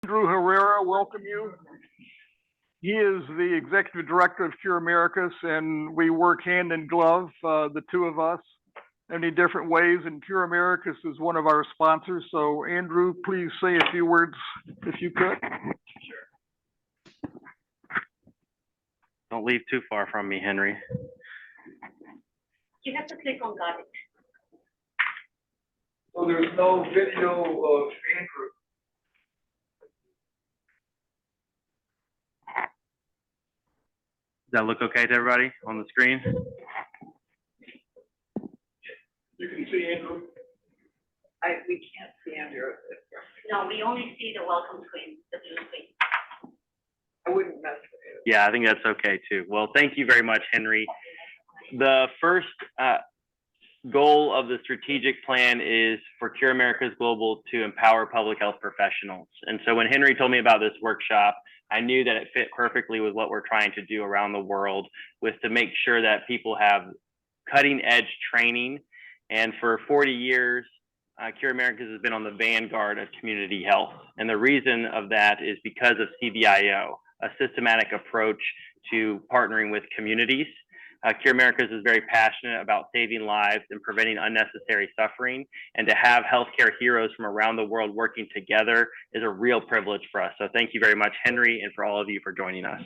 Andrew Herrera welcome you. He is the executive director of Cure Americas, and we work hand in glove, the two of us, in many different ways. And Cure Americas is one of our sponsors. So, Andrew, please say a few words if you could. Don't leave too far from me, Henry. You have to click on got it. So there's no video of Andrew. Does that look okay to everybody on the screen? You can see Andrew. We can't see Andrew. No, we only see the welcome screen, the blue screen. I wouldn't mess with it. Yeah, I think that's okay too. Well, thank you very much, Henry. The first goal of the strategic plan is for Cure Americas Global to empower public health professionals. And so when Henry told me about this workshop, I knew that it fit perfectly with what we're trying to do around the world, with to make sure that people have cutting edge training. And for 40 years, Cure Americas has been on the vanguard of community health. And the reason of that is because of CBIO, a systematic approach to partnering with communities. Cure Americas is very passionate about saving lives and preventing unnecessary suffering, and to have healthcare heroes from around the world working together is a real privilege for us. So thank you very much, Henry, and for all of you for joining us.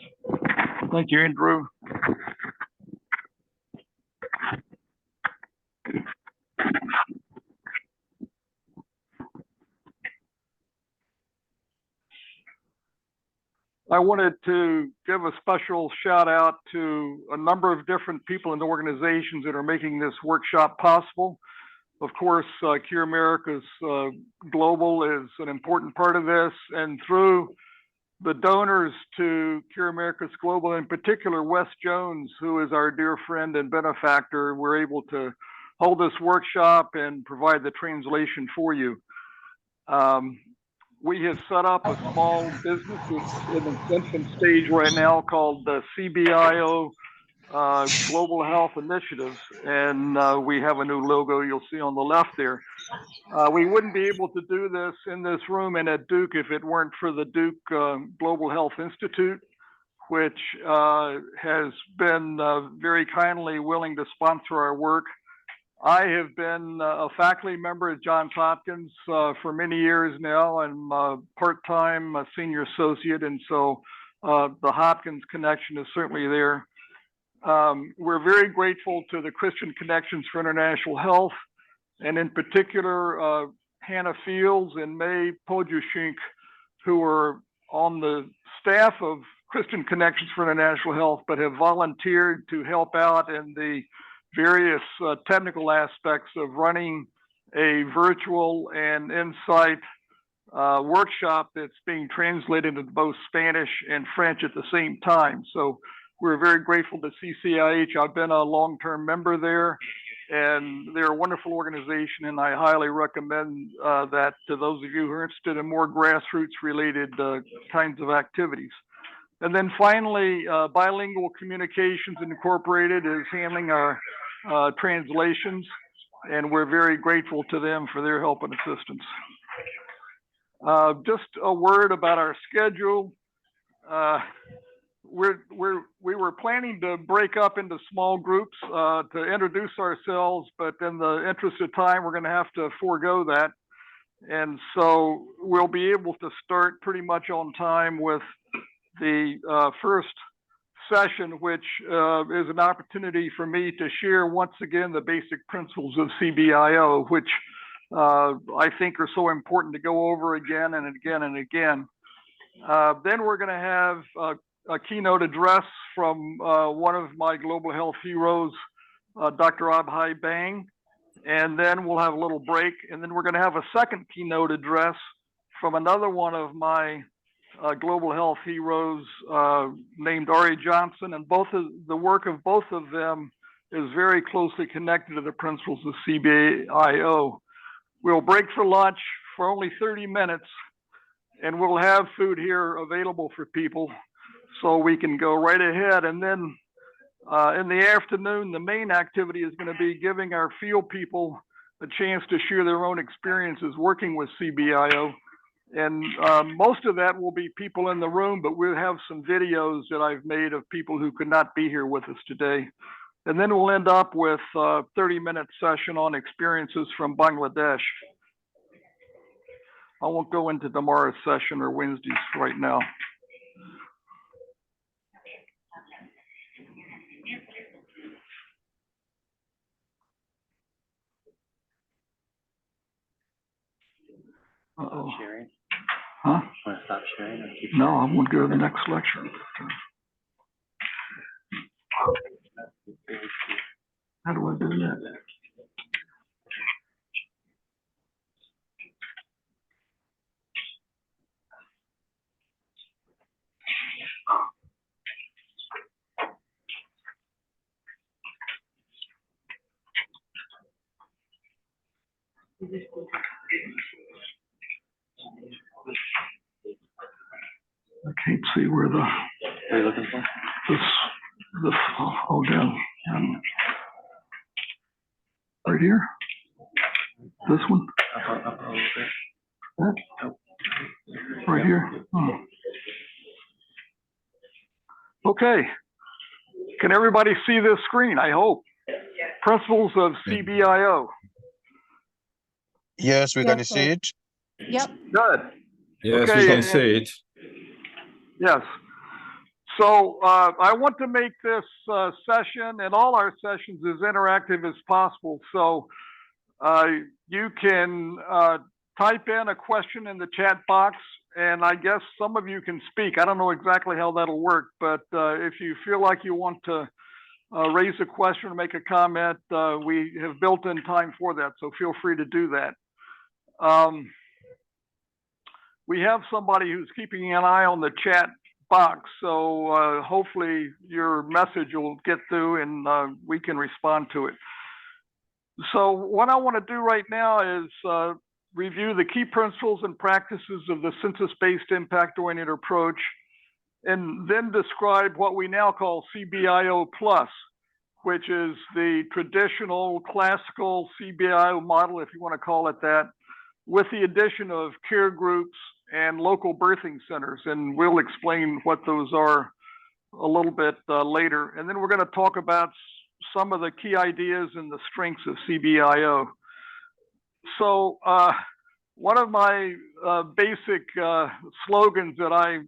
Thank you, Andrew. I wanted to give a special shout out to a number of different people and organizations that are making this workshop possible. Of course, Cure Americas Global is an important part of this, and through the donors to Cure Americas Global, in particular, Wes Jones, who is our dear friend and benefactor, we're able to hold this workshop and provide the translation for you. We have set up a small business. It's in its infant stage right now called the CBIO Global Health Initiatives, and we have a new logo you'll see on the left there. We wouldn't be able to do this in this room and at Duke if it weren't for the Duke Global Health Institute, which has been very kindly willing to sponsor our work. I have been a faculty member at Johns Hopkins for many years now. I'm a part-time senior associate, and so the Hopkins connection is certainly there. We're very grateful to the Christian Connections for International Health, and in particular, Hannah Fields and May Pojushink, who are on the staff of Christian Connections for International Health, but have volunteered to help out in the various technical aspects of running a virtual and insight workshop that's being translated into both Spanish and French at the same time. So we're very grateful to CCIH. I've been a long-term member there, and they're a wonderful organization, and I highly recommend that to those of you who are interested in more grassroots-related kinds of activities. And then finally, Bilingual Communications Incorporated is handling our translations, and we're very grateful to them for their help and assistance. Just a word about our schedule. We were planning to break up into small groups to introduce ourselves, but in the interest of time, we're going to have to forego that. And so we'll be able to start pretty much on time with the first session, which is an opportunity for me to share once again the basic principles of CBIO, which I think are so important to go over again and again and again. Then we're going to have a keynote address from one of my global health heroes, Dr. Abhay Bang, and then we'll have a little break, and then we're going to have a second keynote address from another one of my global health heroes named Ari Johnson, and both of the work of both of them is very closely connected to the principles of CBIO. We'll break for lunch for only 30 minutes, and we'll have food here available for people, so we can go right ahead. And then in the afternoon, the main activity is going to be giving our field people a chance to share their own experiences working with CBIO. And most of that will be people in the room, but we'll have some videos that I've made of people who could not be here with us today. And then we'll end up with a 30-minute session on experiences from Bangladesh. I won't go into tomorrow's session or Wednesday's right now. Uh-oh. Sharing? Huh? Want to stop sharing? Or keep No, I'm going to go to the next lecture. How do I do that? I can't see where the. What are you looking for? This, oh, down. Right here? This one? Up a little bit. That? Oh. Right here? Oh. Okay. Can everybody see this screen? I hope. Principles of CBIO. Yes, we can see it. Yep. Good. Yes, Okay, we can and- see it. Yes. So I want to make this session and all our sessions as interactive as possible. So you can type in a question in the chat box, and I guess some of you can speak. I don't know exactly how that'll work, but if you feel like you want to raise a question or make a comment, we have built in time for that, so feel free to do that. We have somebody who's keeping an eye on the chat box, so hopefully your message will get through and we can respond to it. So what I want to do right now is review the key principles and practices of the census-based impact-oriented approach, and then describe what we now call CBIO plus, which is the traditional classical CBIO model, if you want to call it that, with the addition of care groups and local birthing centers. And we'll explain what those are a little bit later. And then we're going to talk about some of the key ideas and the strengths of CBIO. So one of my basic slogans that I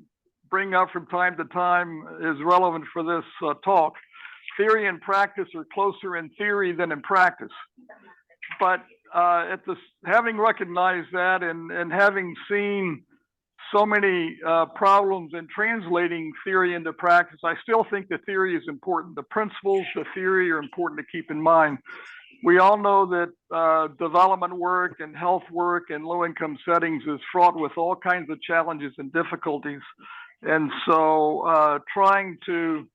bring up from time to time is relevant for this talk. Theory and practice are closer in theory than in practice. But having recognized that and having seen so many problems in translating theory into practice, I still think the theory is important. The principles, the theory are important to keep in mind. We all know that development work and health work in low-income settings is fraught with all kinds of challenges and difficulties. And so trying to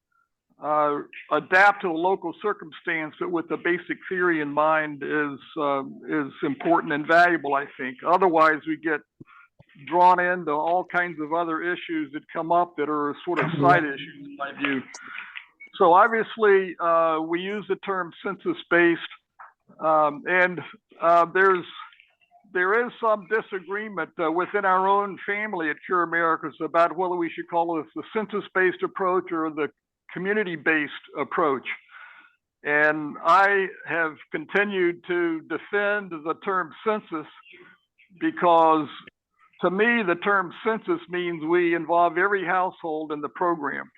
adapt to the local circumstance, but with the basic theory in mind is important and valuable, I think. Otherwise, we get drawn into all kinds of other issues that come up that are sort of side issues in my view. So obviously, we use the term census-based, and there is some disagreement within our own family at Cure Americas about whether we should call this the census-based approach or the community-based approach. And I have continued to defend the term census because to me, the term census means we involve every household in the program.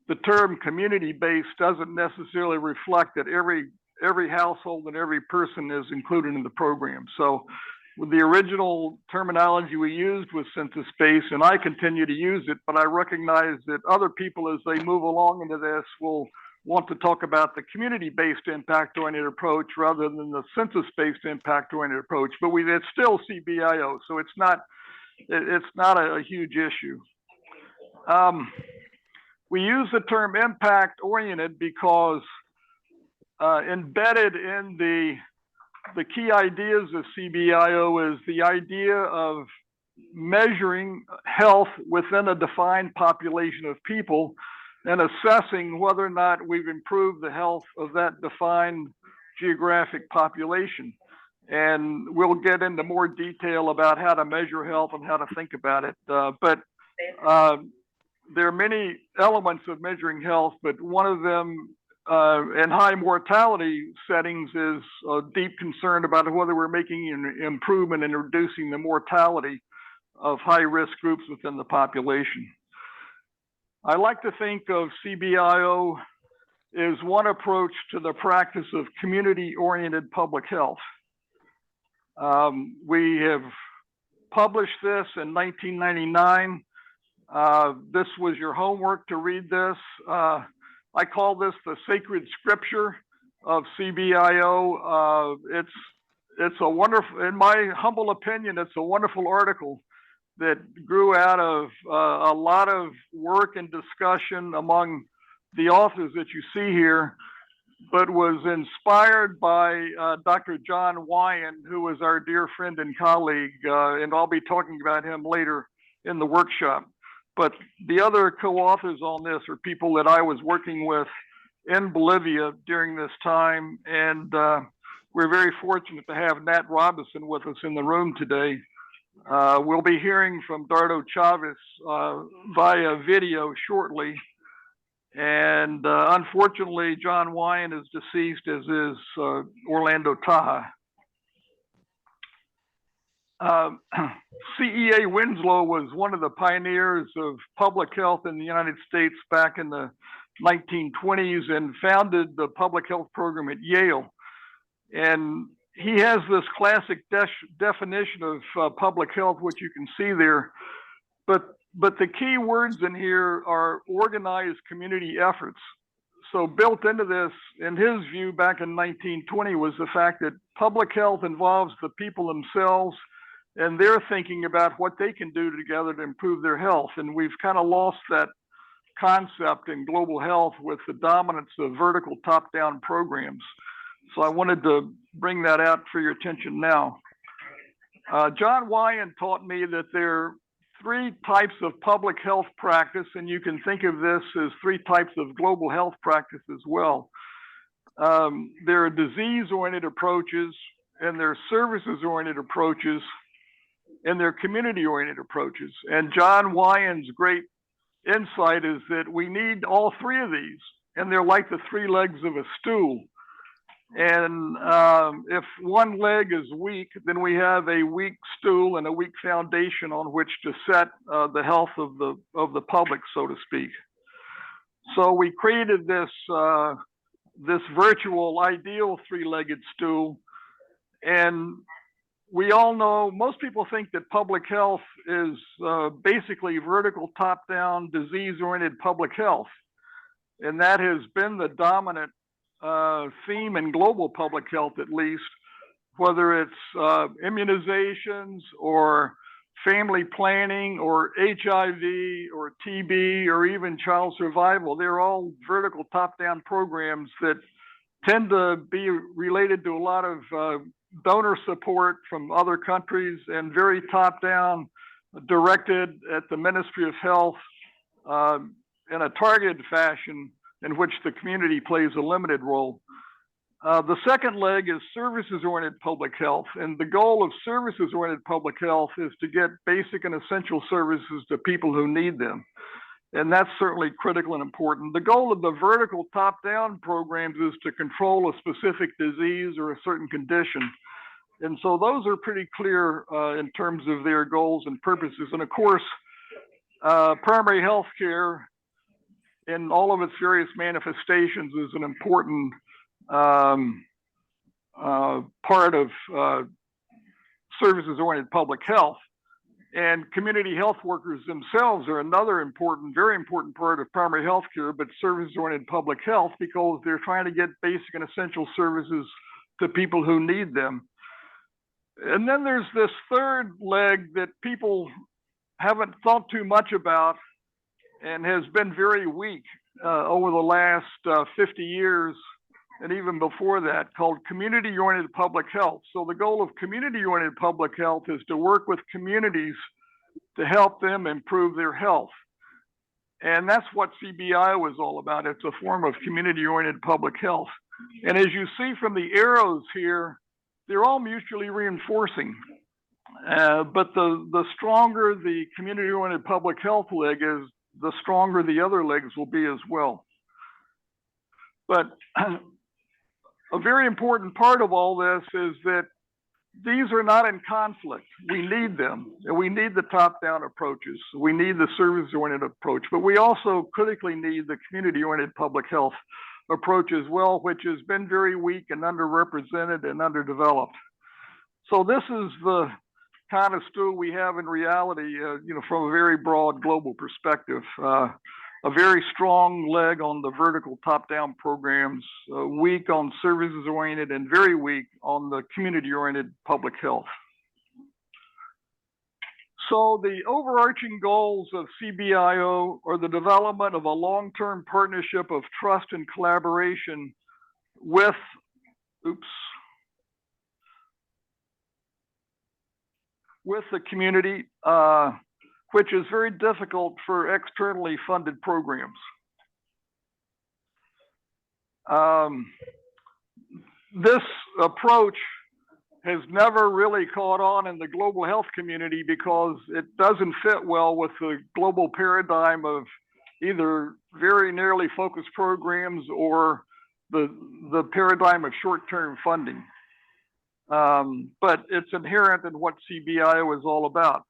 The term community-based doesn't necessarily reflect that every household and every person is included in the program. So with the original terminology we used was census-based, and I continue to use it, but I recognize that other people, as they move along into this, will want to talk about the community-based impact-oriented approach rather than the census-based impact-oriented approach. But it's still CBIO, so it's not a huge issue. We use the term impact-oriented because embedded in the key ideas of CBIO is the idea of measuring health within a defined population of people and assessing whether or not we've improved the health of that defined geographic population. And we'll get into more detail about how to measure health and how to think about it. But there are many elements of measuring health, but one of them in high mortality settings is a deep concern about whether we're making an improvement in reducing the mortality of high-risk groups within the population. I like to think of CBIO as one approach to the practice of community-oriented public health. We have published this in 1999. This was your homework to read this. I call this the sacred scripture of CBIO. It's a wonderful, in my humble opinion, it's a wonderful article that grew out of a lot of work and discussion among the authors that you see here, but was inspired by Dr. John Wyan, who was our dear friend and colleague, and I'll be talking about him later in the workshop. But the other co-authors on this are people that I was working with in Bolivia during this time, and we're very fortunate to have Nat Robinson with us in the room today. We'll be hearing from Dardo Chavez via video shortly. And unfortunately, John Wyan is deceased, as is Orlando Taha. CEA Winslow was one of the pioneers of public health in the United States back in the 1920s and founded the public health program at Yale. And he has this classic definition of public health, which you can see there. But the key words in here are organized community efforts. So built into this, in his view back in 1920, was the fact that public health involves the people themselves and they're thinking about what they can do together to improve their health. And we've kind of lost that concept in global health with the dominance of vertical top-down programs. So I wanted to bring that out for your attention now. John Wyan taught me that there are three types of public health practice, and you can think of this as three types of global health practice as well. There are disease-oriented approaches, and there are services-oriented approaches, and there are community-oriented approaches. And John Wyan's great insight is that we need all three of these, and they're like the three legs of a stool. And if one leg is weak, then we have a weak stool and a weak foundation on which to set the health of the public, so to speak. So we created this this virtual ideal three-legged stool, and we all know, most people think that public health is basically vertical top-down disease-oriented public health, and that has been the dominant theme in global public health, at least, whether it's immunizations or family planning or HIV or TB or even child survival. They're all vertical top-down programs that tend to be related to a lot of donor support from other countries and very top-down, directed at the Ministry of Health in a targeted fashion, in which the community plays a limited role. The second leg is services-oriented public health, and the goal of services-oriented public health is to get basic and essential services to people who need them, and that's certainly critical and important. The goal of the vertical top-down programs is to control a specific disease or a certain condition, and so those are pretty clear in terms of their goals and purposes. And of course, primary health care in all of its various manifestations is an important part of services-oriented public health. And community health workers themselves are another important, very important part of primary health care, but services-oriented public health, because they're trying to get basic and essential services to people who need them. And then there's this third leg that people haven't thought too much about and has been very weak over the last 50 years and even before that, called community-oriented public health. So the goal of community-oriented public health is to work with communities to help them improve their health. And that's what CBIO is all about. It's a form of community-oriented public health. And as you see from the arrows here, they're all mutually reinforcing. But the stronger the community-oriented public health leg is, the stronger the other legs will be as well. But a very important part of all this is that these are not in conflict. We need them, and we need the top-down approaches. We need the service-oriented approach, but we also critically need the community-oriented public health approach as well, which has been very weak and underrepresented and underdeveloped. So this is the kind of stool we have in reality, from a very broad global perspective. A very strong leg on the vertical top-down programs, weak on services-oriented, and very weak on the community-oriented public health. So the overarching goals of CBIO are the development of a long-term partnership of trust and collaboration with, with the community, which is very difficult for externally funded programs. This approach has never really caught on in the global health community because it doesn't fit well with the global paradigm of either very narrowly focused programs or the paradigm of short-term funding. But it's inherent in what CBIO is all about.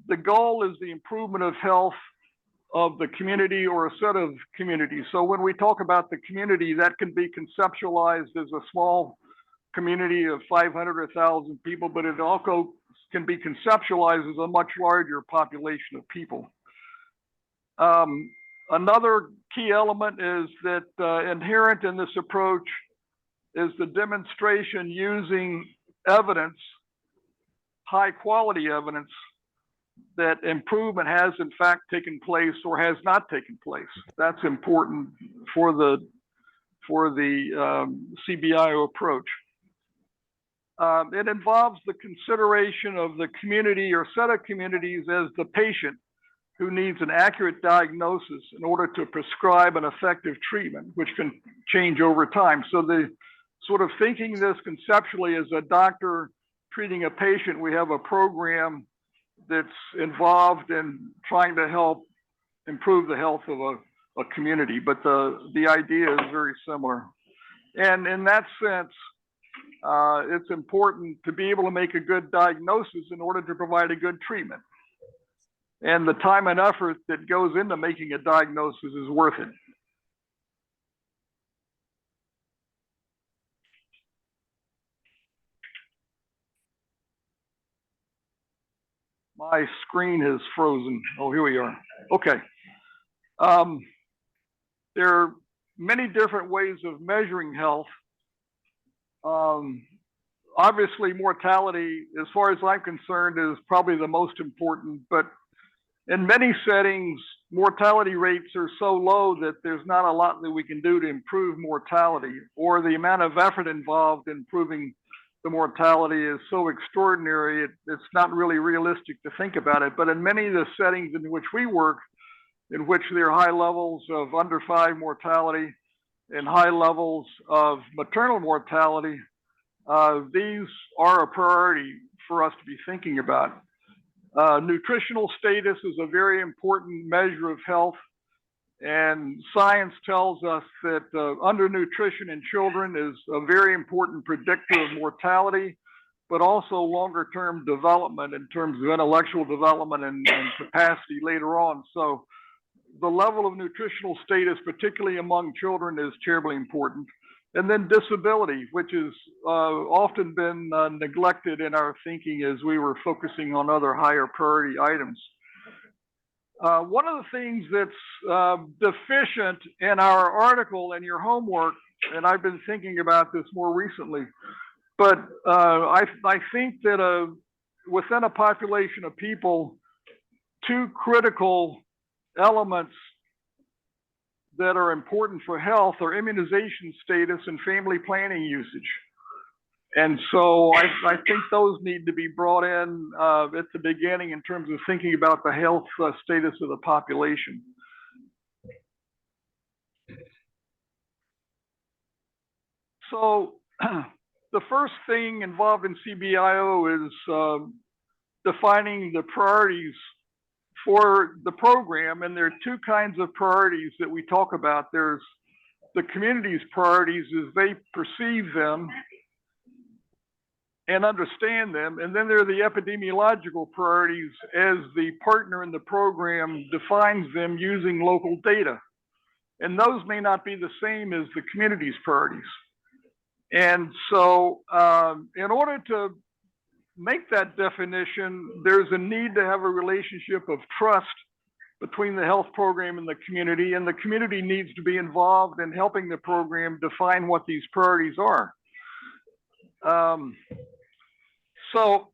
The goal is the improvement of health of the community or a set of communities. So when we talk about the community, that can be conceptualized as a small community of 500 or 1,000 people, but it also can be conceptualized as a much larger population of people. Another key element is that inherent in this approach is the demonstration using evidence, high quality evidence, that improvement has in fact taken place or has not taken place. That's important for the CBIO approach. It involves the consideration of the community or set of communities as the patient who needs an accurate diagnosis in order to prescribe an effective treatment, which can change over time. So the sort of thinking this conceptually as a doctor treating a patient, we have a program that's involved in trying to help improve the health of a community, but the idea is very similar. And in that sense, it's important to be able to make a good diagnosis in order to provide a good treatment. And the time and effort that goes into making a diagnosis is worth it. My screen has frozen. Oh, here we are. Okay. There are many different ways of measuring health. Obviously, mortality, as far as I'm concerned, is probably the most important, but in many settings, mortality rates are so low that there's not a lot that we can do to improve mortality, or the amount of effort involved in improving the mortality is so extraordinary, it's not really realistic to think about it. But in many of the settings in which we work, in which there are high levels of under 5 mortality and high levels of maternal mortality, these are a priority for us to be thinking about. Nutritional status is a very important measure of health, and science tells us that undernutrition in children is a very important predictor of mortality, but also longer-term development in terms of intellectual development and capacity later on. So the level of nutritional status, particularly among children, is terribly important. And then disability, which has often been neglected in our thinking as we were focusing on other higher priority items. One of the things that's deficient in our article and your homework, and I've been thinking about this more recently, but I think that within a population of people, 2 critical elements that are important for health are immunization status and family planning usage. And so I think those need to be brought in at the beginning in terms of thinking about the health status of the population. So the first thing involved in CBIO is defining the priorities for the program. And there are two kinds of priorities that we talk about. There's the community's priorities as they perceive them and understand them. And then there are the epidemiological priorities as the partner in the program defines them using local data. And those may not be the same as the community's priorities. And so in order to make that definition, there's a need to have a relationship of trust between the health program and the community needs to be involved in helping the program define what these priorities are. So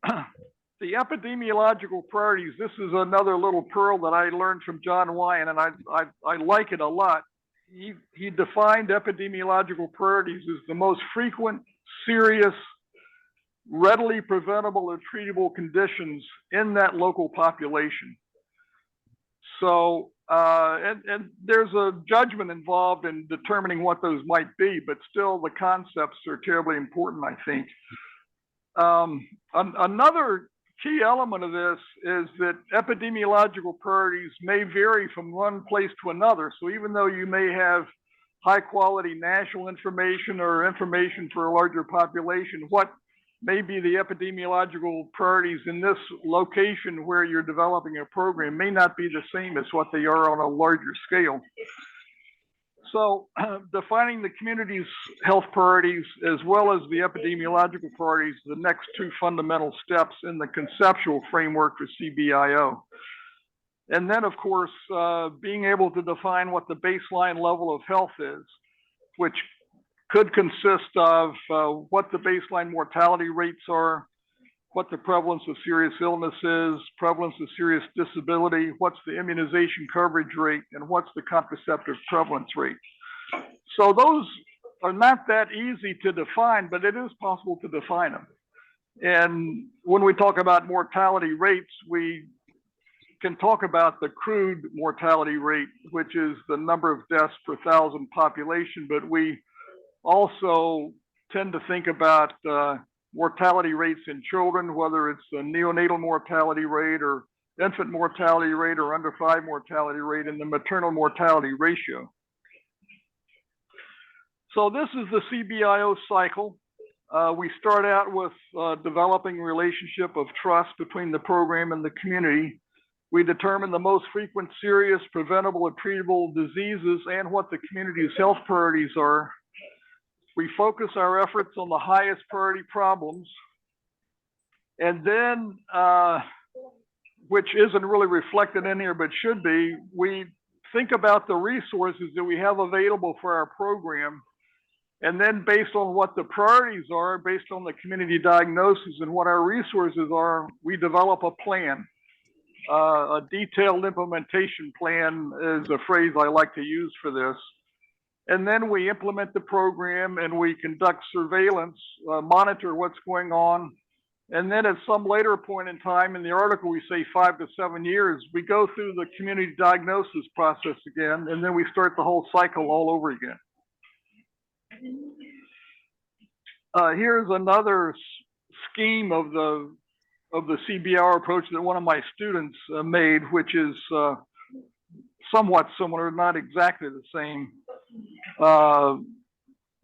the epidemiological priorities, this is another little pearl that I learned from John Wyan, and I like it a lot. He defined epidemiological priorities as the most frequent, serious, readily preventable or treatable conditions in that local population. So, and there's a judgment involved in determining what those might be, but still the concepts are terribly important, I think. Another key element of this is that epidemiological priorities may vary from one place to another. So even though you may have high quality national information or information for a larger population, what may be the epidemiological priorities in this location where you're developing a program may not be the same as what they are on a larger scale. So defining the community's health priorities as well as the epidemiological priorities are the next two fundamental steps in the conceptual framework for CBIO. And then, of course, being able to define what the baseline level of health is, which could consist of what the baseline mortality rates are, what the prevalence of serious illness is, prevalence of serious disability, what's the immunization coverage rate, and what's the contraceptive prevalence rate. So those are not that easy to define, but it is possible to define them. And when we talk about mortality rates, we can talk about the crude mortality rate, which is the number of deaths per thousand population, but we also tend to think about mortality rates in children, whether it's the neonatal mortality rate or infant mortality rate or under 5 mortality rate, and the maternal mortality ratio. So this is the CBIO cycle. We start out with developing a relationship of trust between the program and the community. We determine the most frequent, serious, preventable, or treatable diseases and what the community's health priorities are. We focus our efforts on the highest priority problems. And then, which isn't really reflected in here, but should be, we think about the resources that we have available for our program. And then based on what the priorities are, based on the community diagnosis and what our resources are, we develop a plan. A detailed implementation plan is a phrase I like to use for this. And then we implement the program and we conduct surveillance, monitor what's going on. And then at some later point in time, in the article we say 5 to 7 years, we go through the community diagnosis process again, and then we start the whole cycle all over again. Here's another scheme of the CBIO approach that one of my students made, which is somewhat similar, not exactly the same.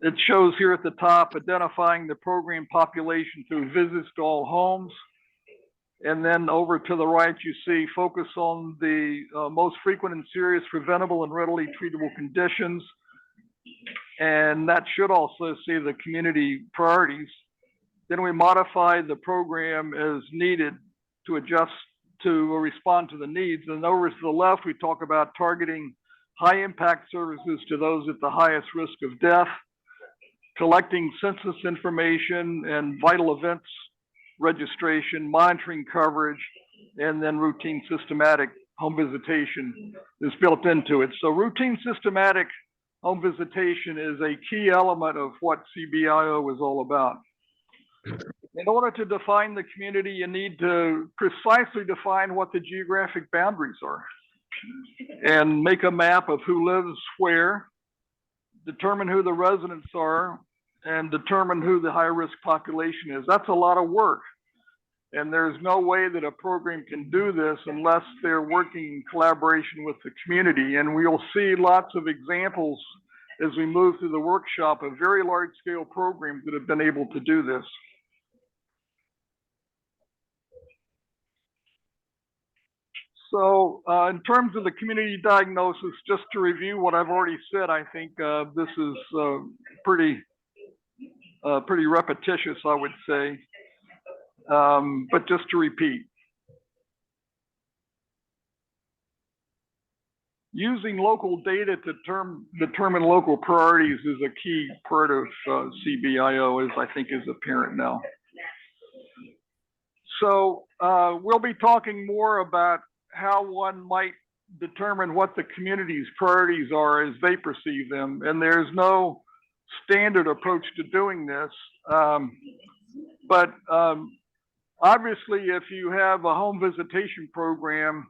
It shows here at the top, identifying the program population through visits to all homes. And then over to the right, you see focus on the most frequent and serious preventable and readily treatable conditions. And that should also see the community priorities. Then we modify the program as needed to adjust to respond to the needs. And over to the left, we talk about targeting high impact services to those at the highest risk of death, collecting census information and vital events registration, monitoring coverage, and then routine systematic home visitation is built into it. So routine systematic home visitation is a key element of what CBIO is all about. In order to define the community, you need to precisely define what the geographic boundaries are and make a map of who lives where, determine who the residents are, and determine who the high-risk population is. That's a lot of work. And there's no way that a program can do this unless they're working in collaboration with the community. And we'll see lots of examples as we move through the workshop of very large-scale programs that have been able to do this. So in terms of the community diagnosis, just to review what I've already said, I think this is pretty repetitious, I would say. But just to repeat, using local data to determine local priorities is a key part of CBIO, as I think is apparent now. So we'll be talking more about how one might determine what the community's priorities are as they perceive them. And there's no standard approach to doing this. But obviously, if you have a home visitation program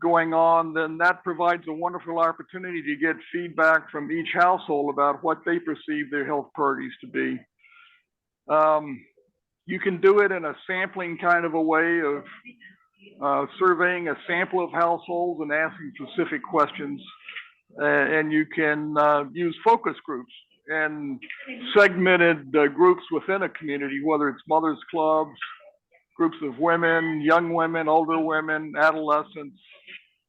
going on, then that provides a wonderful opportunity to get feedback from each household about what they perceive their health priorities to be. You can do it in a sampling kind of a way of surveying a sample of households and asking specific questions. And you can use focus groups and segmented groups within a community, whether it's mothers clubs, groups of women, young women, older women, adolescents,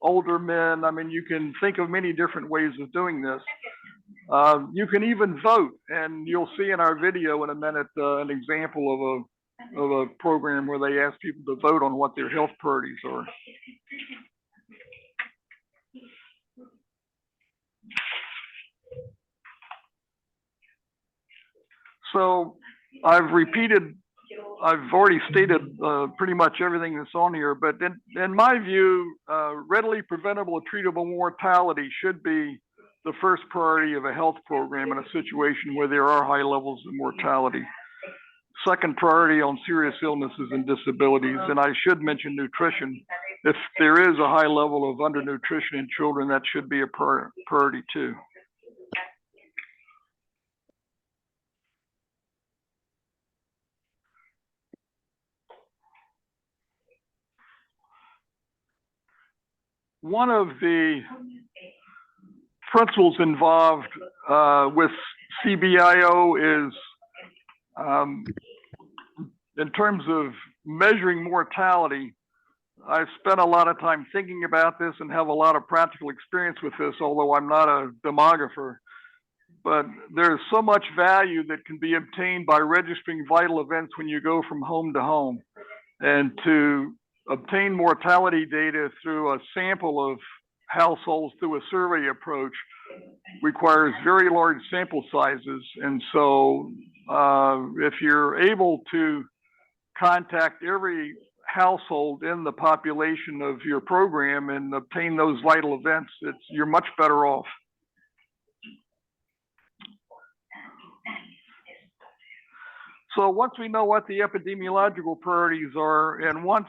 older men. I mean, you can think of many different ways of doing this. You can even vote, and you'll see in our video in a minute an example of a program where they ask people to vote on what their health priorities are. So I've already stated pretty much everything that's on here, but in my view, readily preventable or treatable mortality should be the first priority of a health program in a situation where there are high levels of mortality. Second priority on serious illnesses and disabilities, and I should mention nutrition. If there is a high level of undernutrition in children, that should be a priority too. One of the principles involved with CBIO is in terms of measuring mortality. I've spent a lot of time thinking about this and have a lot of practical experience with this, although I'm not a demographer. But there's so much value that can be obtained by registering vital events when you go from home to home. And to obtain mortality data through a sample of households through a survey approach requires very large sample sizes. And so if you're able to contact every household in the population of your program and obtain those vital events, you're much better off. So once we know what the epidemiological priorities are, and once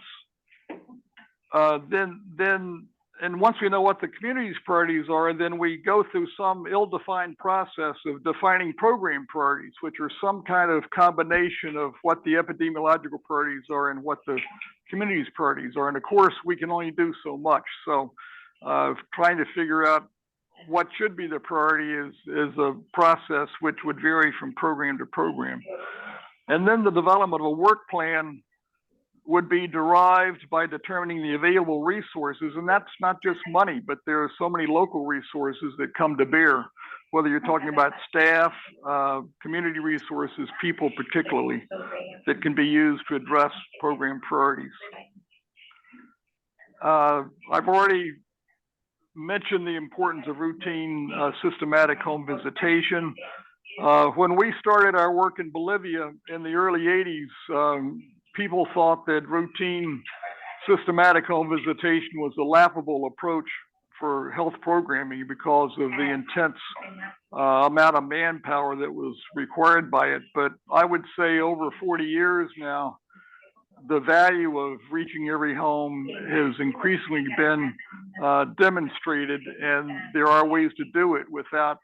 once we know what the community's priorities are, then we go through some ill-defined process of defining program priorities, which are some kind of combination of what the epidemiological priorities are and what the community's priorities are. And of course, we can only do so much. So trying to figure out what should be the priority is a process which would vary from program to program. And then the development of a work plan would be derived by determining the available resources. And that's not just money, but there are so many local resources that come to bear, whether you're talking about staff, community resources, people particularly, that can be used to address program priorities. I've already mentioned the importance of routine systematic home visitation. When we started our work in Bolivia in the early 80s, people thought that routine systematic home visitation was a laughable approach for health programming because of the intense amount of manpower that was required by it. But I would say over 40 years now, the value of reaching every home has increasingly been demonstrated, and there are ways to do it without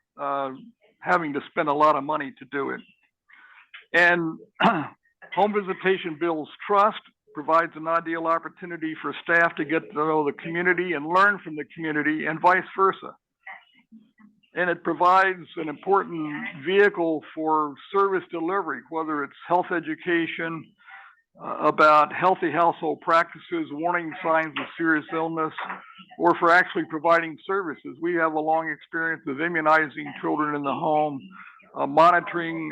having to spend a lot of money to do it. And home visitation builds trust, provides an ideal opportunity for staff to get to know the community and learn from the community, and vice versa. And it provides an important vehicle for service delivery, whether it's health education, about healthy household practices, warning signs of serious illness, or for actually providing services. We have a long experience of immunizing children in the home, monitoring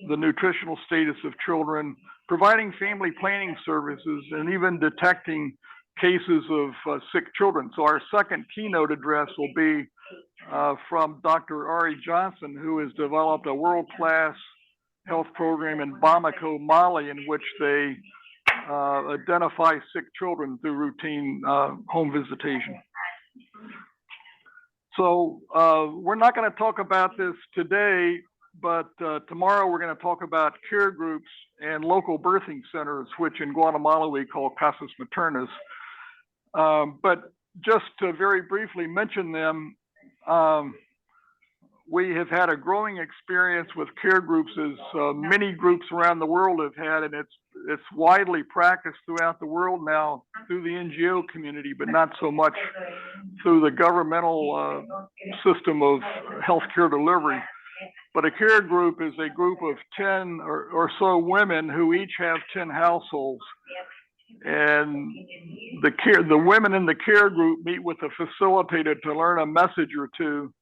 the nutritional status of children, providing family planning services, and even detecting cases of sick children. So our second keynote address will be from Dr. Ari Johnson, who has developed a world-class health program in Bamako, Mali, in which they identify sick children through routine home visitation. So we're not going to talk about this today, but tomorrow we're going to talk about care groups and local birthing centers, which in Guatemala we call casas maternas. But just to very briefly mention them, we have had a growing experience with care groups, as many groups around the world have had, and it's widely practiced throughout the world now through the NGO community, but not so much through the governmental system of healthcare delivery. But a care group is a group of 10 or so women who each have 10 households. And the women in the care group meet with a facilitator to learn a message or two.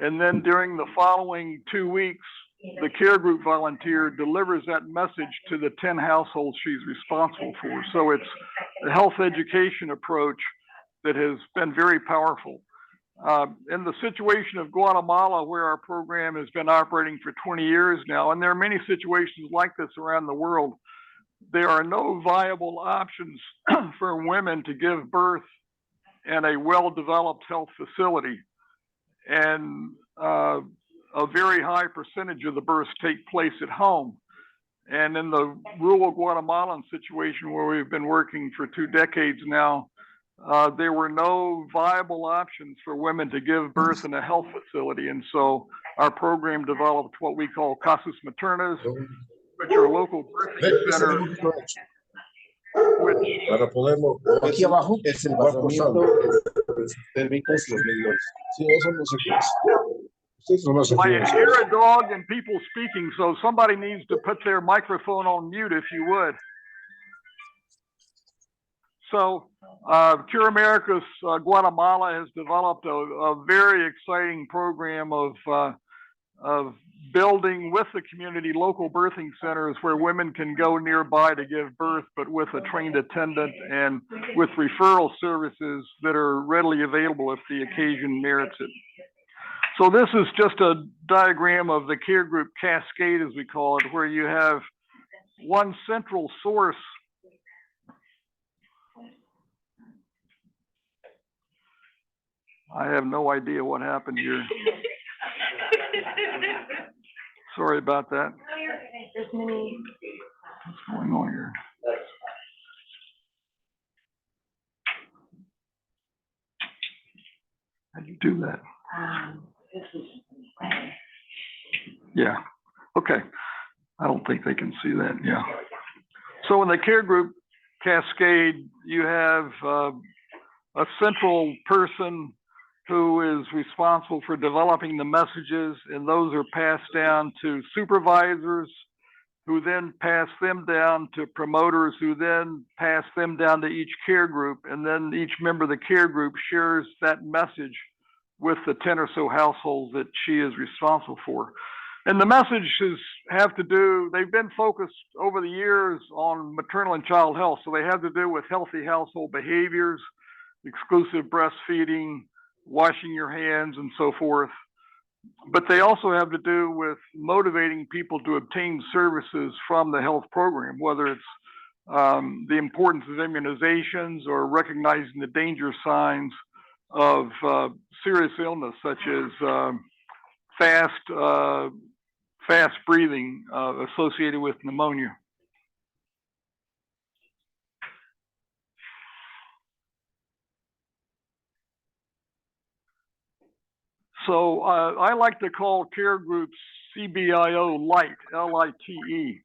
And then during the following 2 weeks, the care group volunteer delivers that message to the 10 households she's responsible for. So it's a health education approach that has been very powerful. In the situation of Guatemala, where our program has been operating for 20 years now, and there are many situations like this around the world, there are no viable options for women to give birth in a well-developed health facility. And a very high percentage of the births take place at home. And in the rural Guatemalan situation, where we've been working for 2 decades now, there were no viable options for women to give birth in a health facility. And so our program developed what we call casas maternas, which are local birthing centers. Para poder aquí abajo es el pasamiento térmicos los medidores. Sí, eso no se puede. I hear a dog and people speaking, so somebody needs to put their microphone on mute if you would. So Cure Americas Guatemala has developed a very exciting program of building with the community local birthing centers where women can go nearby to give birth, but with a trained attendant and with referral services that are readily available if the occasion merits it. So this is just a diagram of the care group cascade, as we call it, where you have one central source. I have no idea what happened here. Sorry about that. What's going on here? How'd you do that? Yeah. Okay. I don't think they can see that. Yeah. So in the care group cascade, you have a central person who is responsible for developing the messages, and those are passed down to supervisors, who then pass them down to promoters, who then pass them down to each care group, and then each member of the care group shares that message with the 10 or so households that she is responsible for. And the messages have to do, they've been focused over the years on maternal and child health, so they have to do with healthy household behaviors, exclusive breastfeeding, washing your hands, and so forth. But they also have to do with motivating people to obtain services from the health program, whether it's the importance of immunizations or recognizing the danger signs of serious illness, such as fast breathing associated with pneumonia. So I like to call care groups CBIO Lite, L-I-T-E,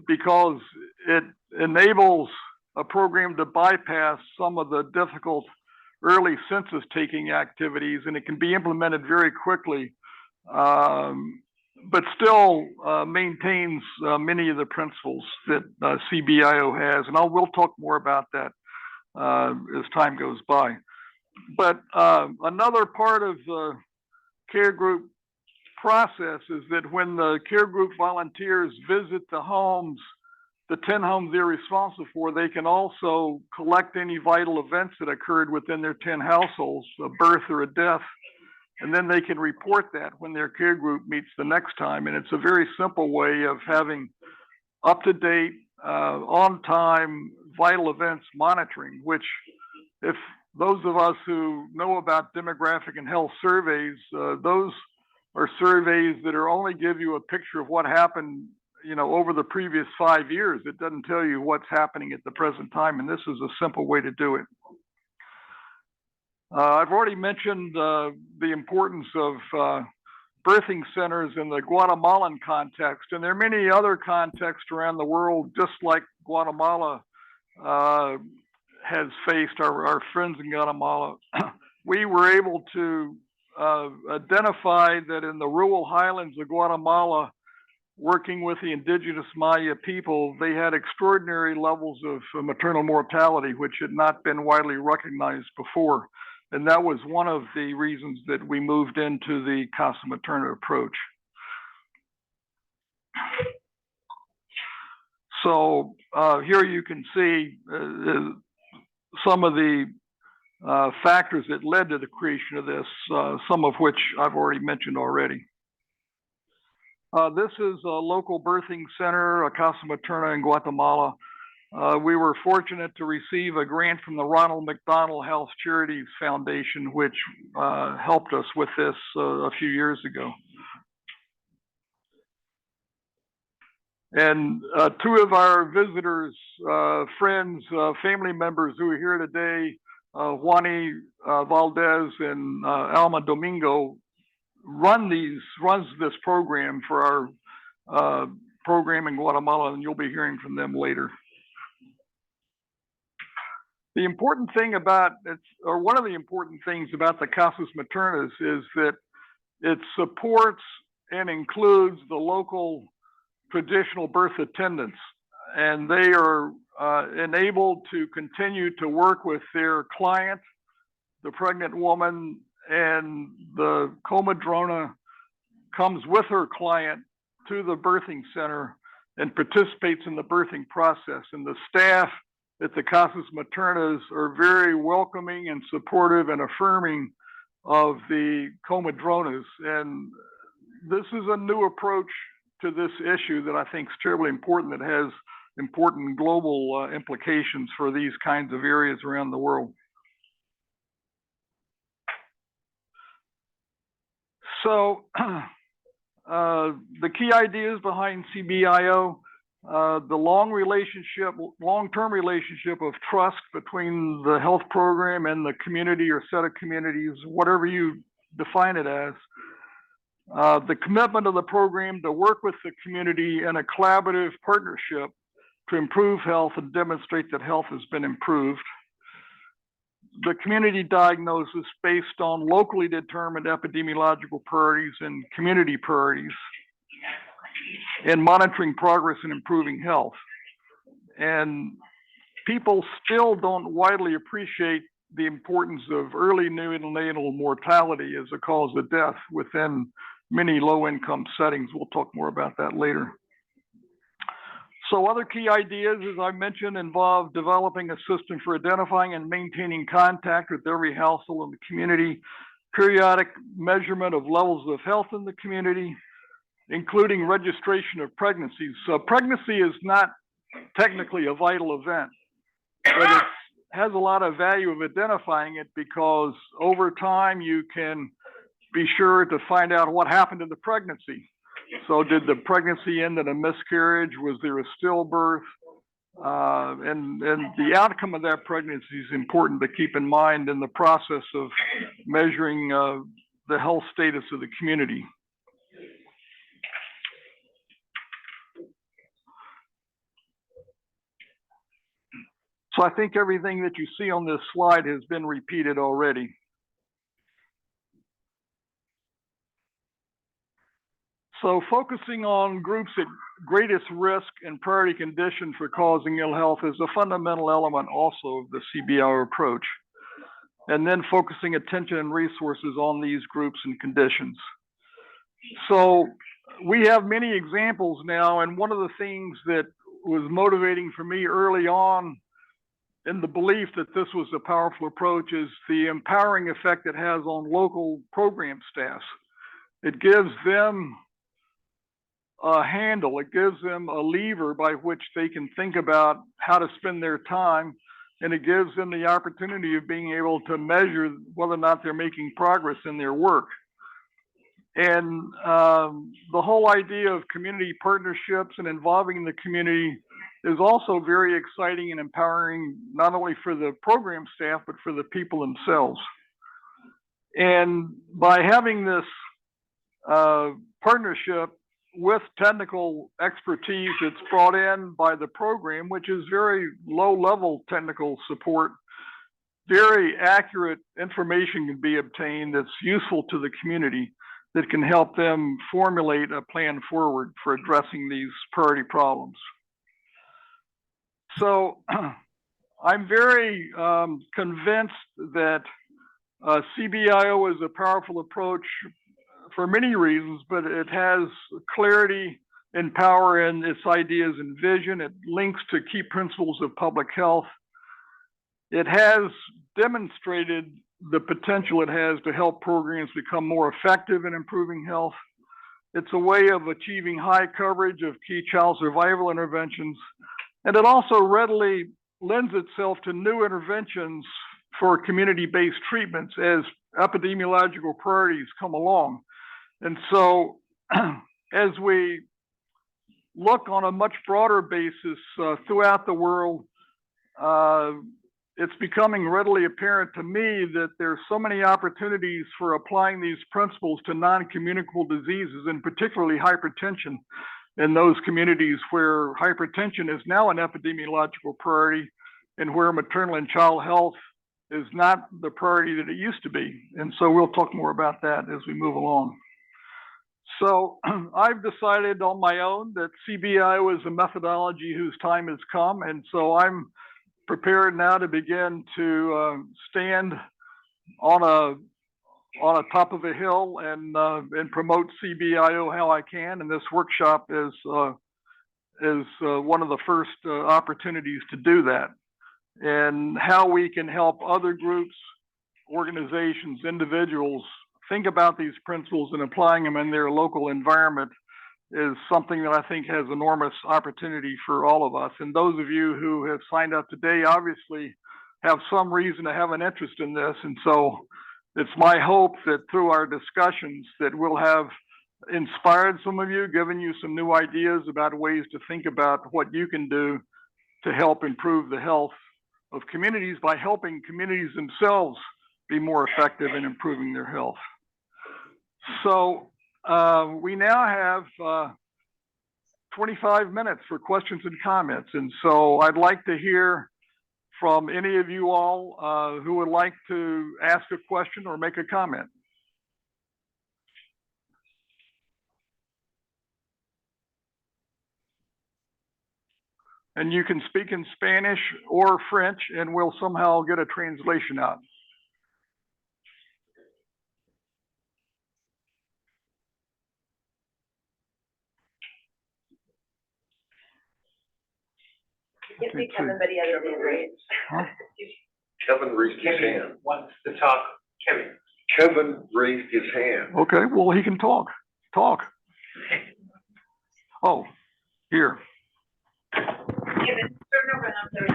because it enables a program to bypass some of the difficult early census taking activities, and it can be implemented very quickly, but still maintains many of the principles that CBIO has. And we'll talk more about that as time goes by. But another part of the care group process is that when the care group volunteers visit the homes, the 10 homes they're responsible for, they can also collect any vital events that occurred within their 10 households, a birth or a death, and then they can report that when their care group meets the next time. And it's a very simple way of having up-to-date, on-time vital events monitoring, which if those of us who know about demographic and health surveys, those are surveys that are only give you a picture of what happened, you know, over the previous 5 years. It doesn't tell you what's happening at the present time, and this is a simple way to do it. I've already mentioned the importance of birthing centers in the Guatemalan context, and there are many other contexts around the world, just like Guatemala has faced, our friends in Guatemala. We were able to identify that in the rural highlands of Guatemala, working with the indigenous Maya people, they had extraordinary levels of maternal mortality, which had not been widely recognized before. And that was one of the reasons that we moved into the Casa Materna approach. So here you can see some of the factors that led to the creation of this, some of which I've already mentioned already. This is a local birthing center, a Casa Materna in Guatemala. We were fortunate to receive a grant from the Ronald McDonald Health Charities Foundation, which helped us with this a few years ago. And two of our visitors, friends, family members who are here today, Juani Valdez and Alma Domingo, runs this program for our program in Guatemala, and you'll be hearing from them later. The important thing about it, or one of the important things about the Casas Maternas, is that it supports and includes the local traditional birth attendants, and they are enabled to continue to work with their client, the pregnant woman, and the comadrona comes with her client to the birthing center and participates in the birthing process. And the staff at the Casas Maternas are very welcoming and supportive and affirming of the comadronas. And this is a new approach to this issue that I think is terribly important, that has important global implications for these kinds of areas around the world. So the key ideas behind CBIO, the long-term relationship of trust between the health program and the community or set of communities, whatever you define it as. The commitment of the program to work with the community in a collaborative partnership to improve health and demonstrate that health has been improved. The community diagnosis based on locally determined epidemiological priorities and community priorities, and monitoring progress in improving health. And people still don't widely appreciate the importance of early neonatal mortality as a cause of death within many low-income settings. We'll talk more about that later. So other key ideas, as I mentioned, involve developing a system for identifying and maintaining contact with every household in the community, periodic measurement of levels of health in the community, including registration of pregnancies. So pregnancy is not technically a vital event, but it has a lot of value of identifying it, because over time you can be sure to find out what happened to the pregnancy. So did the pregnancy end in a miscarriage? Was there a stillbirth? And the outcome of that pregnancy is important to keep in mind in the process of measuring the health status of the community. So I think everything that you see on this slide has been repeated already. So focusing on groups at greatest risk and priority conditions for causing ill health is a fundamental element also of the CBIO approach. And then focusing attention and resources on these groups and conditions. So we have many examples now, and one of the things that was motivating for me early on in the belief that this was a powerful approach is the empowering effect it has on local program staffs. It gives them a handle, it gives them a lever by which they can think about how to spend their time, and it gives them the opportunity of being able to measure whether or not they're making progress in their work. And the whole idea of community partnerships and involving the community is also very exciting and empowering, not only for the program staff, but for the people themselves. And by having this partnership with technical expertise that's brought in by the program, which is very low-level technical support, very accurate information can be obtained that's useful to the community that can help them formulate a plan forward for addressing these priority problems. So I'm very convinced that CBIO is a powerful approach for many reasons, but it has clarity and power in its ideas and vision. It links to key principles of public health. It has demonstrated the potential it has to help programs become more effective in improving health. It's a way of achieving high coverage of key child survival interventions. And it also readily lends itself to new interventions for community-based treatments as epidemiological priorities come along. And so as we look on a much broader basis throughout the world, it's becoming readily apparent to me that there's so many opportunities for applying these principles to non-communicable diseases, and particularly hypertension in those communities where hypertension is now an epidemiological priority and where maternal and child health is not the priority that it used to be. And so we'll talk more about that as we move along. So I've decided on my own that CBIO is a methodology whose time has come. And so I'm prepared now to begin to stand on a top of a hill and promote CBIO how I can. And this workshop is one of the first opportunities to do that. And how we can help other groups, organizations, individuals think about these principles and applying them in their local environment is something that I think has enormous opportunity for all of us. And those of you who have signed up today obviously have some reason to have an interest in this. And so it's my hope that through our discussions that we'll have inspired some of you, given you some new ideas about ways to think about what you can do to help improve the health of communities by helping communities themselves be more effective in improving their health. So we now have 25 minutes for questions and comments. And so I'd like to hear from any of you all who would like to ask a question or make a comment. And you can speak in Spanish or French, and we'll somehow get a translation out. You can see everybody other than Ray. Kevin raised his hand. Wants to talk, Kevin. Kevin raised his hand. Okay, well, he can talk. Talk. Oh, here. Kevin, turn around there.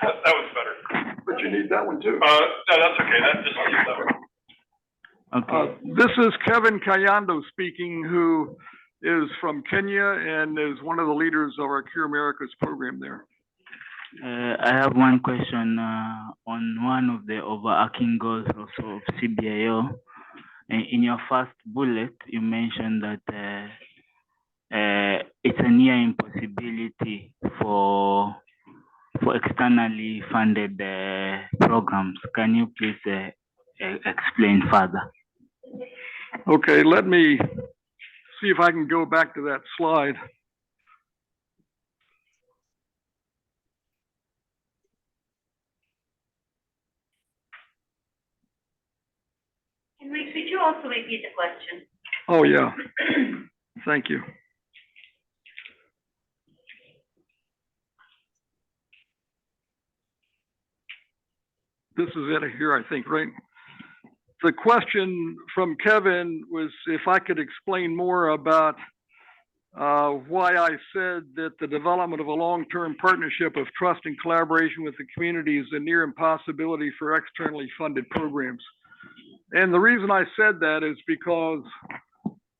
That was better. But you need that one too. No, that's okay. That just leaves that one. Okay. This is Kevin Kayando speaking, who is from Kenya and is one of the leaders of our Cure America's program there. I have one question on one of the overarching goals also of CBIO. In your first bullet, you mentioned that it's a near impossibility for externally funded programs. Can you please explain further? Okay, let me see if I can go back to that slide. Henry, could you also repeat the question? Oh, yeah. Thank you. This is it here, I think, right? The question from Kevin was if I could explain more about why I said that the development of a long-term partnership of trust and collaboration with the community is a near impossibility for externally funded programs. And the reason I said that is because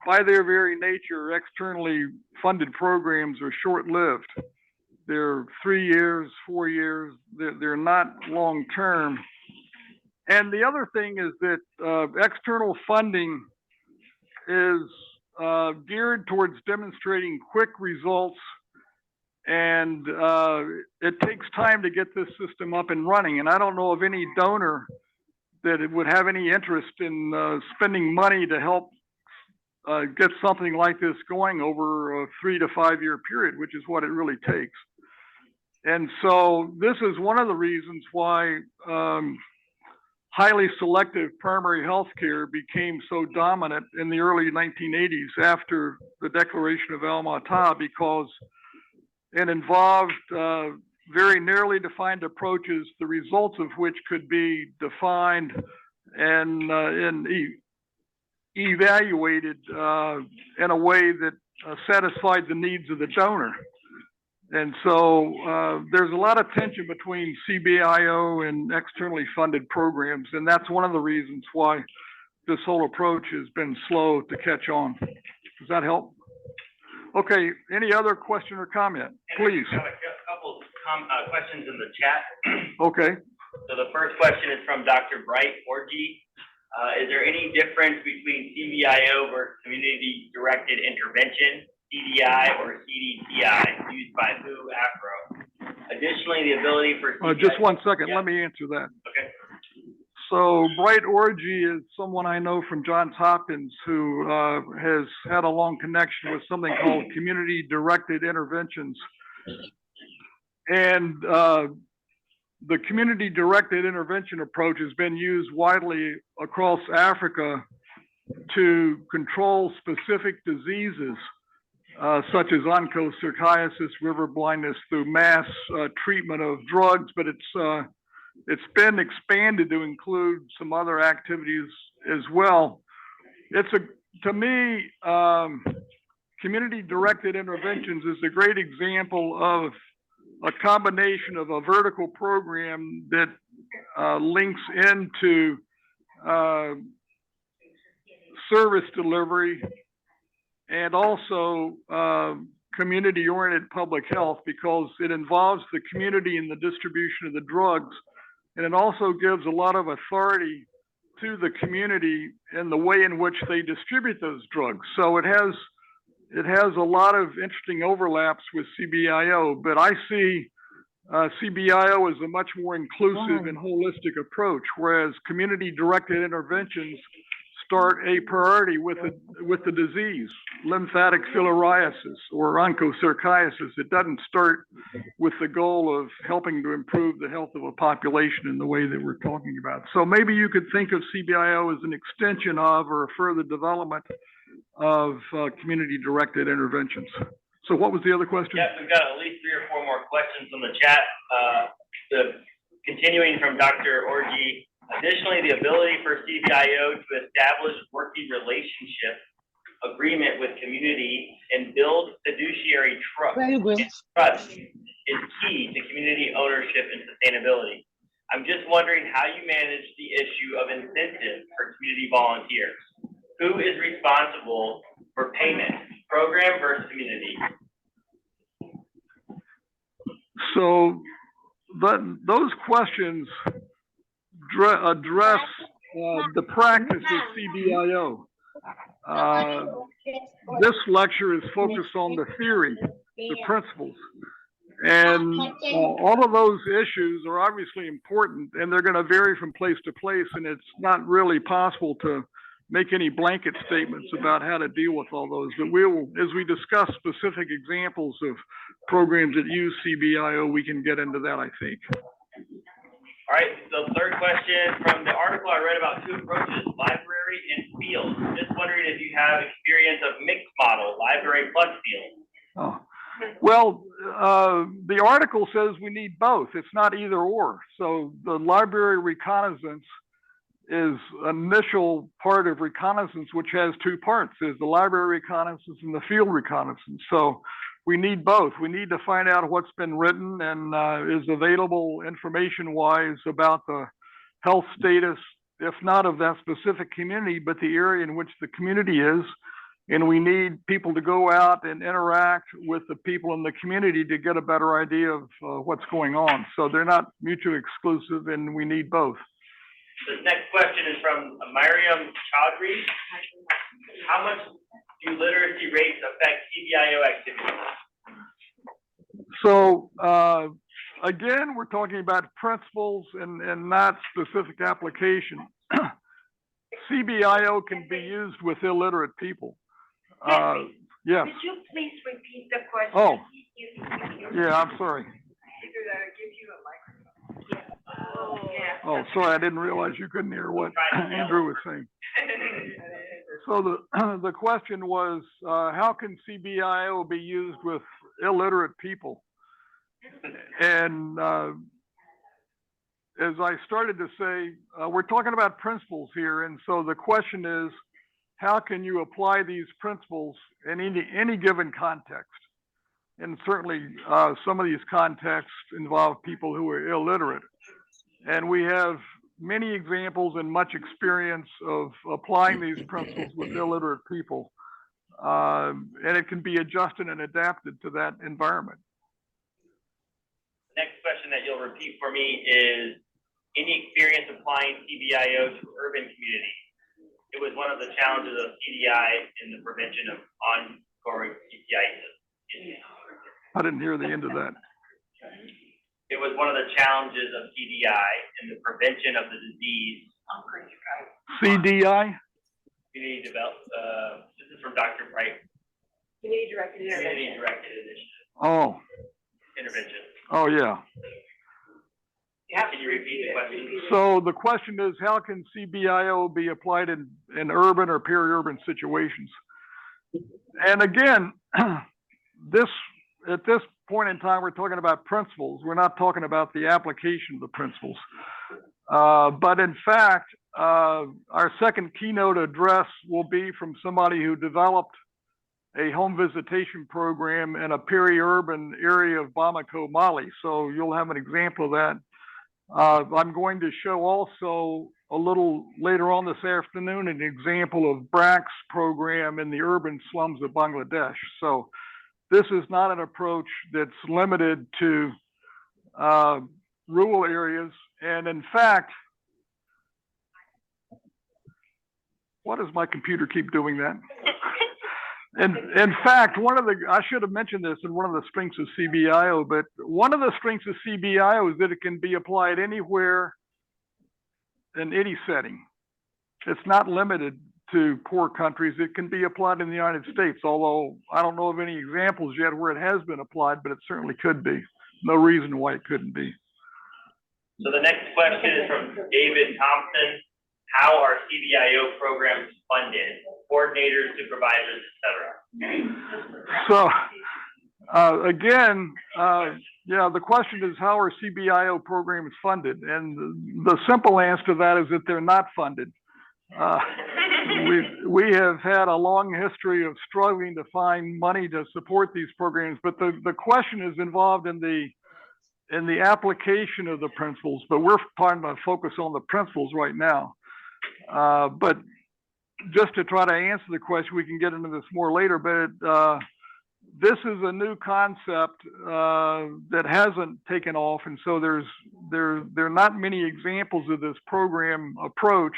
by their very nature, externally funded programs are short-lived. They're 3 years, 4 years, they're not long-term. And the other thing is that external funding is geared towards demonstrating quick results, and it takes time to get this system up and running. And I don't know of any donor that it would have any interest in spending money to help get something like this going over a 3 to 5 year period, which is what it really takes. And so this is one of the reasons why highly selective primary health care became so dominant in the early 1980s after the declaration of Alma-Ata, because it involved very narrowly defined approaches, the results of which could be defined and evaluated in a way that satisfied the needs of the donor. And so there's a lot of tension between CBIO and externally funded programs, and that's one of the reasons why this whole approach has been slow to catch on. Does that help? Okay, any other question or comment, please? We have a couple questions in the chat. Okay. So the first question is from Dr. Bright Orji. Is there any difference between CBIO versus community-directed intervention, CDI or CDTI, used by WHO AFRO? Additionally, the ability for CBIO just one second, yeah. Let me answer that. Okay. So Bright Orji is someone I know from Johns Hopkins who has had a long connection with something called community-directed interventions. And the community-directed intervention approach has been used widely across Africa to control specific diseases such as onchocerciasis, river blindness, through mass treatment of drugs, but it's been expanded to include some other activities as well. To me, community-directed interventions is a great example of a combination of a vertical program that links into service delivery and also community-oriented public health, because it involves the community in the distribution of the drugs, and it also gives a lot of authority to the community in the way in which they distribute those drugs. So it has a lot of interesting overlaps with CBIO, but I see CBIO as a much more inclusive and holistic approach, whereas community-directed interventions start a priority with the disease, lymphatic filariasis or onchocerciasis. It doesn't start with the goal of helping to improve the health of a population in the way that we're talking about. So maybe you could think of CBIO as an extension of or a further development of community-directed interventions. So what was the other question? Yes, we've got at least 3 or 4 more questions on the chat. Continuing from Dr. Orji, additionally, the ability for CBIO to establish working relationship agreement with community and build fiduciary trust is key to community ownership and sustainability. I'm just wondering how you manage the issue of incentive for community volunteers. Who is responsible for payment, program versus community? So those questions address the practice of CBIO. this lecture is focused on the theory, the principles. And all of those issues are obviously important, and they're going to vary from place to place, and it's not really possible to make any blanket statements about how to deal with all those. But we'll, as we discuss specific examples of programs that use CBIO, we can get into that, I think. All right, so third question from the article I read about two approaches, library and field. Just wondering if you have experience of mixed model, library plus field. Oh. Well, the article says we need both. It's not either or. So the library reconnaissance is initial part of reconnaissance, which has two parts. There's the library reconnaissance and the field reconnaissance. So we need both. We need to find out what's been written and is available information-wise about the health status, if not of that specific community, but the area in which the community is. And we need people to go out and interact with the people in the community to get a better idea of what's going on. So they're not mutually exclusive, and we need both. The next question is from Mariam Chaudhry. How much do literacy rates affect CBIO activities? So again, we're talking about principles and not specific application. CBIO can be used with illiterate people. Yes. Could you please repeat the question? Oh, yeah, I'm sorry. Oh, sorry, I didn't realize you couldn't hear what Andrew was saying. So the question was, how can CBIO be used with illiterate people? And as I started to say, we're talking about principles here. And so the question is, how can you apply these principles in any given context? And certainly some of these contexts involve people who are illiterate. And we have many examples and much experience of applying these principles with illiterate people. And it can be adjusted and adapted to that environment. Next question that you'll repeat for me is, any experience applying CBIO to urban communities? It was one of the challenges of CDI in the prevention of ongoing CPI. I didn't hear the end of that. It was one of the challenges of CDI in the prevention of the disease. CDI? Community this is from Dr. Bright. Community directed initiative. Oh. Intervention. Oh, yeah. Can you repeat the question? So the question is, how can CBIO be applied in urban or peri-urban situations? And again, at this point in time, we're talking about principles. We're not talking about the application of the principles. But in fact, our second keynote address will be from somebody who developed a home visitation program in a peri-urban area of Bamako, Mali. So you'll have an example of that. I'm going to show also a little later on this afternoon an example of BRAC's program in the urban slums of Bangladesh. So this is not an approach that's limited to rural areas. And in fact, why does my computer keep doing that? And in fact, I should have mentioned this in one of the strengths of CBIO, but one of the strengths of CBIO is that it can be applied anywhere in any setting. It's not limited to poor countries. It can be applied in the United States, although I don't know of any examples yet where it has been applied, but it certainly could be. No reason why it couldn't be. So the next question is from David Thompson. How are CBIO programs funded? Coordinators, supervisors, etc. So again, yeah, the question is, how are CBIO programs funded? And the simple answer to that is that they're not funded. We have had a long history of struggling to find money to support these programs, but the question is involved in the application of the principles, but we're trying to focus on the principles right now. But just to try to answer the question, we can get into this more later, but this is a new concept that hasn't taken off, and so there are not many examples of this program approach.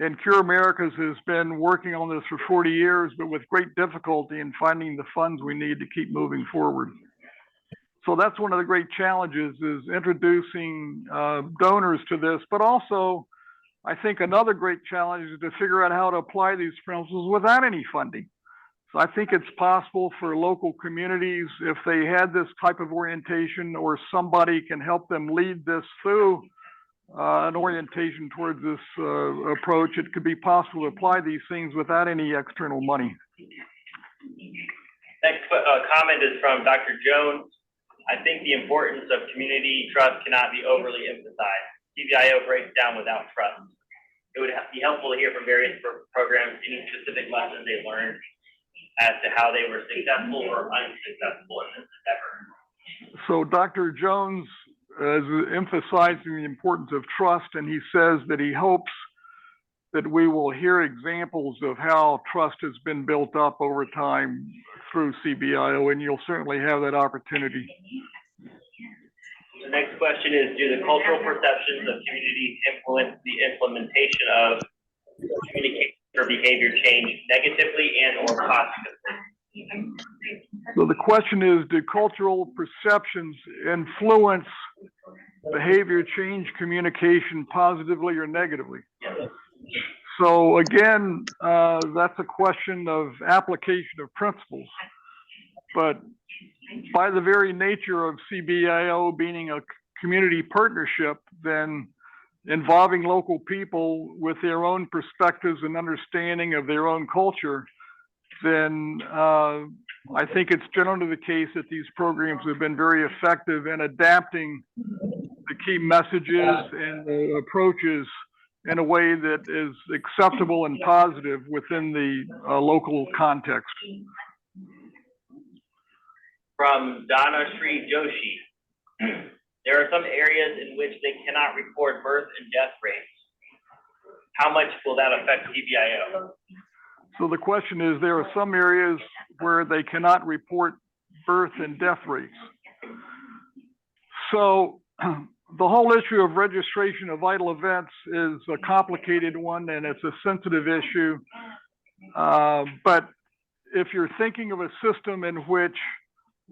And Cure Americas has been working on this for 40 years, but with great difficulty in finding the funds we need to keep moving forward. So that's one of the great challenges, is introducing donors to this, but also I think another great challenge is to figure out how to apply these principles without any funding. So I think it's possible for local communities, if they had this type of orientation or somebody can help them lead this through an orientation towards this approach, it could be possible to apply these things without any external money. Next comment is from Dr. Jones. I think the importance of community trust cannot be overly emphasized. CBIO breaks down without trust. It would be helpful to hear from various programs any specific lessons they learned as to how they were successful or unsuccessful in this endeavor. So Dr. Jones is emphasizing the importance of trust, and he says that he hopes that we will hear examples of how trust has been built up over time through CBIO, and you'll certainly have that opportunity. The next question is, do the cultural perceptions of communities influence the implementation of communication or behavior change negatively and or positively? So the question is, do cultural perceptions influence behavior change communication positively or negatively? So again, that's a question of application of principles. But by the very nature of CBIO being a community partnership, then involving local people with their own perspectives and understanding of their own culture, then I think it's generally the case that these programs have been very effective in adapting the key messages and the approaches in a way that is acceptable and positive within the local context. From Dana Sri Joshi, there are some areas in which they cannot record birth and death rates. How much will that affect CBIO? So the question is, there are some areas where they cannot report birth and death rates. So the whole issue of registration of vital events is a complicated one, and it's a sensitive issue. But if you're thinking of a system in which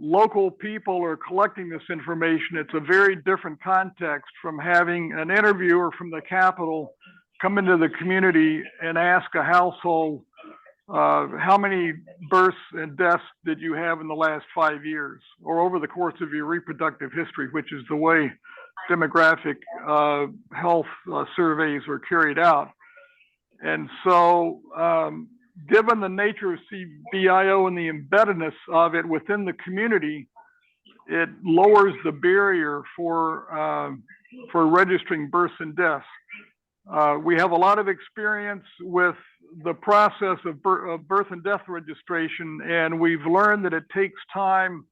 local people are collecting this information, it's a very different context from having an interviewer from the Capitol come into the community and ask a household, how many births and deaths did you have in the last 5 years or over the course of your reproductive history, which is the way demographic health surveys are carried out. And so given the nature of CBIO and the embeddedness of it within the community, it lowers the barrier for registering births and deaths. We have a lot of experience with the process of birth and death registration, and we've learned that it takes time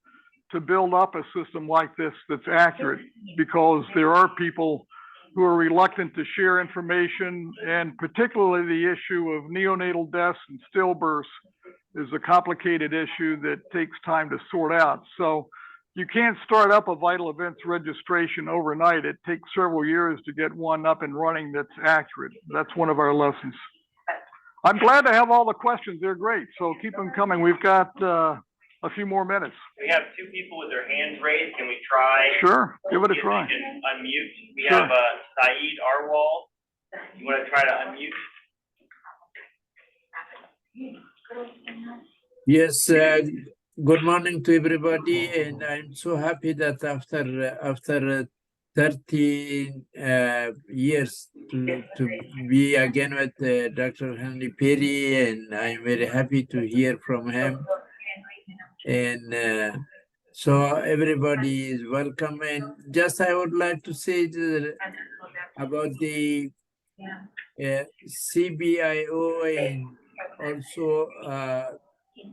to build up a system like this that's accurate, because there are people who are reluctant to share information, and particularly the issue of neonatal deaths and stillbirths is a complicated issue that takes time to sort out. So you can't start up a vital events registration overnight. It takes several years to get one up and running that's accurate. That's one of our lessons. I'm glad to have all the questions. They're great. So keep them coming. We've got a few more minutes. We have two people with their hands raised. Can we try? Sure, give it a try. We can unmute. We Sure. have Saeed Arwal. You want to try to unmute? Yes, good morning to everybody, and I'm so happy that after 30 years to be again with Dr. Henry Perry, and I'm very happy to hear from him. And so everybody is welcome. And just I would like to say about the CBIO and also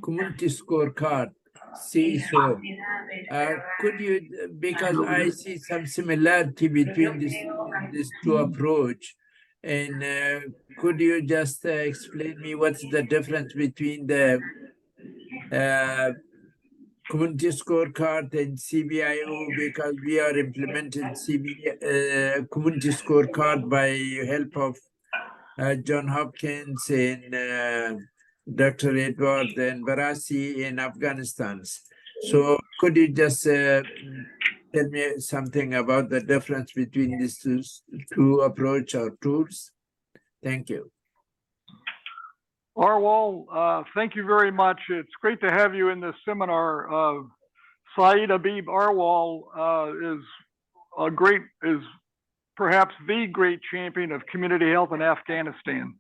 community scorecard, CSO. Could you, because I see some similarity between these two approach, and could you just explain me what's the difference between the community scorecard and CBIO, because we are implementing community scorecard by help of John Hopkins in Dr. Edward and Barassi in Afghanistan. So could you just tell me something about the difference between these two approach or tools? Thank you. Arwal, thank you very much. It's great to have you in this seminar. Saeed Habib Arwal is perhaps the great champion of community health in Afghanistan.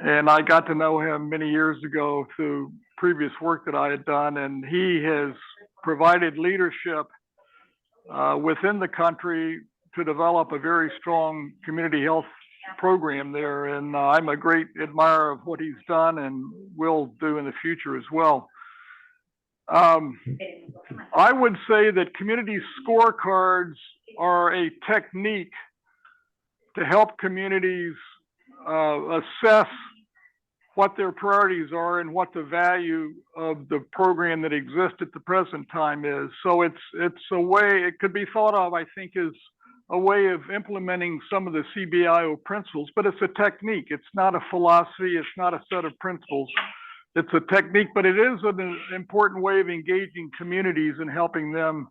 And I got to know him many years ago through previous work that I had done, and he has provided leadership within the country to develop a very strong community health program there. And I'm a great admirer of what he's done and will do in the future as well. I would say that community scorecards are a technique to help communities assess what their priorities are and what the value of the program that exists at the present time is. So it's a way, it could be thought of, I think, as a way of implementing some of the CBIO principles, but it's a technique. It's not a philosophy. It's not a set of principles. It's a technique, but it is an important way of engaging communities and helping them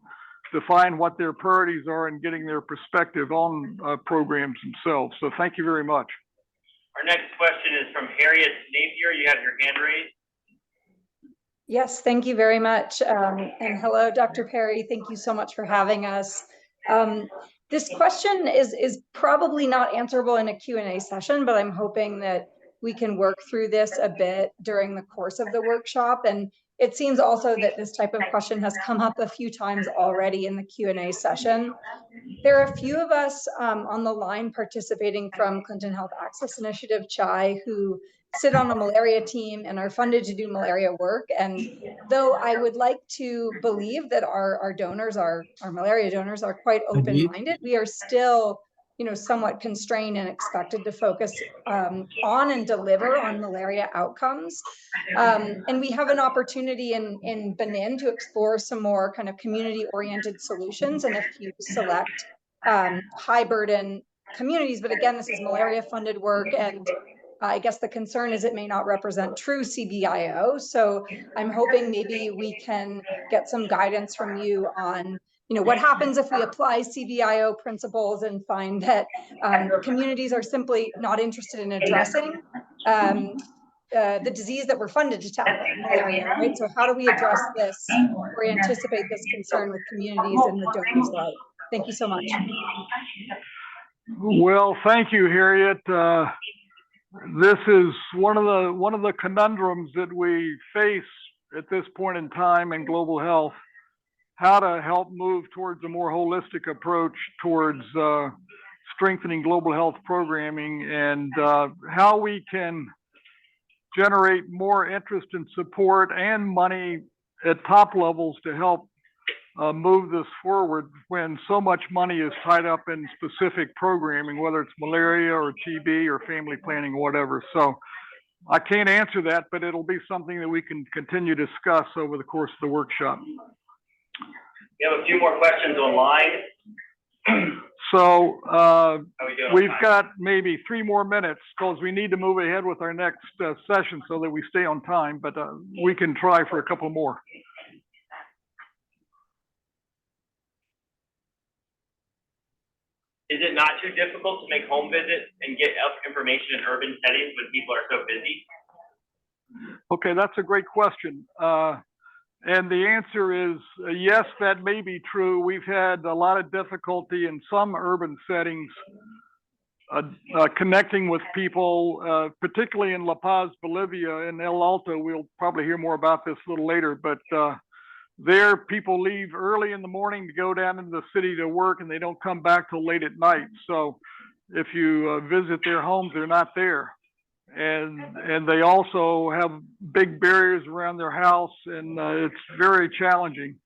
define what their priorities are and getting their perspective on programs themselves. So thank you very much. Our next question is from Harriet Napier. You have your hand raised. Yes, thank you very much. And hello, Dr. Perry. Thank you so much for having us. This question is probably not answerable in a Q&A session, but I'm hoping that we can work through this a bit during the course of the workshop. And it seems also that this type of question has come up a few times already in the Q&A session. There are a few of us on the line participating from Clinton Health Access Initiative, CHI, who sit on a malaria team and are funded to do malaria work. And though I would like to believe that our donors, our malaria donors, are quite open-minded, we are still, somewhat constrained and expected to focus on and deliver on malaria outcomes. And we have an opportunity in Benin to explore some more kind of community-oriented solutions in a few select high-burden communities. But again, this is malaria-funded work, and I guess the concern is it may not represent true CBIO. So I'm hoping maybe we can get some guidance from you on what happens if we apply CBIO principles and find that communities are simply not interested in addressing the disease that we're funded to tackle, malaria, right? So how do we address this or anticipate this concern with communities in the donors' light? Thank you so much. Well, thank you, Harriet. This is one of the conundrums that we face at this point in time in global health, how to help move towards a more holistic approach towards strengthening global health programming, and how we can generate more interest and support and money at top levels to help move this forward when so much money is tied up in specific programming, whether it's malaria or TB or family planning or whatever. So I can't answer that, but it'll be something that we can continue to discuss over the course of the workshop. We have a few more questions online. So we've got maybe 3 more minutes because we need to move ahead with our next session so that we stay on time, but we can try for a couple more. Is it not too difficult to make home visits and get information in urban settings when people are so busy? Okay, that's a great question. And the answer is yes, that may be true. We've had a lot of difficulty in some urban settings connecting with people, particularly in La Paz, Bolivia, and El Alto. We'll probably hear more about this a little later, but there people leave early in the morning to go down into the city to work, and they don't come back till late at night. So if you visit their homes, they're not there. And they also have big barriers around their house, and it's very challenging.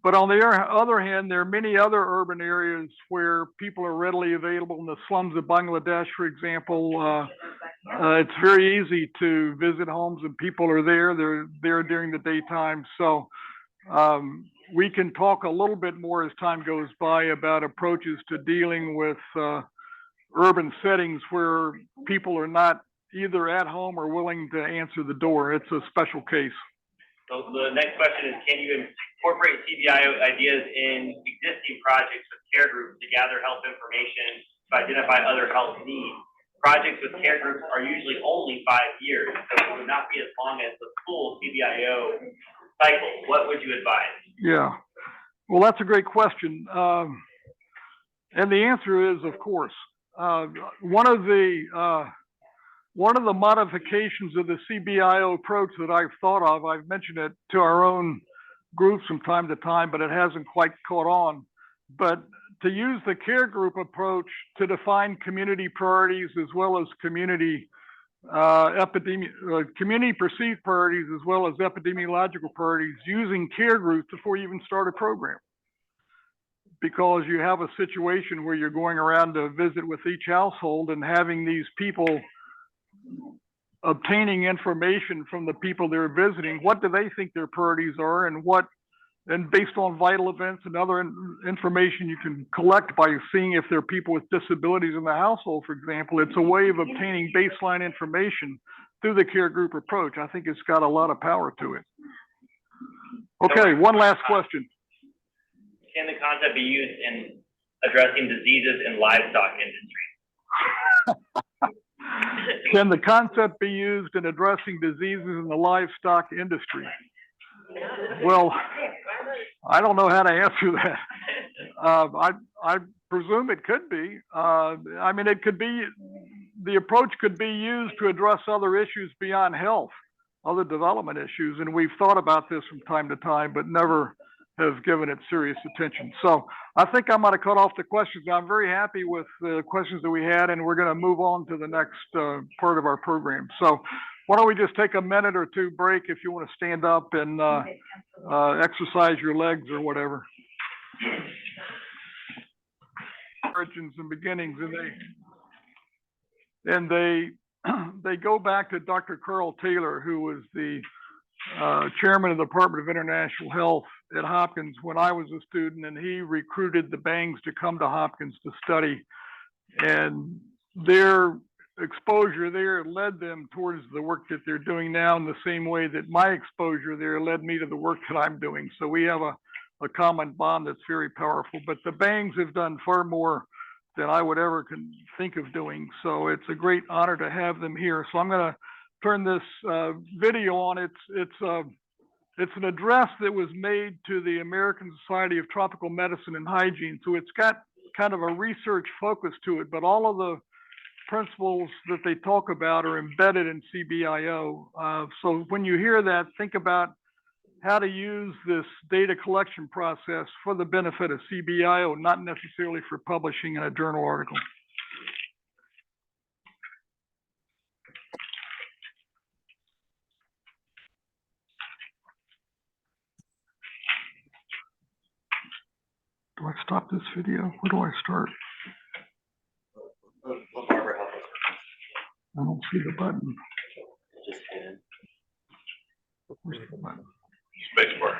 But on the other hand, there are many other urban areas where people are readily available. In the slums of Bangladesh, for example, it's very easy to visit homes, and people are there. They're there during the daytime. So we can talk a little bit more as time goes by about approaches to dealing with urban settings where people are not either at home or willing to answer the door. It's a special case. So the next question is, can you incorporate CBIO ideas in existing projects with care groups to gather health information to identify other health needs? Projects with care groups are usually only 5 years, so it would not be as long as the full CBIO cycle. What would you advise? Yeah, well, that's a great question. And the answer is, of course. One of the modifications of the CBIO approach that I've thought of, I've mentioned it to our own groups from time to time, but it hasn't quite caught on. But to use the care group approach to define community priorities as well as community community perceived priorities as well as epidemiological priorities using care groups before you even start a program. Because you have a situation where you're going around to visit with each household and having these people obtaining information from the people they're visiting. What do they think their priorities are, and based on vital events and other information you can collect by seeing if there are people with disabilities in the household, for example. It's a way of obtaining baseline information through the care group approach. I think it's got a lot of power to it. Okay, one last question. Can the concept be used in addressing diseases in livestock industry? Can the concept be used in addressing diseases in the livestock industry? Well, I don't know how to answer that. I presume it could be. I mean, it could be, the approach could be used to address other issues beyond health, other development issues. And we've thought about this from time to time, but never have given it serious attention. So I think I'm going to cut off the questions. I'm very happy with the questions that we had, and we're going to move on to the next part of our program. So why don't we just take a minute or two break if you want to stand up and exercise your legs or whatever. Origins and beginnings, and they go back to Dr. Carl Taylor, who was the chairman of the Department of International Health at Hopkins when I was a student, and he recruited the Bangs to come to Hopkins to study, and their exposure there led them towards the work that they're doing now in the same way that my exposure there led me to the work that I'm doing. So we have a common bond that's very powerful, but the Bangs have done far more than I would ever think of doing. So it's a great honor to have them here. So I'm going to turn this video on. It's an address that was made to the American Society of Tropical Medicine and Hygiene. So it's got kind of a research focus to it, but all of the principles that they talk about are embedded in CBIO. So when you hear that, think about how to use this data collection process for the benefit of CBIO, not necessarily for publishing in a journal article. Do I stop this video? Where do I start? I don't see the button. Where's the button? Space bar.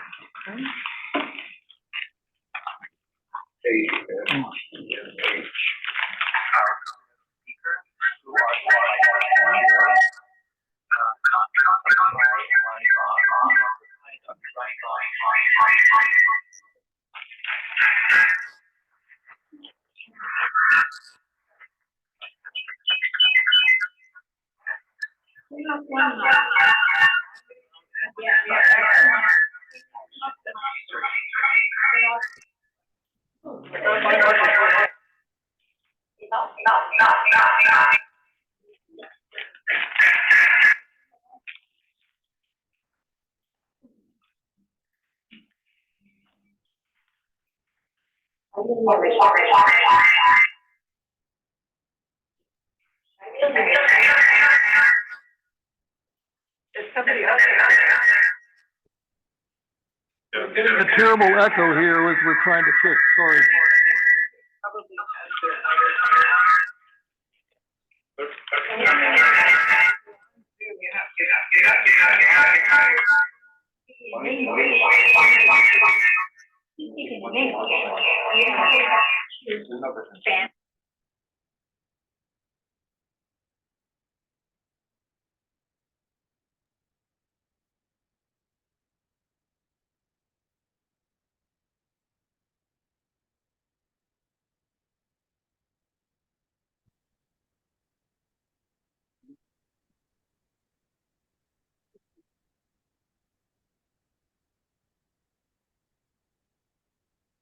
A terrible echo here as we're trying to fix. Sorry.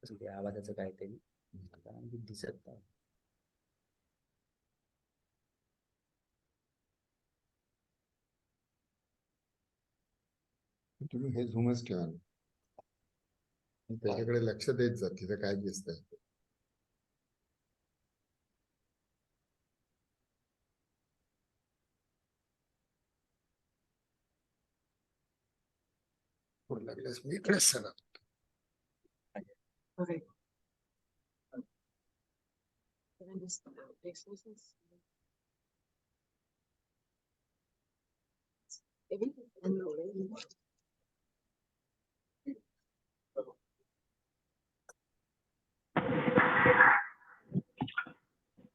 ते आवाजाचं काहीतरी आता दिसत नाही. तुम्ही हे झूमच ठेवा त्याच्याकडे लक्ष देत जा तिथे काय दिसतंय. मी इकडेच sir. Okay.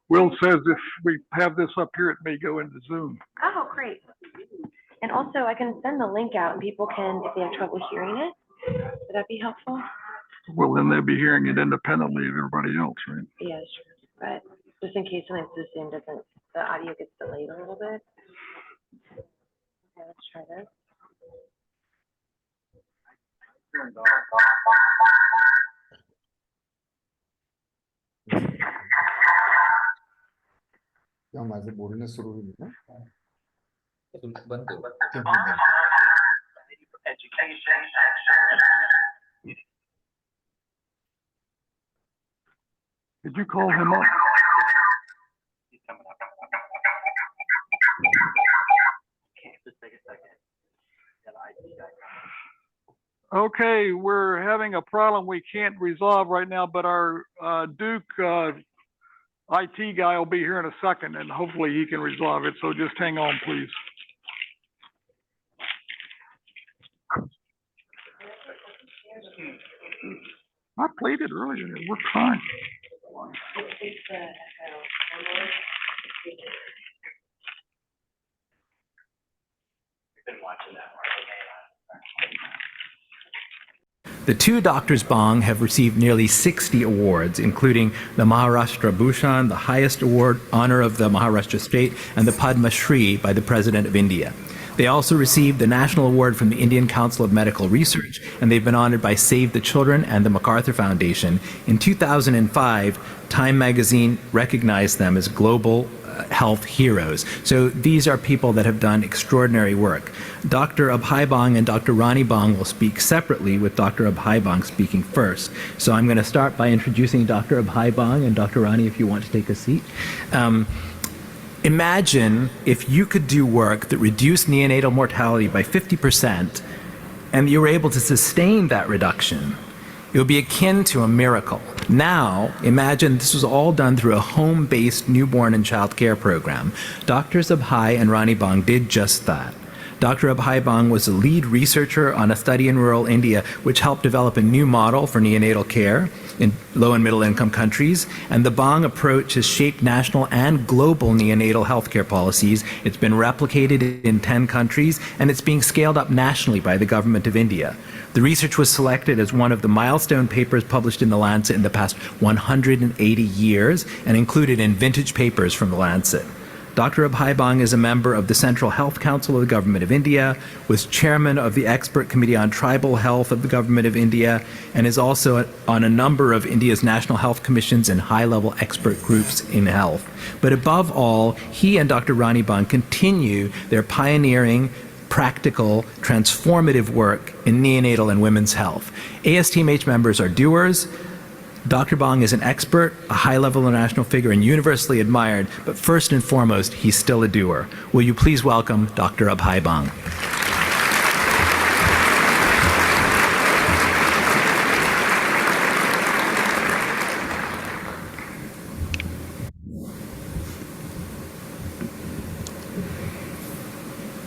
Will says if we have this up here, it may go into Zoom. Oh, great. And also I can send the link out and people can, if they have trouble hearing it, would that be helpful? Well, then they'll be hearing it independently of everybody else, right? Yeah, sure. But just in case sometimes the Zoom doesn't, the audio gets delayed a little bit. Okay, let's try this. माझं बोलणं सुरू होईल ना. Did you call him up? Okay, we're having a problem we can't resolve right now, but our Duke IT guy will be here in a second and hopefully he can resolve it. So just hang on, please. I played it earlier. It worked fine. The two Doctors Bang have received nearly 60 awards, including the Maharashtra Bhushan, the highest award honor of the Maharashtra state, and the Padma Shri by the President of India. They also received the National Award from the Indian Council of Medical Research, and they've been honored by Save the Children and the MacArthur Foundation. In 2005, Time magazine recognized them as global health heroes. So these are people that have done extraordinary work. Dr. Abhay Bang and Dr. Rani Bang will speak separately, with Dr. Abhay Bang speaking first. So I'm going to start by introducing Dr. Abhay Bang, and Dr. Rani, if you want to take a seat. Imagine if you could do work that reduced neonatal mortality by 50% and you were able to sustain that reduction. It would be akin to a miracle. Now, imagine this was all done through a home-based newborn and child care program. Doctors Abhay and Rani Bang did just that. Dr. Abhay Bang was a lead researcher on a study in rural India which helped develop a new model for neonatal care in low and middle income countries, and the Bang approach has shaped national and global neonatal healthcare policies. It's been replicated in 10 countries, and it's being scaled up nationally by the government of India. The research was selected as one of the milestone papers published in The Lancet in the past 180 years and included in vintage papers from The Lancet. Dr. Abhay Bang is a member of the Central Health Council of the Government of India, was chairman of the Expert Committee on Tribal Health of the Government of India, and is also on a number of India's national health commissions and high-level expert groups in health. But above all, he and Dr. Rani Bang continue their pioneering, practical, transformative work in neonatal and women's health. ASTMH members are doers. Dr. Bang is an expert, a high-level international figure, and universally admired, but first and foremost, he's still a doer. Will you please welcome Dr. Abhay Bang?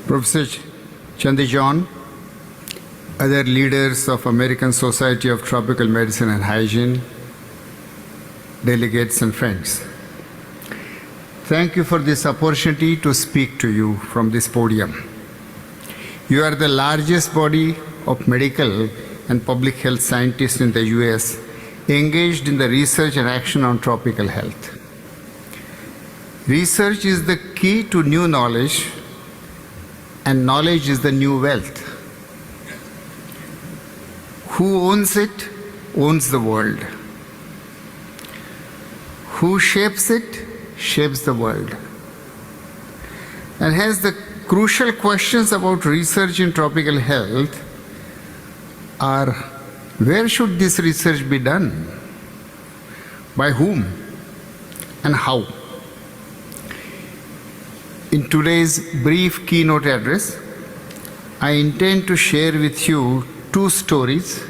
Professor Chandijan, other leaders of American Society of Tropical Medicine and Hygiene, delegates and friends. Thank you for this opportunity to speak to you from this podium. You are the largest body of medical and public health scientists in the US engaged in the research and action on tropical health. Research is the key to new knowledge, and knowledge is the new wealth. Who owns it owns the world. Who shapes it, shapes the world. And hence the crucial questions about research in tropical health are, where should this research be done? By whom? And how? In today's brief keynote address, I intend to share with you 2 stories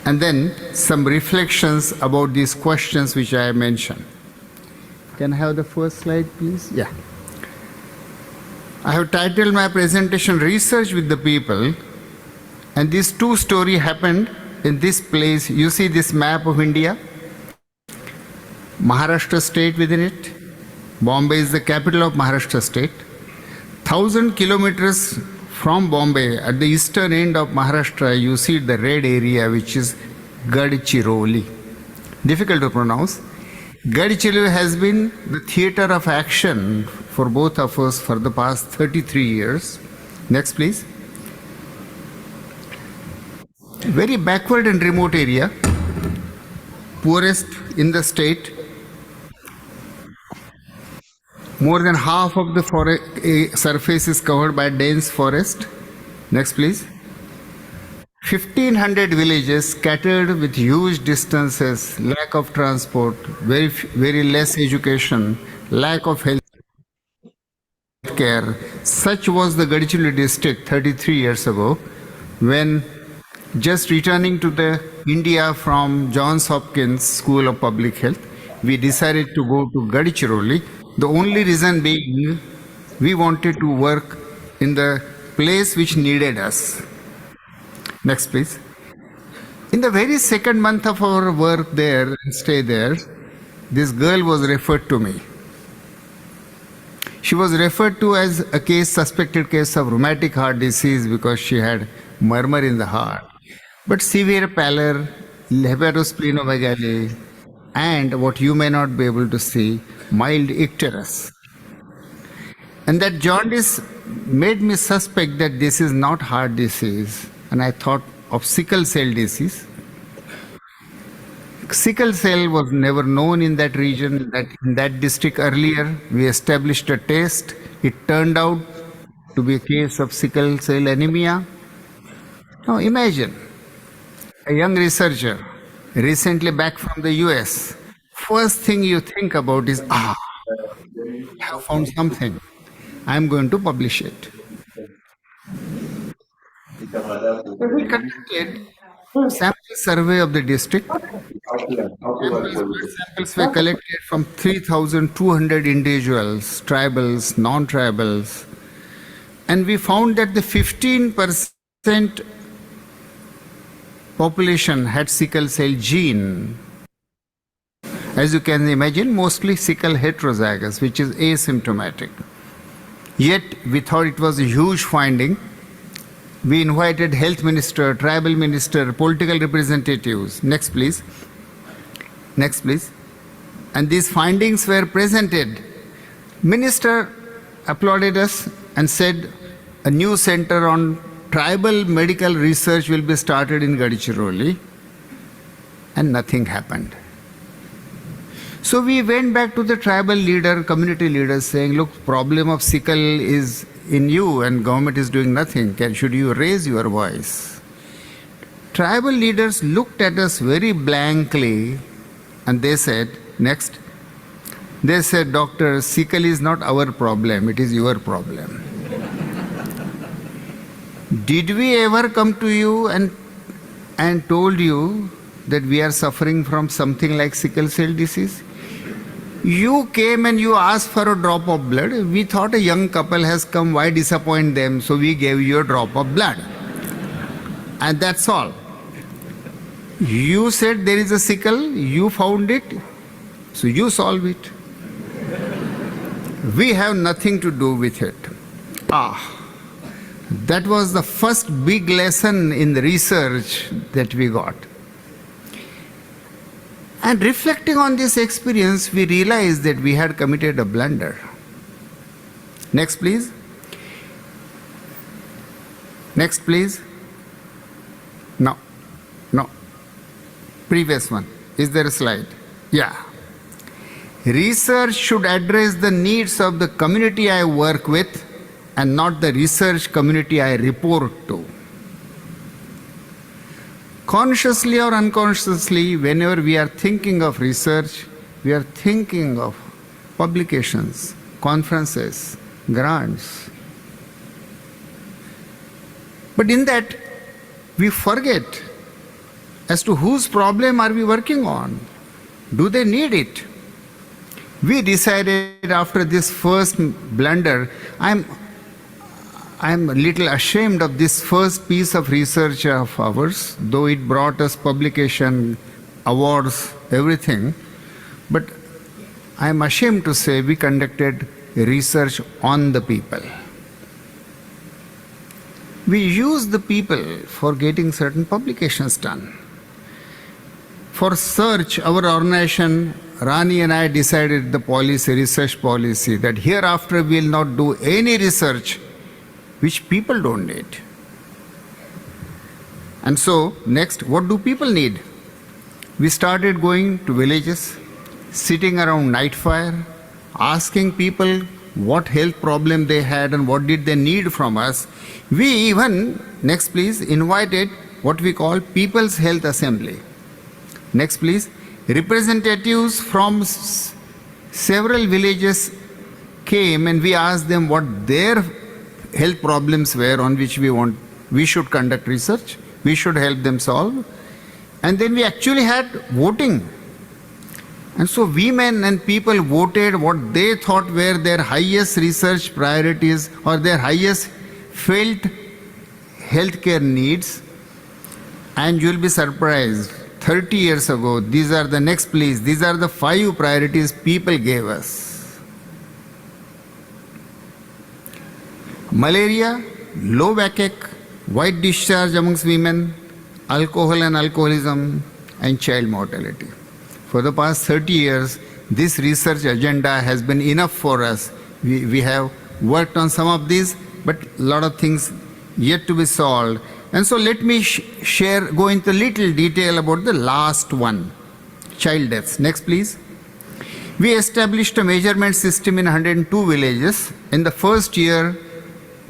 and then some reflections about these questions which I have mentioned. Can I have the first slide, please? Yeah. I have titled my presentation Research with the People, and these 2 stories happened in this place. You see this map of India? Maharashtra state within it. Bombay is the capital of Maharashtra state. 1,000 kilometers from Bombay, at the eastern end of Maharashtra, you see the red area which is Gadchiroli. Difficult to pronounce. Gadchiroli has been the theater of action for both of us for the past 33 years. Next, please. Very backward and remote area, poorest in the state. More than half of the surface is covered by dense forest. Next, please. 1,500 villages scattered with huge distances, lack of transport, very less education, lack of health care. Such was the Gadchiroli district 33 years ago, when just returning to the India from Johns Hopkins School of Public Health, we decided to go to Gadchiroli. The only reason being, we wanted to work in the place which needed us. Next, please. In the very second month of our work there, stay there, this girl was referred to me. She was referred to as a suspected case of rheumatic heart disease because she had murmur in the heart, but severe pallor, hepatosplenomegaly, and what you may not be able to see, mild icterus. And that jaundice made me suspect that this is not heart disease, and I thought of sickle cell disease. Sickle cell was never known in that region, in that district earlier. We established a test. It turned out to be a case of sickle cell anemia. Now imagine a young researcher recently back from the US. First thing you think about is, I have found something. I'm going to publish it. We conducted sample survey of the district. Samples were collected from 3,200 individuals, tribals, non-tribals, and we found that the 15% population had sickle cell gene. As you can imagine, mostly sickle heterozygous, which is asymptomatic. Yet we thought it was a huge finding. We invited health minister, tribal minister, political representatives. Next, please. Next, please. And these findings were presented. Minister applauded us and said a new center on tribal medical research will be started in Gadchiroli, and nothing happened. So we went back to the tribal leader, community leaders, saying, look, problem of sickle is in you and government is doing nothing. Should you raise your voice? Tribal leaders looked at us very blankly and they said, next, they said, Doctor, sickle is not our problem, it is your problem. Did we ever come to you and told you that we are suffering from something like sickle cell disease? You came and you asked for a drop of blood. We thought a young couple has come, why disappoint them? So we gave you a drop of blood. And that's all. You said there is a sickle, you found it, so you solve it. We have nothing to do with it. That was the first big lesson in the research that we got. And reflecting on this experience, we realized that we had committed a blunder. Next, please. Next, please. No. Previous one. Is there a slide? Yeah. Research should address the needs of the community I work with and not the research community I report to. Consciously or unconsciously, whenever we are thinking of research, we are thinking of publications, conferences, grants. But in that, we forget as to whose problem are we working on. Do they need it? We decided after this first blunder, I'm a little ashamed of this first piece of research of ours, though it brought us publication, awards, everything. But I'm ashamed to say we conducted research on the people. We used the people for getting certain publications done. For search, our organization, Rani and I decided the policy, research policy, that hereafter we will not do any research which people don't need. And so, next, what do people need? We started going to villages, sitting around night fire, asking people what health problem they had and what did they need from us. We even, next please, invited what we call People's Health Assembly. Next please, representatives from several villages came and we asked them what their health problems were on which we should conduct research, we should help them solve. And then we actually had voting. And so women and people voted what they thought were their highest research priorities or their highest felt healthcare needs. And you'll be surprised, 30 years ago, these are the next please, these are the 5 priorities people gave us. Malaria, low backache, white discharge amongst women, alcohol and alcoholism, and child mortality. For the past 30 years, this research agenda has been enough for us. We have worked on some of these, but a lot of things yet to be solved. And so let me go into little detail about the last one, child deaths. Next, please. We established a measurement system in 102 villages. In the first year,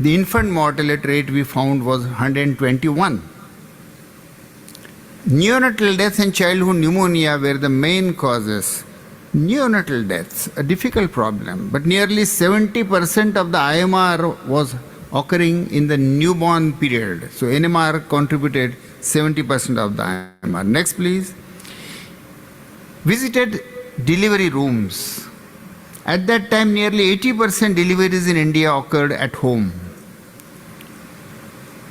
the infant mortality rate we found was 121. Neonatal deaths and childhood pneumonia were the main causes. Neonatal deaths, a difficult problem, but nearly 70% of the IMR was occurring in the newborn period. So NMR contributed 70% of the IMR. Next, please. Visited delivery rooms. At that time, nearly 80% deliveries in India occurred at home.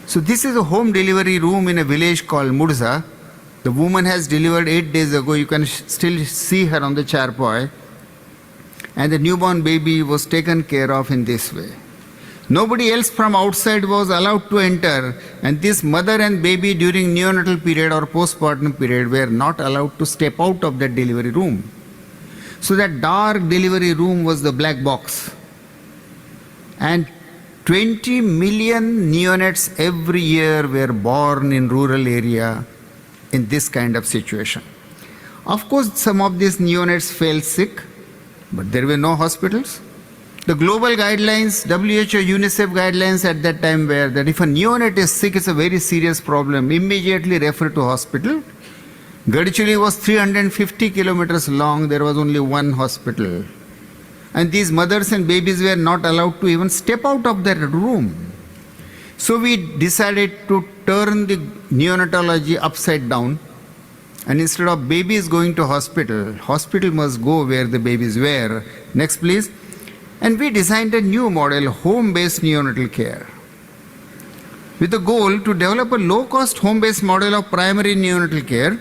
So this is a home delivery room in a village called Murza. The woman has delivered 8 days ago. You can still see her on the charpoy. And the newborn baby was taken care of in this way. Nobody else from outside was allowed to enter, and this mother and baby during neonatal period or postpartum period were not allowed to step out of that delivery room. So that dark delivery room was the black box. And 20 million neonates every year were born in rural area in this kind of situation. Of course, some of these neonates fell sick, but there were no hospitals. The global guidelines, WHO, UNICEF guidelines at that time were that if a neonate is sick, it's a very serious problem, immediately refer to hospital. Gadchiroli was 350 kilometers long, there was only one hospital. And these mothers and babies were not allowed to even step out of their room. So we decided to turn the neonatology upside down. And instead of babies going to hospital, hospital must go where the babies were. Next, please. And we designed a new model, home-based neonatal care, with the goal to develop a low-cost home-based model of primary neonatal care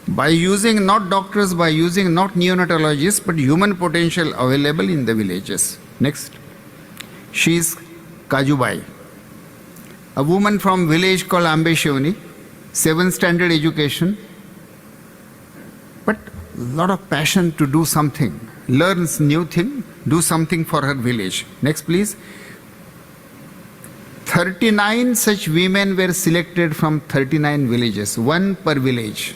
by using not doctors, by using not neonatologists, but human potential available in the villages. Next. She is Kajubai, a woman from village called Ambe Shivani, 7th standard education, but a lot of passion to do something, learns new thing, do something for her village. Next, please. 39 such women were selected from 39 villages, one per village.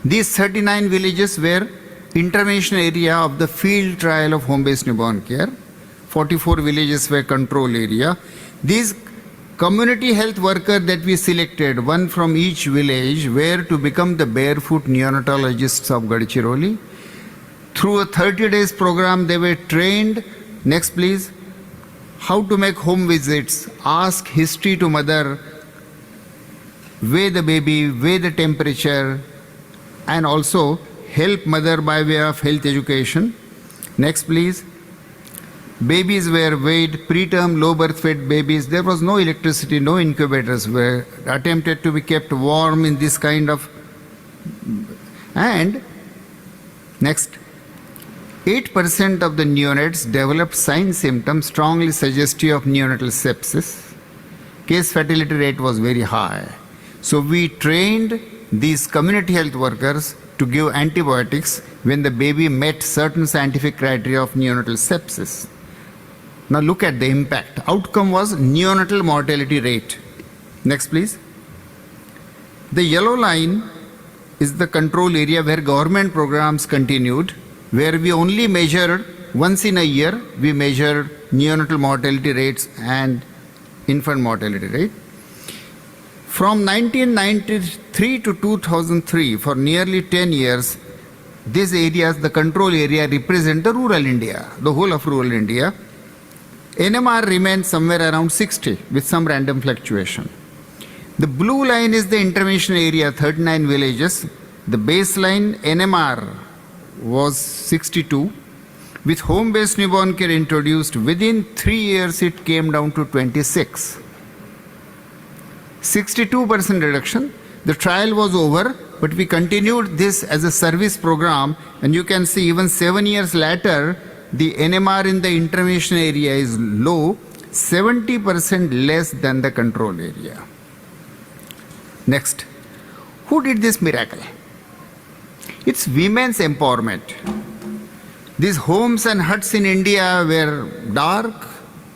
These 39 villages were intervention area of the field trial of home-based newborn care. 44 villages were control area. These community health workers that we selected, one from each village, were to become the barefoot neonatologists of Gadchiroli. Through a 30 days program, they were trained, next please, how to make home visits, ask history to mother, weigh the baby, weigh the temperature, and also help mother by way of health education. Next please. Babies were weighed, preterm low birth weight babies. There was no electricity, no incubators were attempted to be kept warm in this kind of. And next, 8% of the neonates developed sign symptoms strongly suggestive of neonatal sepsis. Case fatality rate was very high. So we trained these community health workers to give antibiotics when the baby met certain scientific criteria of neonatal sepsis. Now look at the impact. Outcome was neonatal mortality rate. Next please. The yellow line is the control area where government programs continued, where we only measured once in a year, we measured neonatal mortality rates and infant mortality rate. From 1993 to 2003, for nearly 10 years, these areas, the control area, represent the rural India, the whole of rural India. NMR remains somewhere around 60 with some random fluctuation. The blue line is the intervention area, 39 villages. The baseline NMR was 62. With home-based newborn care introduced, within 3 years it came down to 26. 62% reduction. The trial was over, but we continued this as a service program, and you can see even 7 years later, the NMR in the intervention area is low, 70% less than the control area. Next, who did this miracle? It's women's empowerment. These homes and huts in India were dark,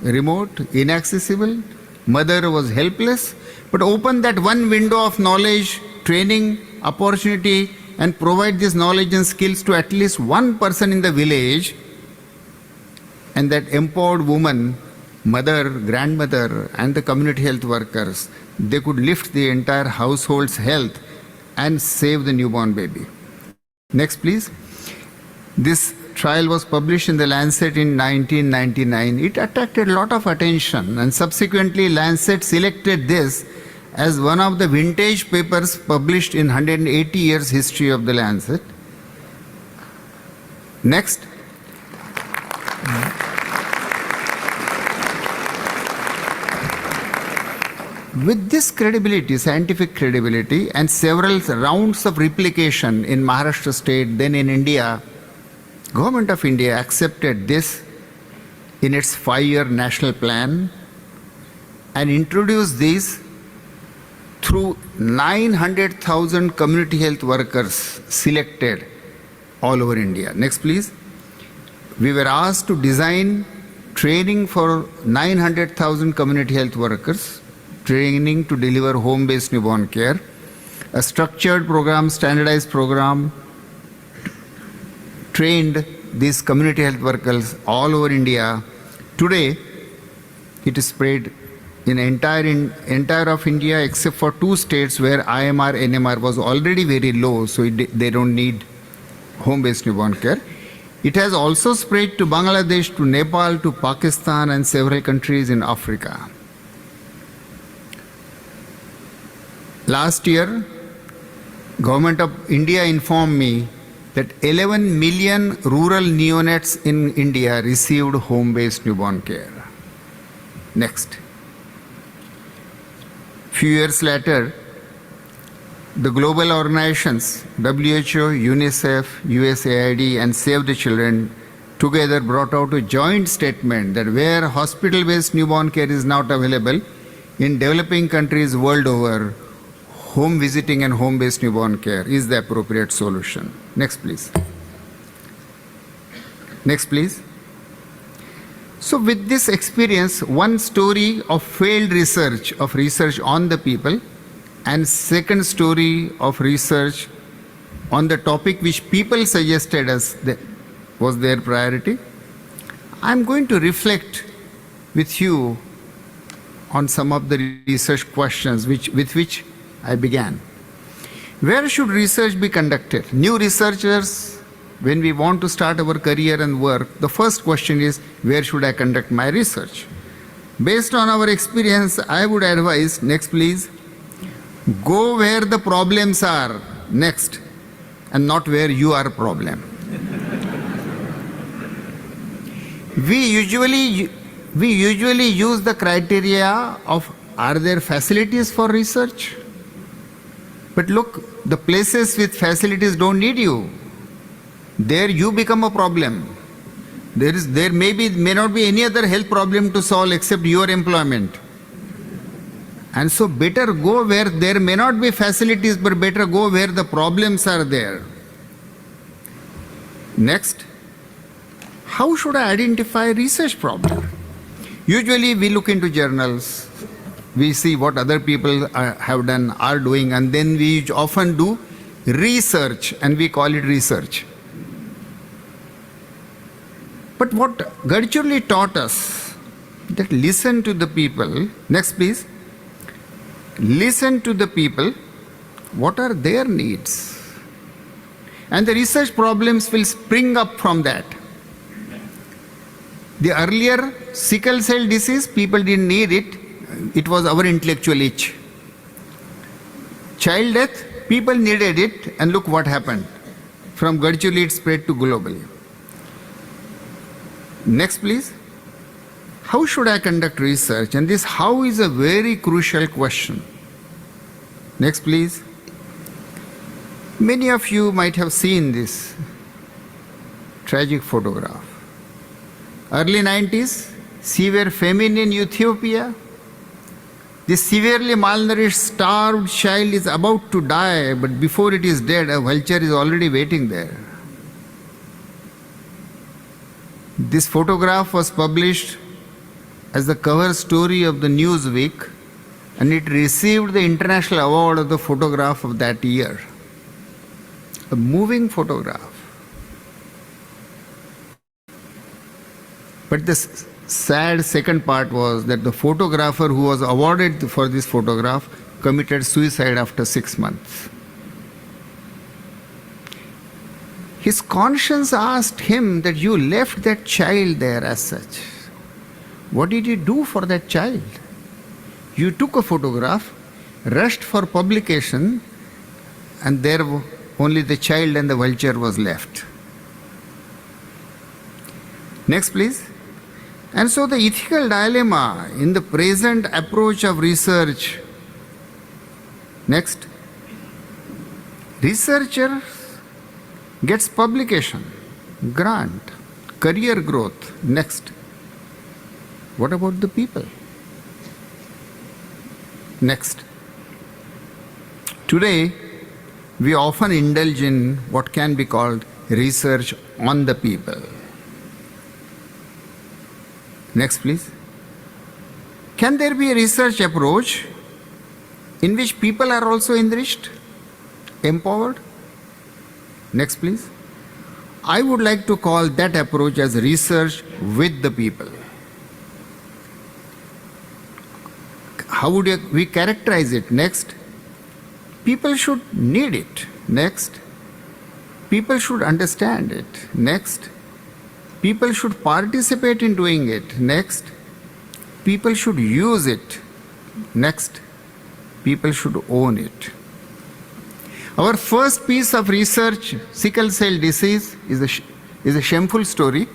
remote, inaccessible. Mother was helpless, but open that one window of knowledge, training, opportunity, and provide this knowledge and skills to at least one person in the village, and that empowered woman, mother, grandmother, and the community health workers, they could lift the entire household's health and save the newborn baby. Next, please. This trial was published in the Lancet in 1999. It attracted a lot of attention, and subsequently Lancet selected this as one of the vintage papers published in 180 years history of the Lancet. Next. With this credibility, scientific credibility, and several rounds of replication in Maharashtra state, then in India, Government of India accepted this in its 5-year national plan and introduced these through 900,000 community health workers selected all over India. Next, please. We were asked to design training for 900,000 community health workers, training to deliver home-based newborn care, a structured program, standardized program, trained these community health workers all over India. Today, it is spread in entire of India except for 2 states where IMR, NMR was already very low, so they don't need home-based newborn care. It has also spread to Bangladesh, to Nepal, to Pakistan, and several countries in Africa. Last year, Government of India informed me that 11 million rural neonates in India received home-based newborn care. Next. Few years later, the global organizations, WHO, UNICEF, USAID, and Save the Children together brought out a joint statement that where hospital-based newborn care is not available, in developing countries world over, home visiting and home-based newborn care is the appropriate solution. Next, please. Next, please. So with this experience, one story of failed research, on the people, and second story of research on the topic which people suggested as was their priority. I'm going to reflect with you on some of the research questions with which I began. Where should research be conducted? New researchers, when we want to start our career and work, the first question is, where should I conduct my research? Based on our experience, I would advise, next please, go where the problems are, next, and not where you are a problem. We usually use the criteria of, are there facilities for research? But look, the places with facilities don't need you. There you become a problem. There may not be any other health problem to solve except your employment. And so better go where there may not be facilities, but better go where the problems are there. Next, how should I identify research problem? Usually we look into journals, we see what other people have done, are doing, and then we often do research, and we call it research. But what Gadchirli taught us, that listen to the people, next please, listen to the people, what are their needs? And the research problems will spring up from that. The earlier sickle cell disease, people didn't need it, it was our intellectual itch. Child death, people needed it, and look what happened. From Gadchirli it spread to globally. Next please. How should I conduct research? And this how is a very crucial question. Next please. Many of you might have seen this tragic photograph. Early 90s, severe famine in Ethiopia. This severely malnourished, starved child is about to die, but before it is dead, a vulture is already waiting there. This photograph was published as the cover story of the Newsweek, and it received the International Award of the Photograph of that year. A moving photograph. But the sad second part was that the photographer who was awarded for this photograph committed suicide after 6 months. His conscience asked him that you left that child there as such. What did you do for that child? You took a photograph, rushed for publication, and there only the child and the vulture was left. Next please. And so the ethical dilemma in the present approach of research. Next. Researcher gets publication, grant, career growth. Next. What about the people? Next. Today, we often indulge in what can be called research on the people. Next, please. Can there be a research approach in which people are also enriched, empowered? Next, please. I would like to call that approach as research with the people. How would we characterize it? Next. People should need it. Next. People should understand it. Next. People should participate in doing it. Next. People should use it. Next. People should own it. Our first piece of research, sickle cell disease, is a shameful story.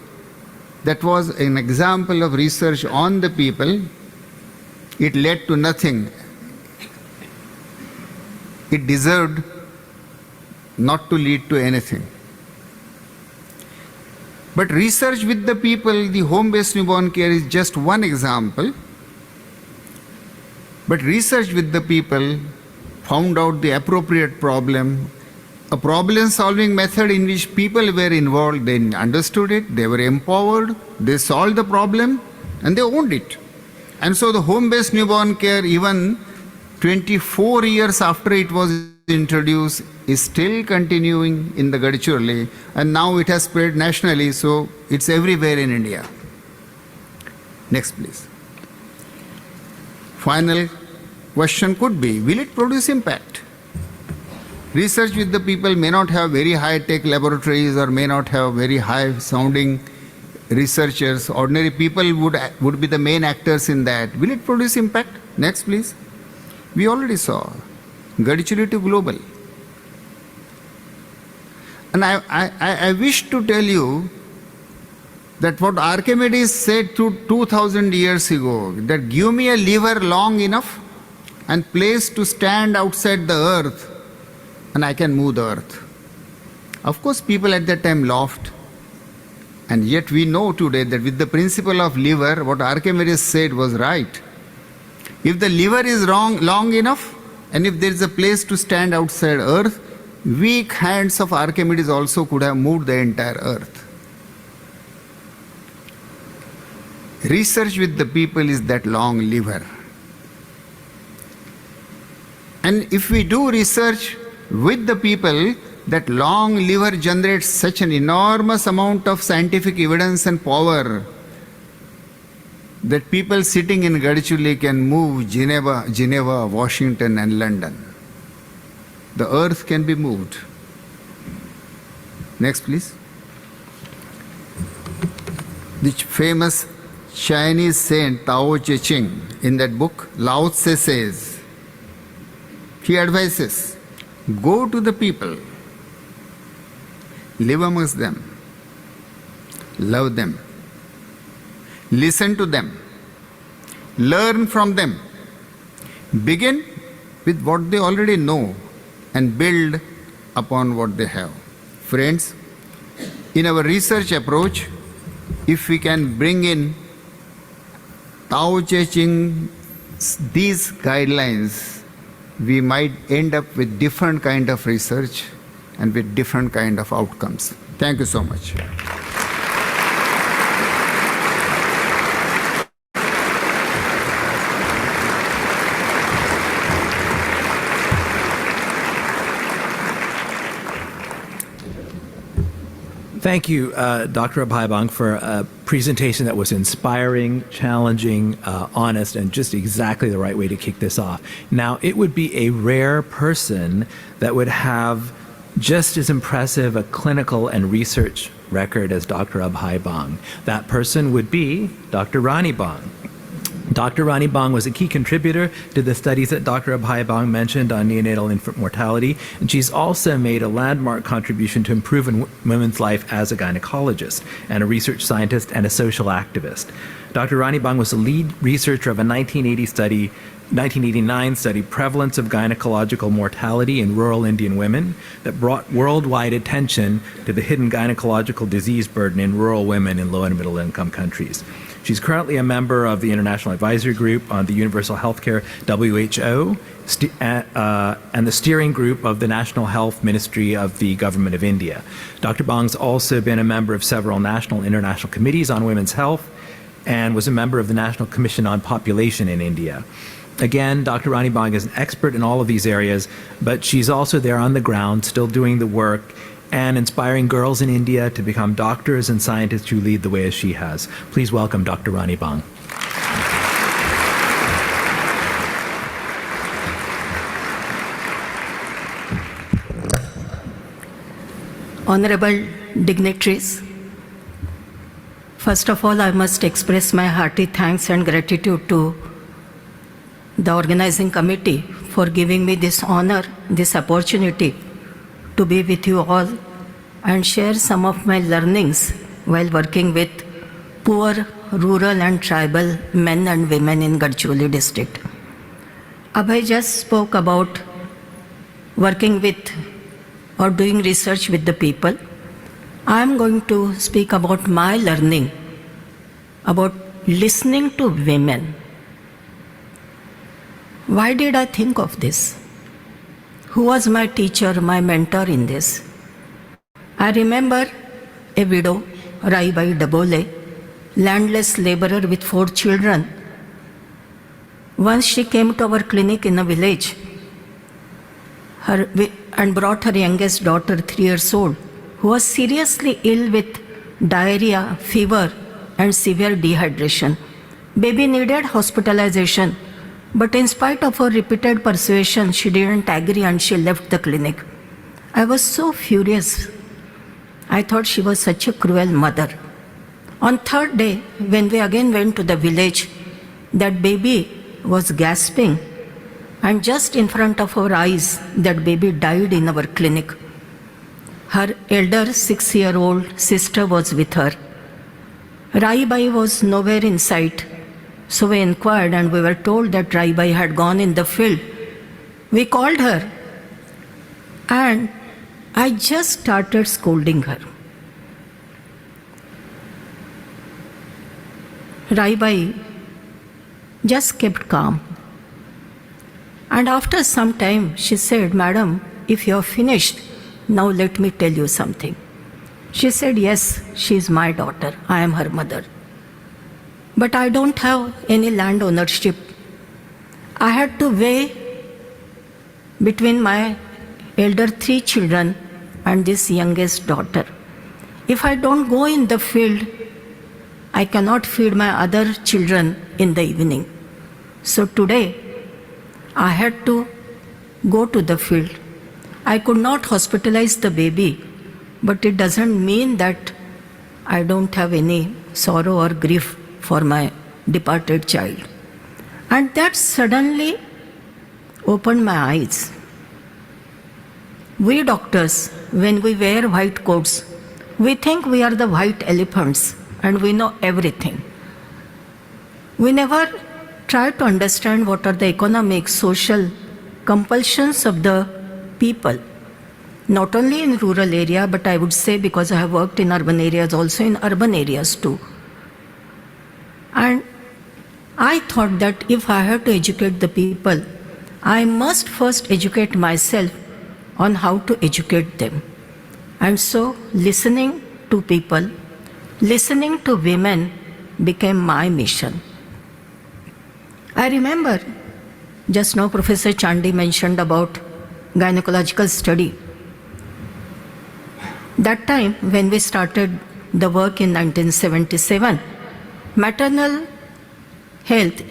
That was an example of research on the people. It led to nothing. It deserved not to lead to anything. But research with the people, the home-based newborn care is just one example. But research with the people found out the appropriate problem, a problem-solving method in which people were involved. They understood it, they were empowered, they solved the problem, and they owned it. And so the home-based newborn care, even 24 years after it was introduced is still continuing in the Gadchiroli, and now it has spread nationally, so it's everywhere in India. Next, please. Final question could be, will it produce impact? Research with the people may not have very high-tech laboratories or may not have very high-sounding researchers. Ordinary people would be the main actors in that. Will it produce impact? Next, please. We already saw Gadchiroli to global. And I wish to tell you that what Archimedes said 2,000 years ago, that give me a lever long enough and place to stand outside the earth, and I can move the earth. Of course, people at that time laughed. And yet we know today that with the principle of lever, what Archimedes said was right. If the lever is long enough, and if there is a place to stand outside earth, weak hands of Archimedes also could have moved the entire earth. Research with the people is that long lever. And if we do research with the people, that long lever generates such an enormous amount of scientific evidence and power that people sitting in Gadchiroli can move Geneva, Washington and London. The earth can be moved. Next, please. The famous Chinese saint Tao Te Ching, in that book, Lao Tse says, he advises, go to the people, live amongst them, love them, listen to them, learn from them, begin with what they already know and build upon what they have. Friends, in our research approach, if we can bring in Tao Te Ching, these guidelines, we might end up with different kind of research and with different kind of outcomes. Thank you so much. Thank you, Dr. Abhaibang, for a presentation that was inspiring, challenging, honest, and just exactly the right way to kick this off. Now, it would be a rare person that would have just as impressive a clinical and research record as Dr. Abhaibang. That person would be Dr. Rani Bang. Dr. Rani Bang was a key contributor to the studies that Dr. Abhaibang mentioned on neonatal infant mortality, and she's also made a landmark contribution to improving women's life as a gynecologist and a research scientist and a social activist. Dr. Rani Bang was the lead researcher of a 1989 study, Prevalence of Gynecological Mortality in Rural Indian Women, that brought worldwide attention to the hidden gynecological disease burden in rural women in low and middle income countries. She's currently a member of the International Advisory Group on the Universal Healthcare, WHO, and the steering group of the National Health Ministry of the Government of India. Dr. Bang's also been a member of several national and international committees on women's health and was a member of the National Commission on Population in India. Again, Dr. Rani Bang is an expert in all of these areas, but she's also there on the ground, still doing the work and inspiring girls in India to become doctors and scientists who lead the way as she has. Please welcome Dr. Rani Bang. Honorable dignitaries, first of all, I must express my hearty thanks and gratitude to the organizing committee for giving me this honor, this opportunity to be with you all and share some of my learnings while working with poor, rural and tribal men and women in Gadchiroli district. Abhay just spoke about working with or doing research with the people. I am going to speak about my learning, about listening to women. Why did I think of this? Who was my teacher, my mentor in this? I remember a widow, Raibai Dabole, landless laborer with 4 children. Once she came to our clinic in a village and brought her youngest daughter, 3 years old, who was seriously ill with diarrhea, fever, and severe dehydration. Baby needed hospitalization, but in spite of her repeated persuasion, she didn't agree and she left the clinic. I was so furious. I thought she was such a cruel mother. On third day, when we again went to the village, that baby was gasping, and just in front of our eyes, that baby died in our clinic. Her elder 6-year-old sister was with her. Raibai was nowhere in sight. So we inquired and we were told that Raibai had gone in the field. We called her and I just started scolding her. Raibai just kept calm. And after some time, she said, "Madam, if you are finished, now let me tell you something." She said, "Yes, she is my daughter. I am her mother. But I don't have any land ownership. I had to weigh between my elder 3 children and this youngest daughter. If I don't go in the field, I cannot feed my other children in the evening. So today, I had to go to the field. I could not hospitalize the baby, but it doesn't mean that I don't have any sorrow or grief for my departed child." And that suddenly opened my eyes. We doctors, when we wear white coats, we think we are the white elephants and we know everything. We never try to understand what are the economic, social compulsions of the people, not only in rural area, but I would say, because I have worked in urban areas, also in urban areas too. And I thought that if I have to educate the people, I must first educate myself on how to educate them. And so listening to people, listening to women became my mission. I remember just now Professor Chandy mentioned about gynecological study. That time when we started the work in 1977, maternal health,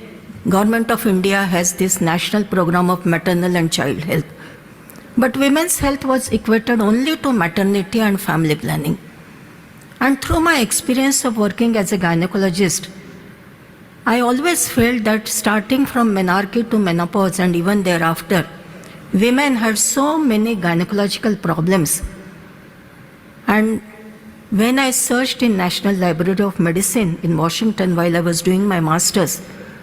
Government of India has this national program of maternal and child health. But women's health was equated only to maternity and family planning. And through my experience of working as a gynecologist, I always felt that starting from menarche to menopause and even thereafter, women had so many gynecological problems. And when I searched in National Library of Medicine in Washington while I was doing my master's,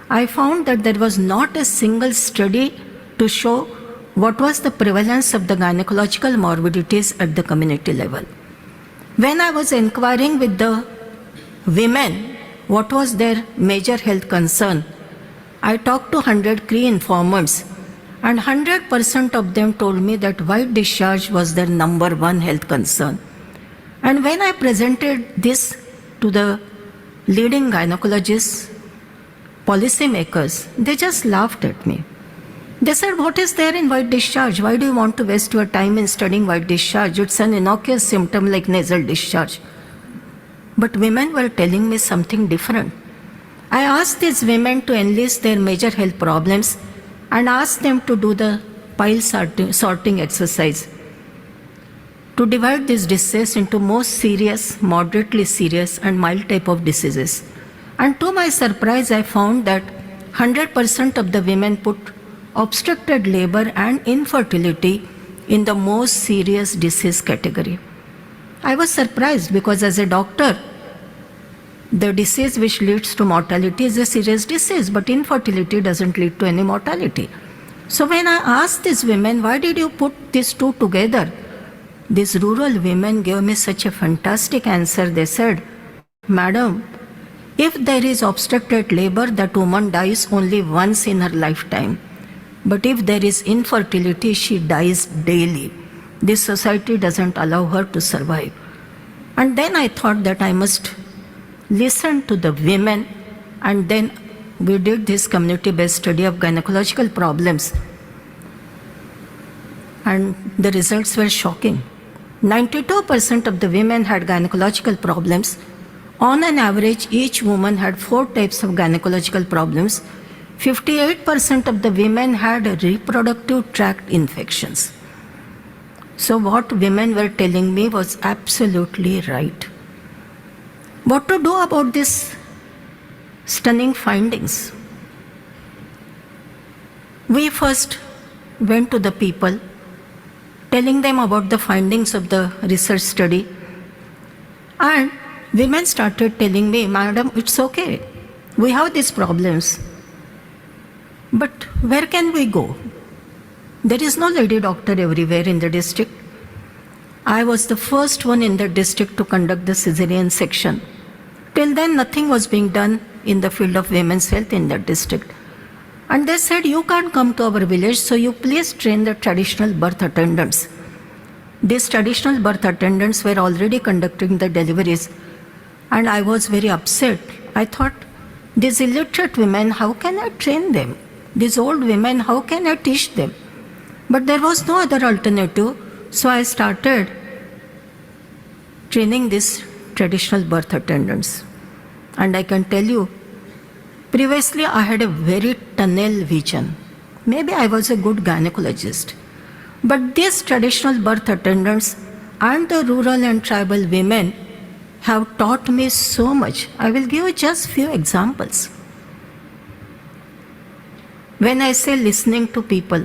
I found that there was not a single study to show what was the prevalence of the gynecological morbidities at the community level. When I was inquiring with the women what was their major health concern, I talked to 100 Cree informants, and 100% of them told me that white discharge was their number one health concern. And when I presented this to the leading gynecologists, policymakers, they just laughed at me. They said, "What is there in white discharge? Why do you want to waste your time in studying white discharge? It's an innocuous symptom like nasal discharge." But women were telling me something different. I asked these women to enlist their major health problems and asked them to do the pile sorting exercise, to divide these diseases into most serious, moderately serious, and mild type of diseases. And to my surprise, I found that 100% of the women put obstructed labor and infertility in the most serious disease category. I was surprised because as a doctor, the disease which leads to mortality is a serious disease, but infertility doesn't lead to any mortality. So when I asked these women, "Why did you put these two together?" These rural women gave me such a fantastic answer. They said, "Madam, if there is obstructed labor, that woman dies only once in her lifetime. But if there is infertility, she dies daily. This society doesn't allow her to survive." And then I thought that I must listen to the women, and then we did this community-based study of gynecological problems. and the results were shocking. 92% of the women had gynecological problems. On an average, each woman had 4 types of gynecological problems. 58% of the women had reproductive tract infections. So what women were telling me was absolutely right. What to do about these stunning findings? We first went to the people, telling them about the findings of the research study. And women started telling me, "Madam, it's okay. We have these problems. But where can we go? There is no lady doctor everywhere in the district." I was the first one in the district to conduct the cesarean section. Till then, nothing was being done in the field of women's health in that district. And they said, "You can't come to our village, so you please train the traditional birth attendants." These traditional birth attendants were already conducting the deliveries, and I was very upset. I thought, these illiterate women, how can I train them? These old women, how can I teach them? But there was no other alternative, so I started training these traditional birth attendants. And I can tell you, previously I had a very tunnel vision. Maybe I was a good gynecologist. But these traditional birth attendants and the rural and tribal women have taught me so much. I will give you just few examples. When I say listening to people,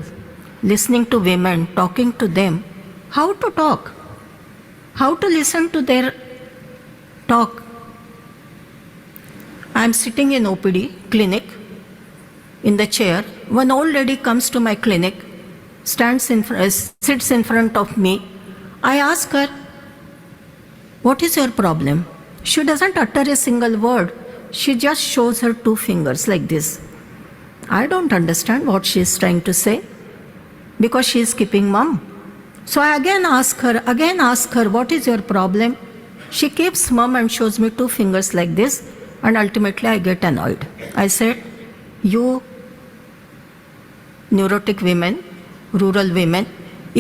listening to women, talking to them, how to talk, how to listen to their talk. I am sitting in OPD clinic in the chair. One old lady comes to my clinic, sits in front of me. I ask her, "What is your problem?" She doesn't utter a single word. She just shows her 2 fingers like this. I don't understand what she is trying to say because she is keeping mum. So I again ask her, "What is your problem?" She keeps mum and shows me 2 fingers like this, and ultimately I get annoyed. I said, "You neurotic women, rural women,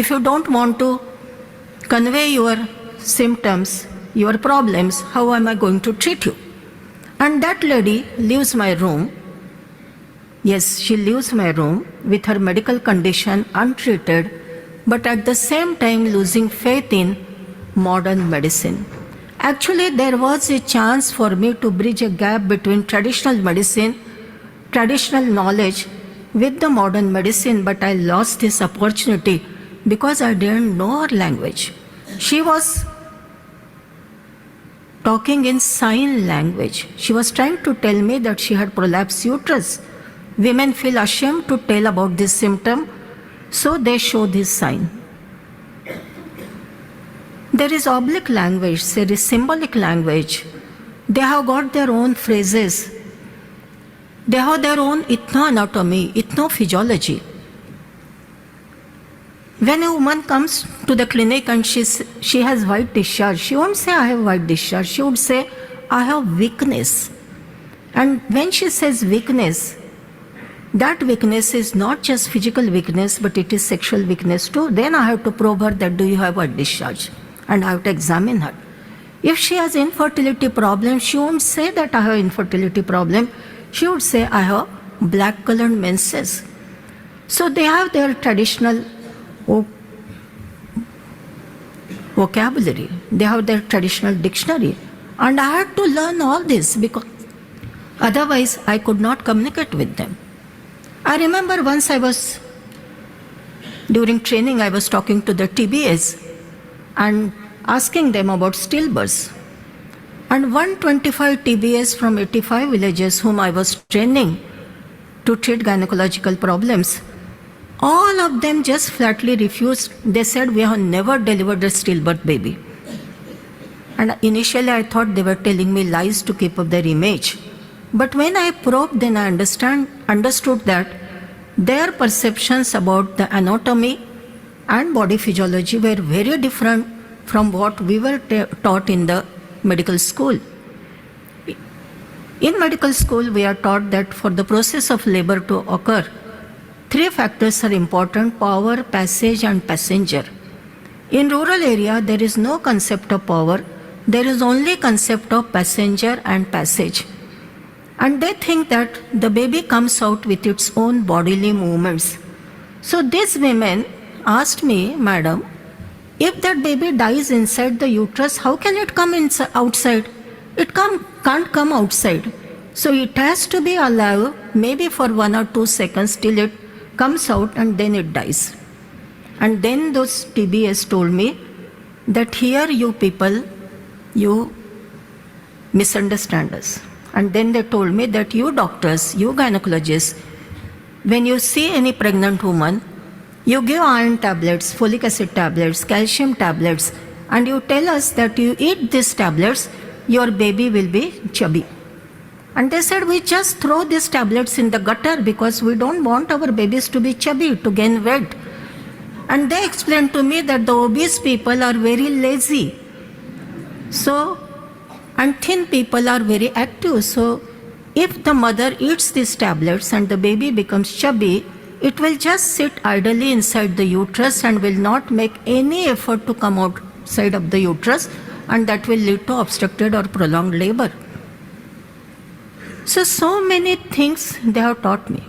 if you don't want to convey your symptoms, your problems, how am I going to treat you?" And that lady leaves my room. Yes, she leaves my room with her medical condition untreated, but at the same time losing faith in modern medicine. Actually, there was a chance for me to bridge a gap between traditional medicine, traditional knowledge with the modern medicine, but I lost this opportunity because I didn't know her language. She was talking in sign language. She was trying to tell me that she had prolapsed uterus. Women feel ashamed to tell about this symptom, so they show this sign. There is oblique language, there is symbolic language. They have got their own phrases. They have their own ethnoanatomy, ethnophysiology. When a woman comes to the clinic and she has white discharge, she won't say, "I have white discharge." She would say, "I have weakness." And when she says weakness, that weakness is not just physical weakness, but it is sexual weakness too. Then I have to probe her that, "Do you have white discharge?" And I have to examine her. If she has infertility problem, she won't say that I have infertility problem. She would say, "I have black colored menses." So they have their traditional vocabulary. They have their traditional dictionary. And I had to learn all this because otherwise I could not communicate with them. I remember once during training, I was talking to the TBS and asking them about stillbirths. And 125 TBS from 85 villages whom I was training to treat gynecological problems, all of them just flatly refused. They said, "We have never delivered a stillbirth baby." And initially I thought they were telling me lies to keep up their image. But when I probed, then I understood that their perceptions about the anatomy and body physiology were very different from what we were taught in the medical school. In medical school, we are taught that for the process of labor to occur, Three factors are important: power, passage, and passenger. In rural area, there is no concept of power. There is only concept of passenger and passage. And they think that the baby comes out with its own bodily movements. So these women asked me, Madam, if that baby dies inside the uterus, how can it come outside? It can't come outside. So it has to be alive, maybe for 1 or 2 seconds till it comes out and then it dies. And then those TBS told me that here you people, you misunderstand us. And then they told me that you doctors, you gynecologists, when you see any pregnant woman, you give iron tablets, folic acid tablets, calcium tablets, and you tell us that you eat these tablets, your baby will be chubby. And they said, we just throw these tablets in the gutter because we don't want our babies to be chubby, to gain weight. And they explained to me that the obese people are very lazy. And thin people are very active. So if the mother eats these tablets and the baby becomes chubby, it will just sit idly inside the uterus and will not make any effort to come outside of the uterus, and that will lead to obstructed or prolonged labor. So many things they have taught me.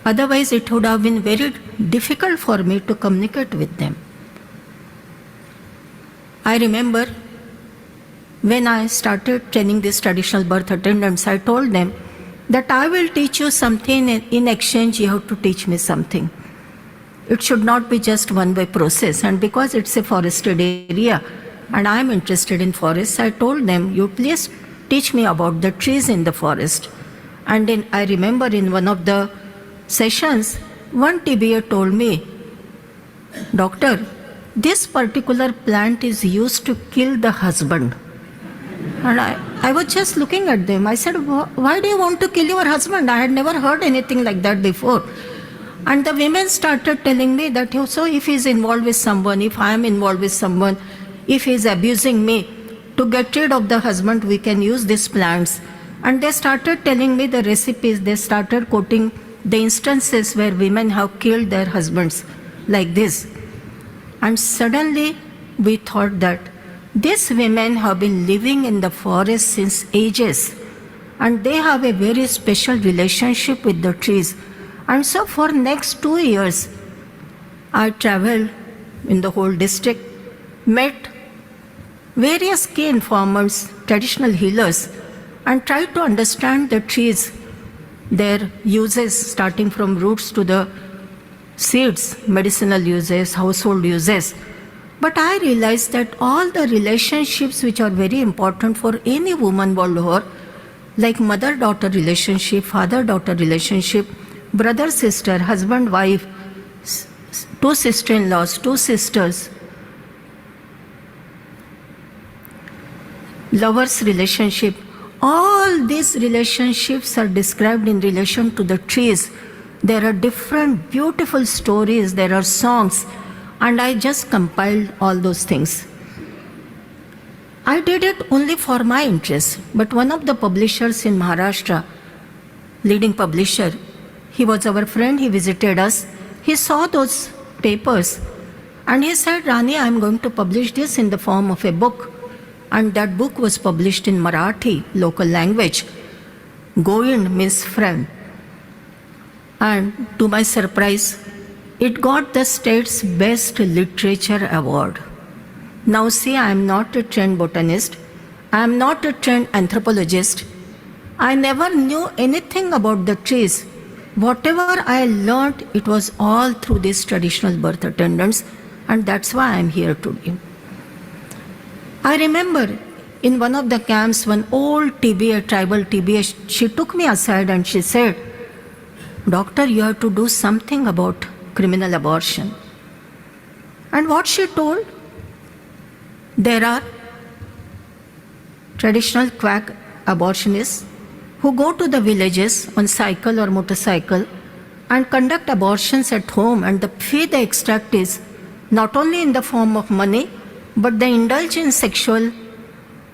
Otherwise, it would have been very difficult for me to communicate with them. I remember when I started training these traditional birth attendants, I told them that I will teach you something, in exchange you have to teach me something. It should not be just one-way process. And because it's a forested area and I am interested in forests, I told them, you please teach me about the trees in the forest. And then I remember in one of the sessions, one TBA told me, Doctor, this particular plant is used to kill the husband. And I was just looking at them. I said, why do you want to kill your husband? I had never heard anything like that before. And the women started telling me that, so if he's involved with someone, if I am involved with someone, if he's abusing me, to get rid of the husband, we can use these plants. And they started telling me the recipes. They started quoting the instances where women have killed their husbands like this. And suddenly we thought that these women have been living in the forest since ages, and they have a very special relationship with the trees. And so for next 2 years, I traveled in the whole district, met various key informers, traditional healers, and tried to understand the trees, their uses starting from roots to the seeds, medicinal uses, household uses. But I realized that all the relationships which are very important for any woman world over, like mother-daughter relationship, father-daughter relationship, brother-sister, husband-wife, two sister-in-laws, two sisters, lovers' relationship, all these relationships are described in relation to the trees. There are different beautiful stories, there are songs, and I just compiled all those things. I did it only for my interest, but one of the publishers in Maharashtra, leading publisher, he was our friend, he visited us, he saw those papers, and he said, Rani, I am going to publish this in the form of a book. And that book was published in Marathi, local language. Govind means friend. And to my surprise, it got the state's best literature award. Now see, I am not a trained botanist. I am not a trained anthropologist. I never knew anything about the trees. Whatever I learned, it was all through these traditional birth attendants, and that's why I am here today. I remember in one of the camps, one old TBA, tribal TBA, she took me aside and she said, Doctor, you have to do something about criminal abortion. And what she told, there are traditional quack abortionists who go to the villages on cycle or motorcycle and conduct abortions at home, and the fee they extract is not only in the form of money, but they indulge in sexual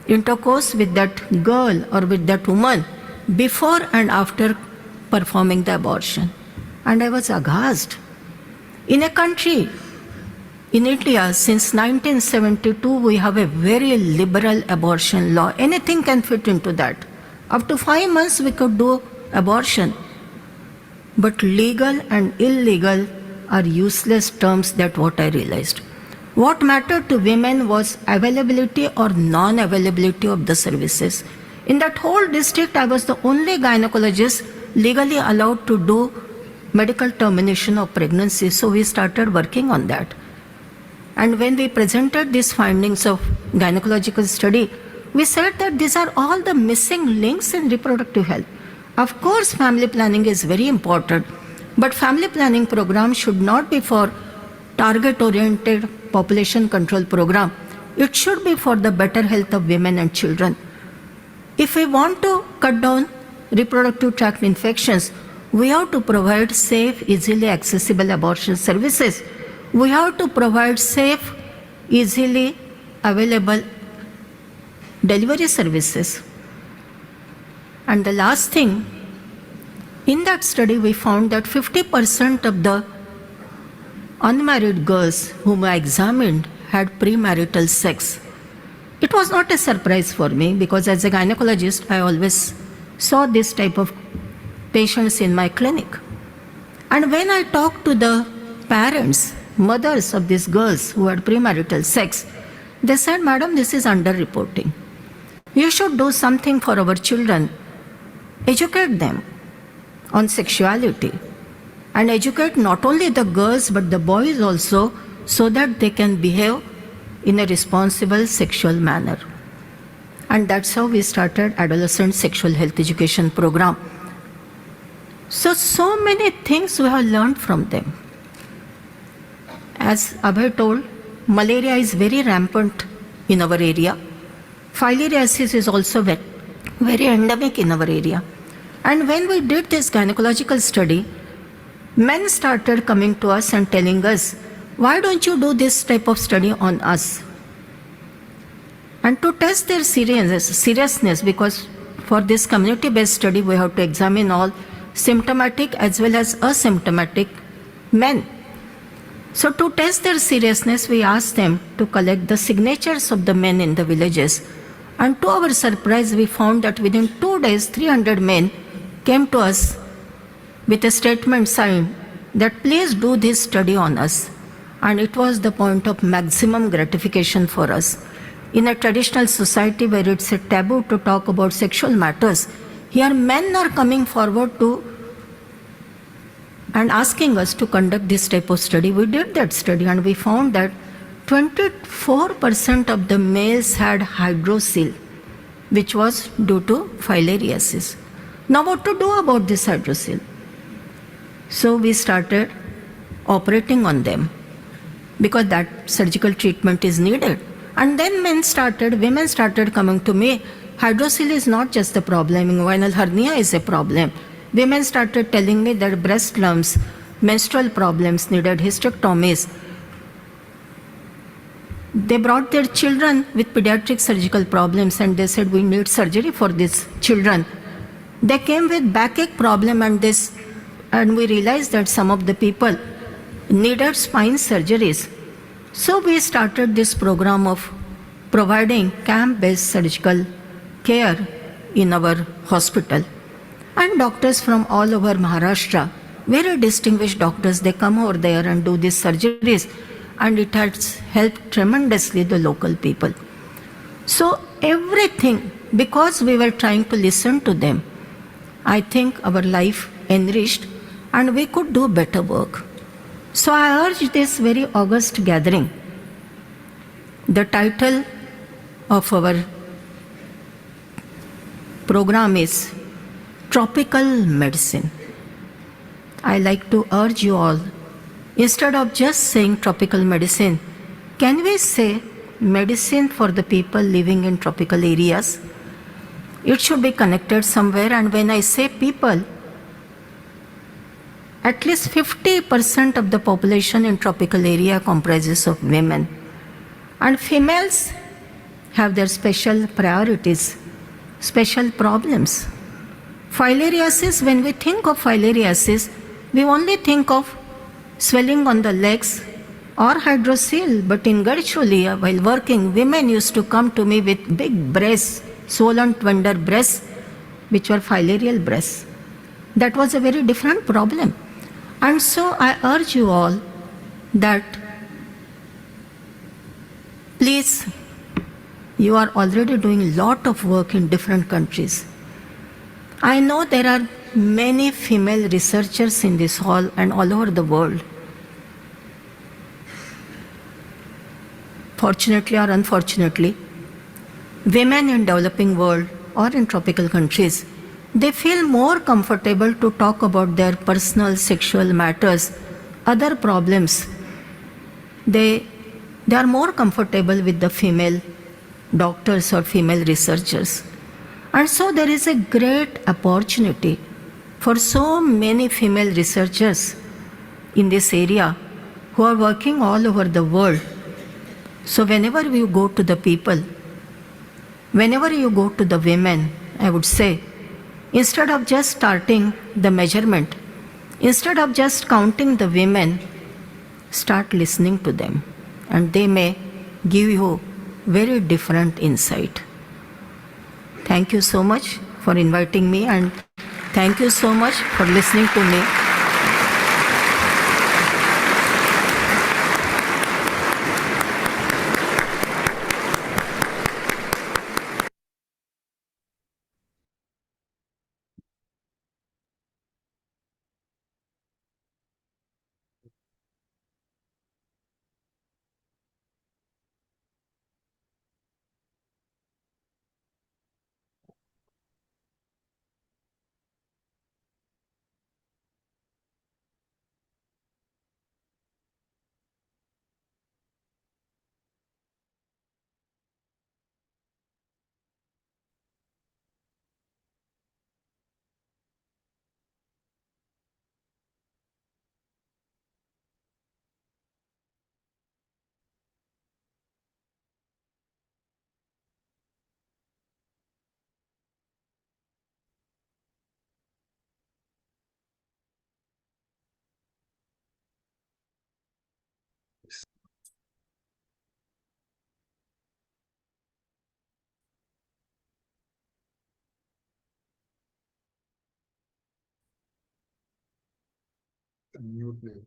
intercourse with that girl or with that woman before and after performing the abortion. And I was aghast. In a country, in India, since 1972, we have a very liberal abortion law. Anything can fit into that. Up to 5 months, we could do abortion. But legal and illegal are useless terms, that's what I realized. What mattered to women was availability or non-availability of the services. In that whole district, I was the only gynecologist legally allowed to do medical termination of pregnancy, so we started working on that. And when we presented these findings of gynecological study, we said that these are all the missing links in reproductive health. Of course, family planning is very important, but family planning program should not be for target-oriented population control program. It should be for the better health of women and children. If we want to cut down reproductive tract infections, we have to provide safe, easily accessible abortion services. We have to provide safe, easily available delivery services. And the last thing, in that study we found that 50% of the unmarried girls whom I examined had premarital sex. It was not a surprise for me because as a gynecologist, I always saw this type of patients in my clinic. And when I talked to the parents, mothers of these girls who had premarital sex, they said, "Madam, this is underreporting. You should do something for our children. Educate them on sexuality and educate not only the girls but the boys also so that they can behave in a responsible sexual manner." And that's how we started adolescent sexual health education program. So many things we have learned from them. As Abhay told, malaria is very rampant in our area. Filariasis is also very endemic in our area. And when we did this gynecological study, men started coming to us and telling us, "Why don't you do this type of study on us?" And to test their seriousness, because for this community-based study, we have to examine all symptomatic as well as asymptomatic men. So to test their seriousness, we asked them to collect the signatures of the men in the villages. And to our surprise, we found that within 2 days, 300 men came to us with a statement signed that please do this study on us. And it was the point of maximum gratification for us. In a traditional society where it's a taboo to talk about sexual matters, here men are coming forward to and asking us to conduct this type of study. We did that study and we found that 24% of the males had hydrocele, which was due to filariasis. Now what to do about this hydrocele? So we started operating on them because that surgical treatment is needed. And then women started coming to me. Hydrocele is not just the problem, inguinal hernia is a problem. Women started telling me that breast lumps, menstrual problems needed hysterectomies. They brought their children with pediatric surgical problems and they said, "We need surgery for these children." They came with backache problem and we realized that some of the people needed spine surgeries. So we started this program of providing camp-based surgical care in our hospital. And doctors from all over Maharashtra, very distinguished doctors, they come over there and do these surgeries. And it has helped tremendously the local people. So everything, because we were trying to listen to them, I think our life enriched and we could do better work. So I urge this very august gathering. The title of our program is Tropical Medicine. I like to urge you all, instead of just saying tropical medicine, can we say medicine for the people living in tropical areas? It should be connected somewhere, and when I say people, at least 50% of the population in tropical area comprises of women. And females have their special priorities, special problems. Filariasis, when we think of filariasis, We only think of swelling on the legs or hydrocele, but in Gadchiroli, while working, women used to come to me with big breasts, swollen tender breasts, which were filarial breasts. That was a very different problem. And so I urge you all that please, you are already doing a lot of work in different countries. I know there are many female researchers in this hall and all over the world. Fortunately or unfortunately, women in developing world or in tropical countries, they feel more comfortable to talk about their personal sexual matters, other problems. They are more comfortable with the female doctors or female researchers. And so there is a great opportunity for so many female researchers in this area who are working all over the world. So whenever you go to the people, whenever you go to the women, I would say, instead of just starting the measurement, instead of just counting the women, start listening to them, and they may give you very different insight. Thank you so much for inviting me, and thank you so much for listening to me. Mute name.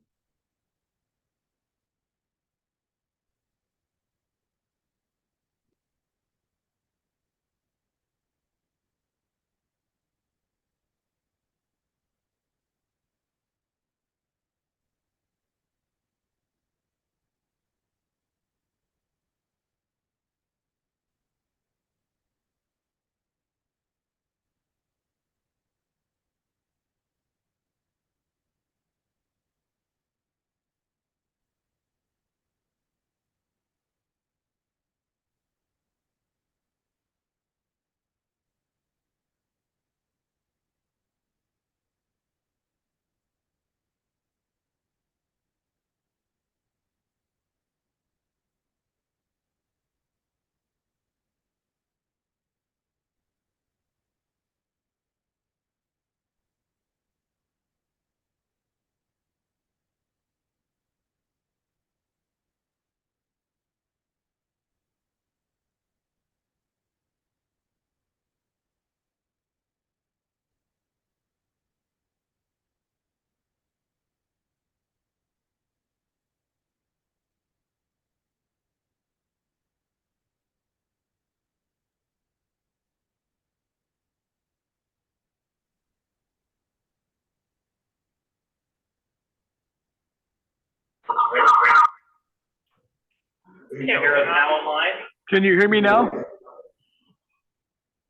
Can you hear us now online? Can you hear me now?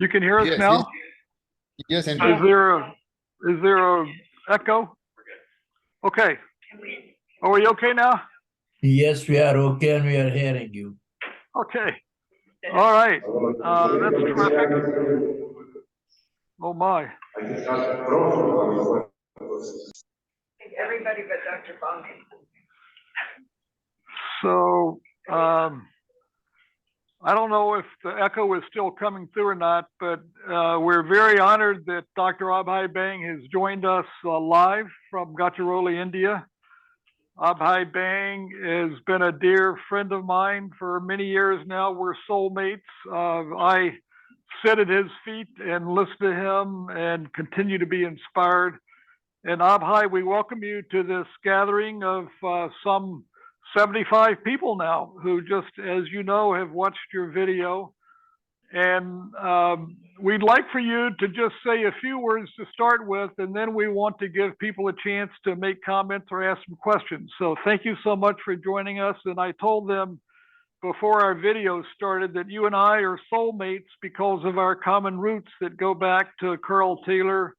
You can hear us Yes, now? yes, Is Andrew. there a echo? Okay. Are we okay now? Yes, we are okay and we are hearing you. Okay. All right. That's terrific. Oh my. Everybody but Dr. Bunking. So I don't know if the echo is still coming through or not, but we're very honored that Dr. Abhay Bang has joined us live from Gachiroli, India. Abhay Bang has been a dear friend of mine for many years now. We're soulmates. I sit at his feet and listen to him and continue to be inspired. And Abhay, we welcome you to this gathering of some 75 people now who just, as you know, have watched your video. And we'd like for you to just say a few words to start with, and then we want to give people a chance to make comments or ask some questions. So thank you so much for joining us. And I told them before our video started that you and I are soulmates because of our common roots that go back to Carl Taylor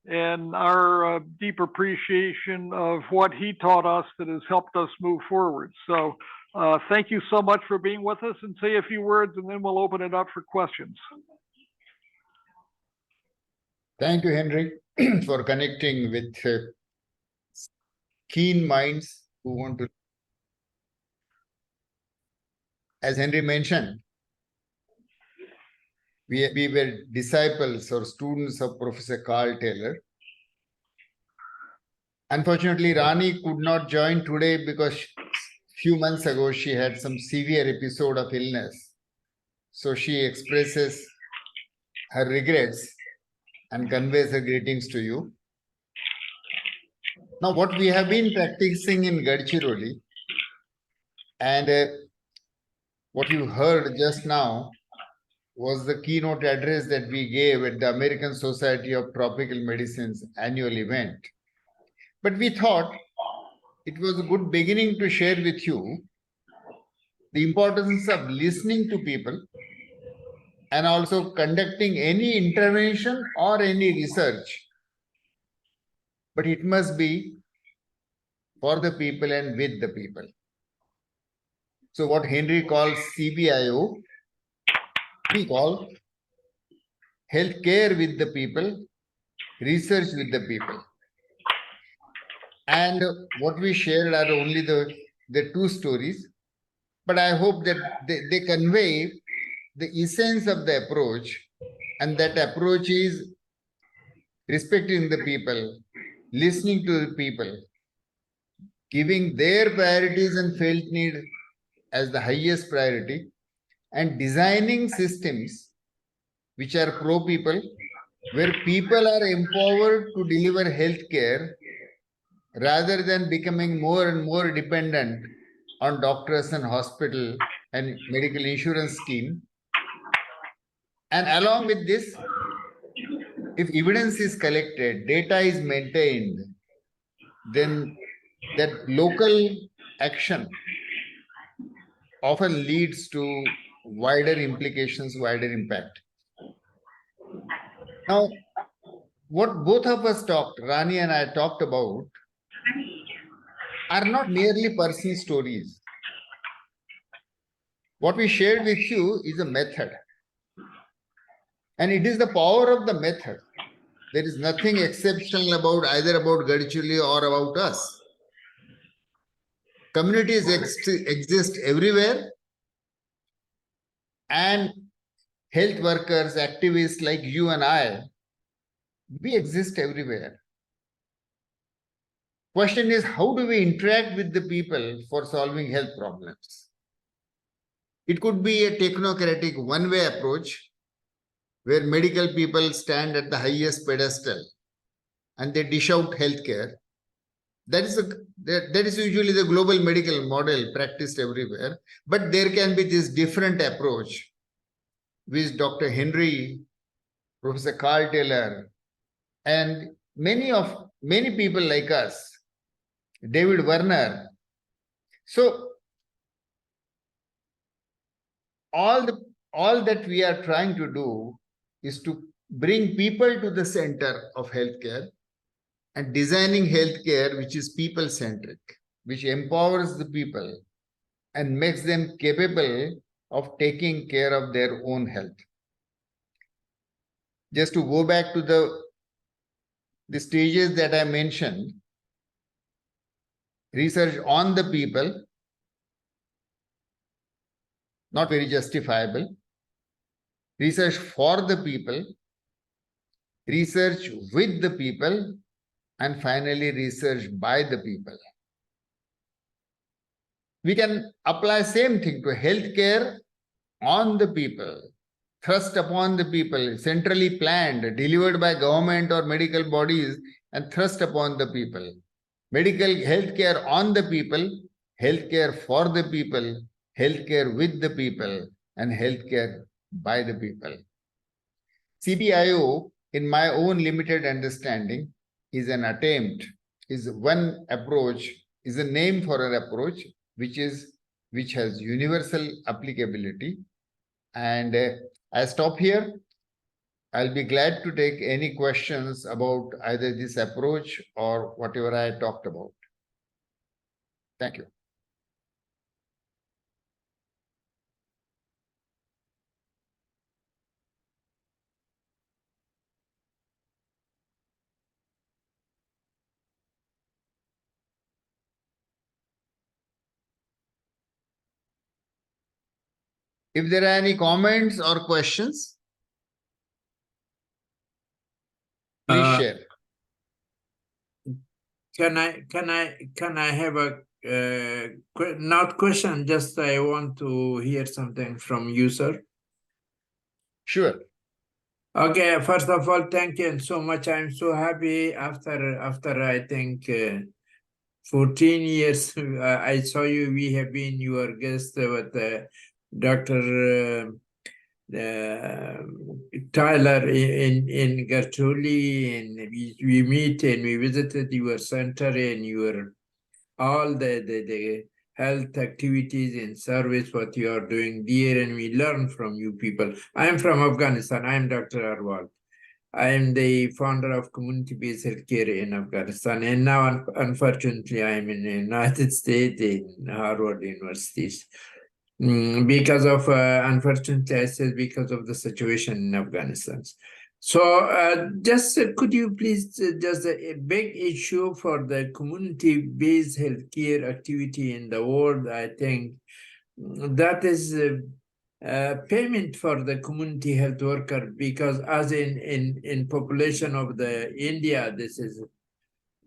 and our deep appreciation of what he taught us that has helped us move forward. So thank you so much for being with us, and say a few words and then we'll open it up for questions. Thank you, Henry, for connecting with keen minds who want to. As Henry mentioned, we were disciples or students of Professor Carl Taylor. Unfortunately, Rani could not join today because few months ago she had some severe episode of illness. So she expresses her regrets and conveys her greetings to you. Now, what we have been practicing in Gadchiroli and what you heard just now was the keynote address that we gave at the American Society of Tropical Medicine's annual event. But we thought it was a good beginning to share with you the importance of listening to people and also conducting any intervention or any research. But it must be for the people and with the people. So what Henry calls CBIO, we call healthcare with the people, research with the people. And what we shared are only the two stories, but I hope that they convey the essence of the approach, and that approach is respecting the people, listening to the people, giving their priorities and felt need as the highest priority, and designing systems which are pro-people, where people are empowered to deliver healthcare rather than becoming more and more dependent on doctors and hospital and medical insurance scheme. And along with this, if evidence is collected, data is maintained, then that local action often leads to wider implications, wider impact. Now, what both of us talked, Rani and I talked about, are not merely personal stories. What we shared with you is a method. And it is the power of the method. There is nothing exceptional about either about Gadchiroli or about us. Communities exist everywhere, and health workers, activists like you and I, we exist everywhere. Question is, how do we interact with the people for solving health problems? It could be a technocratic one-way approach where medical people stand at the highest pedestal and they dish out healthcare. That is usually the global medical model practiced everywhere. But there can be this different approach which Dr. Henry, Professor Carl Taylor, and many people like us, David Werner. So all that we are trying to do is to bring people to the center of healthcare and designing healthcare which is people-centric, which empowers the people and makes them capable of taking care of their own health. Just to go back to the stages that I mentioned, research on the people. not very justifiable. Research for the people, research with the people, and finally research by the people. We can apply same thing to healthcare on the people, thrust upon the people, centrally planned, delivered by government or medical bodies, and thrust upon the people. Medical healthcare on the people, healthcare for the people, healthcare with the people, and healthcare by the people. CBIO, in my own limited understanding, is an attempt, is one approach, is a name for an approach which has universal applicability. And I stop here. I'll be glad to take any questions about either this approach or whatever I talked about. Thank you. If there are any comments or questions, please share. Can I have a not question? Just I want to hear something from you, sir. Sure. Okay. First of all, thank you so much. I'm so happy after I think 14 years I saw you. We have been your guest with Dr. Tyler in Gertuli, and we meet and we visited your center and your all the health activities and service what you are doing there, and we learn from you people. I am from Afghanistan. I am Dr. Arwal. I am the founder of community-based healthcare in Afghanistan, and now unfortunately I am in the United States in Harvard University. Because of, unfortunately, I said because of the situation in Afghanistan. So just could you please, just a big issue for the community-based healthcare activity in the world, I think, that is payment for the community health worker, because as in population of the India, this is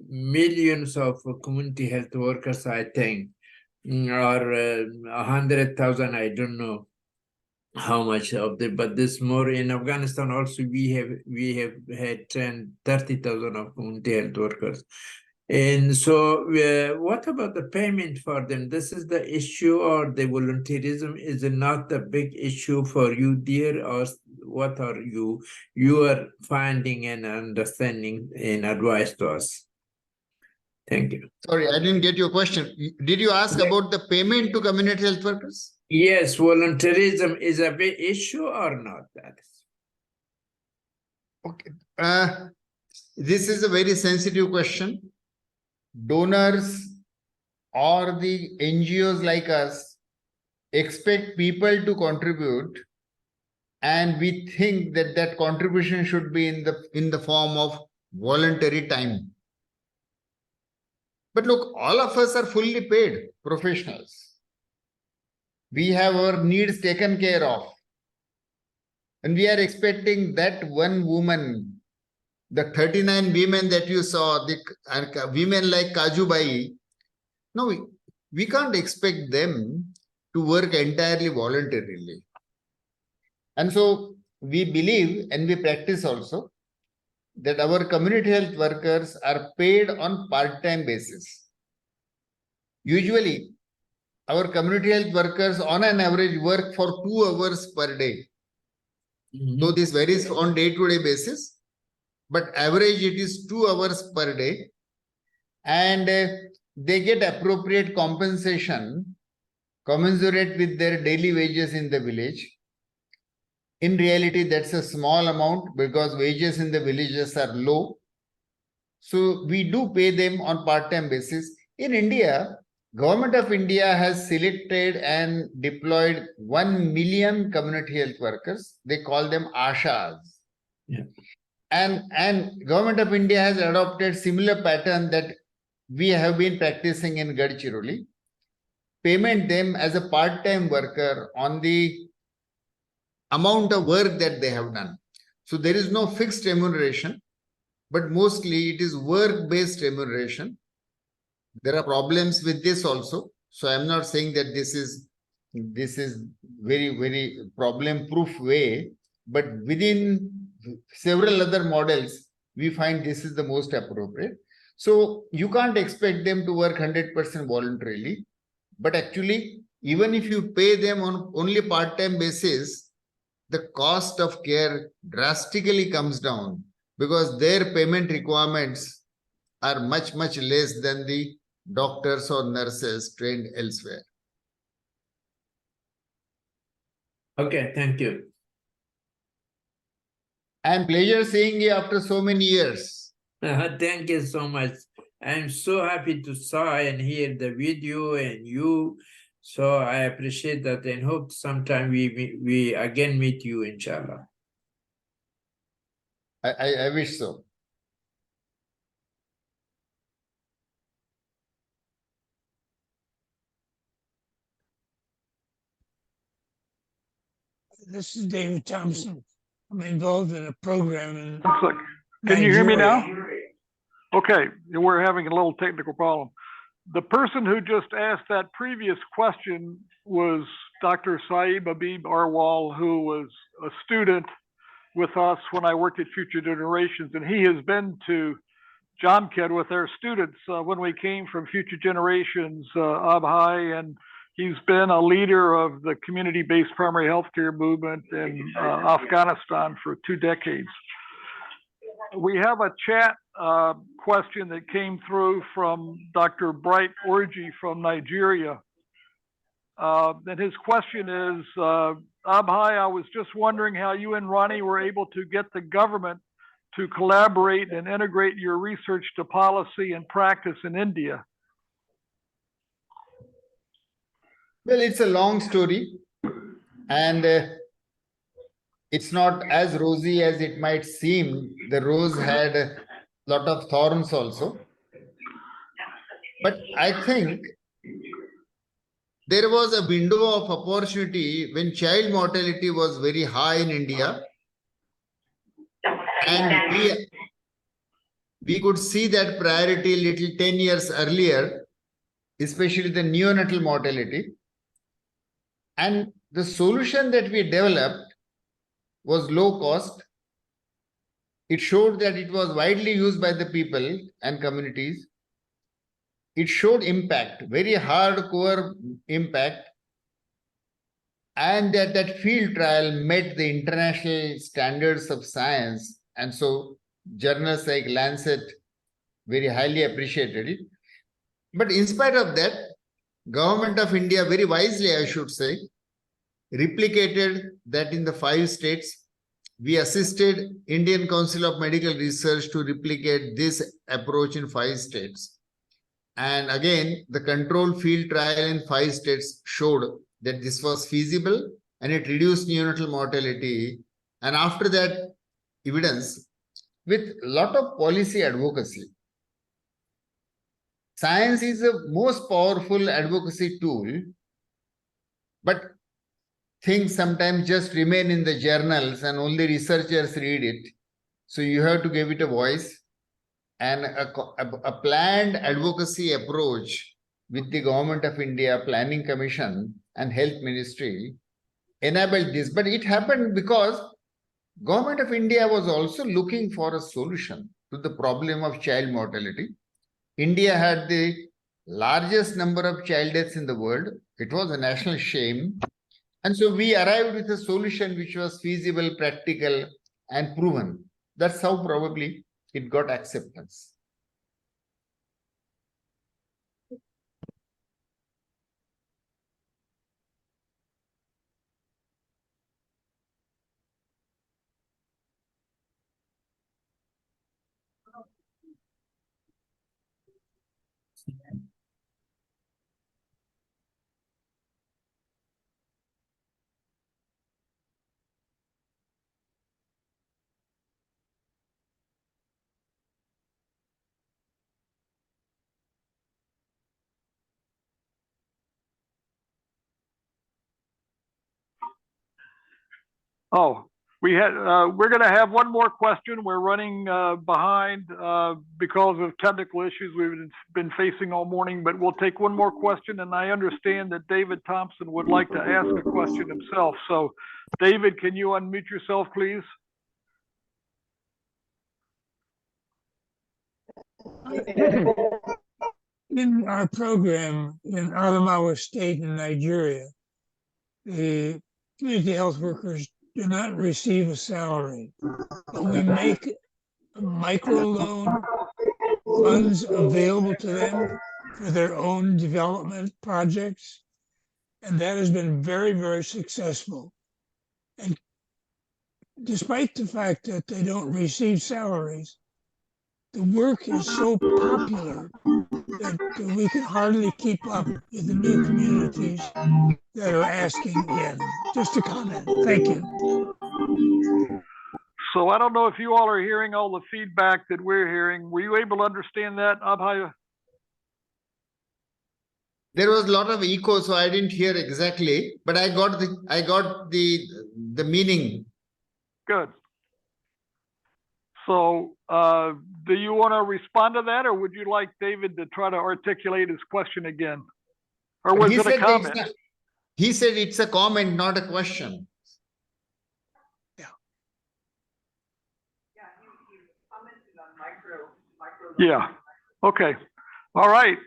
millions of community health workers, I think, or 100,000, I don't know how much of the, but this more in Afghanistan also we have had 30,000 of community health workers. And so what about the payment for them? This is the issue, or the volunteerism is not the big issue for you, dear, or what are you are finding and understanding and advice to us? Thank you. Sorry, I didn't get your question. Did you ask about the payment to community health workers? Yes, volunteerism is a big issue or not? That is. Okay. This is a very sensitive question. Donors or the NGOs like us expect people to contribute, and we think that that contribution should be in the form of voluntary time. But look, all of us are fully paid professionals. We have our needs taken care of. And we are expecting that one woman, the 39 women that you saw, the women like Kajubai, no, we can't expect them to work entirely voluntarily. And so we believe, and we practice also, that our community health workers are paid on part-time basis. Usually, our community health workers on an average work for 2 hours per day. So this varies on day-to-day basis, but average it is 2 hours per day, and they get appropriate compensation commensurate with their daily wages in the village. In reality, that's a small amount because wages in the villages are low. So we do pay them on part-time basis. In India, Government of India has selected and deployed 1 million community health workers. They call them Ashas. Yeah. And Government of India has adopted similar pattern that we have been practicing in Gadchiroli. payment them as a part-time worker on the amount of work that they have done. So there is no fixed remuneration, but mostly it is work-based remuneration. There are problems with this also. So I'm not saying that this is very problem-proof way, but within several other models, we find this is the most appropriate. So you can't expect them to work 100% voluntarily, but actually, even if you pay them on only part-time basis, the cost of care drastically comes down because their payment requirements are much less than the doctors or nurses trained elsewhere. Okay, thank you. And pleasure seeing you after so many years. Thank you so much. I'm so happy to saw and hear the video and you. So I appreciate that and hope sometime we again meet you, inshallah. I wish so. This is David Thompson. I'm involved in a program in Can you hear me now? Nigeria. Okay, we're having a little technical problem. The person who just asked that previous question was Dr. Saeed Habib Arwal, who was a student with us when I worked at Future Generations, and he has been to Jamkhed with our students when we came from Future Generations, Abhai, and he's been a leader of the community-based primary healthcare movement in Afghanistan for 2 decades. We have a chat question that came through from Dr. Bright Orji from Nigeria. And his question is, Abhai, I was just wondering how you and Ronnie were able to get the government to collaborate and integrate your research to policy and practice in India. Well, it's a long story, and it's not as rosy as it might seem. The rose had a lot of thorns also. But I think there was a window of opportunity when child mortality was very high in India. And we could see that priority little 10 years earlier, especially the neonatal mortality. And the solution that we developed was low cost. It showed that it was widely used by the people and communities. It showed impact, very hardcore impact, and that field trial met the international standards of science. And so journals like Lancet very highly appreciated it. But in spite of that, Government of India, very wisely I should say, replicated that in the 5 states. We assisted Indian Council of Medical Research to replicate this approach in 5 states. And again, the control field trial in 5 states showed that this was feasible and it reduced neonatal mortality. And after that evidence, with a lot of policy advocacy, science is the most powerful advocacy tool, but things sometimes just remain in the journals and only researchers read it. So you have to give it a voice, and a planned advocacy approach with the Government of India Planning Commission and Health Ministry enabled this. But it happened because Government of India was also looking for a solution to the problem of child mortality. India had the largest number of child deaths in the world. It was a national shame. And so we arrived with a solution which was feasible, practical, and proven. That's how probably it got acceptance. Oh, we're going to have one more question. We're running behind because of technical issues we've been facing all morning, but we'll take one more question. And I understand that David Thompson would like to ask a question himself. So David, can you unmute yourself, please? In our program in Adamawa State in Nigeria, the community health workers do not receive a salary, but we make a microloan funds available to them for their own development projects. And that has been very, very successful. And despite the fact that they don't receive salaries, the work is so popular that we can hardly keep up with the new communities that are asking in. Just a comment. Thank you. So I don't know if you all are hearing all the feedback that we're hearing. Were you able to understand that, Abhay? There was a lot of echo, so I didn't hear exactly, but I got the meaning. Good. So do you want to respond to that, or would you like David to try to articulate his question again? Or was it a comment? He said it's a comment, not a question. Yeah. Okay. All right.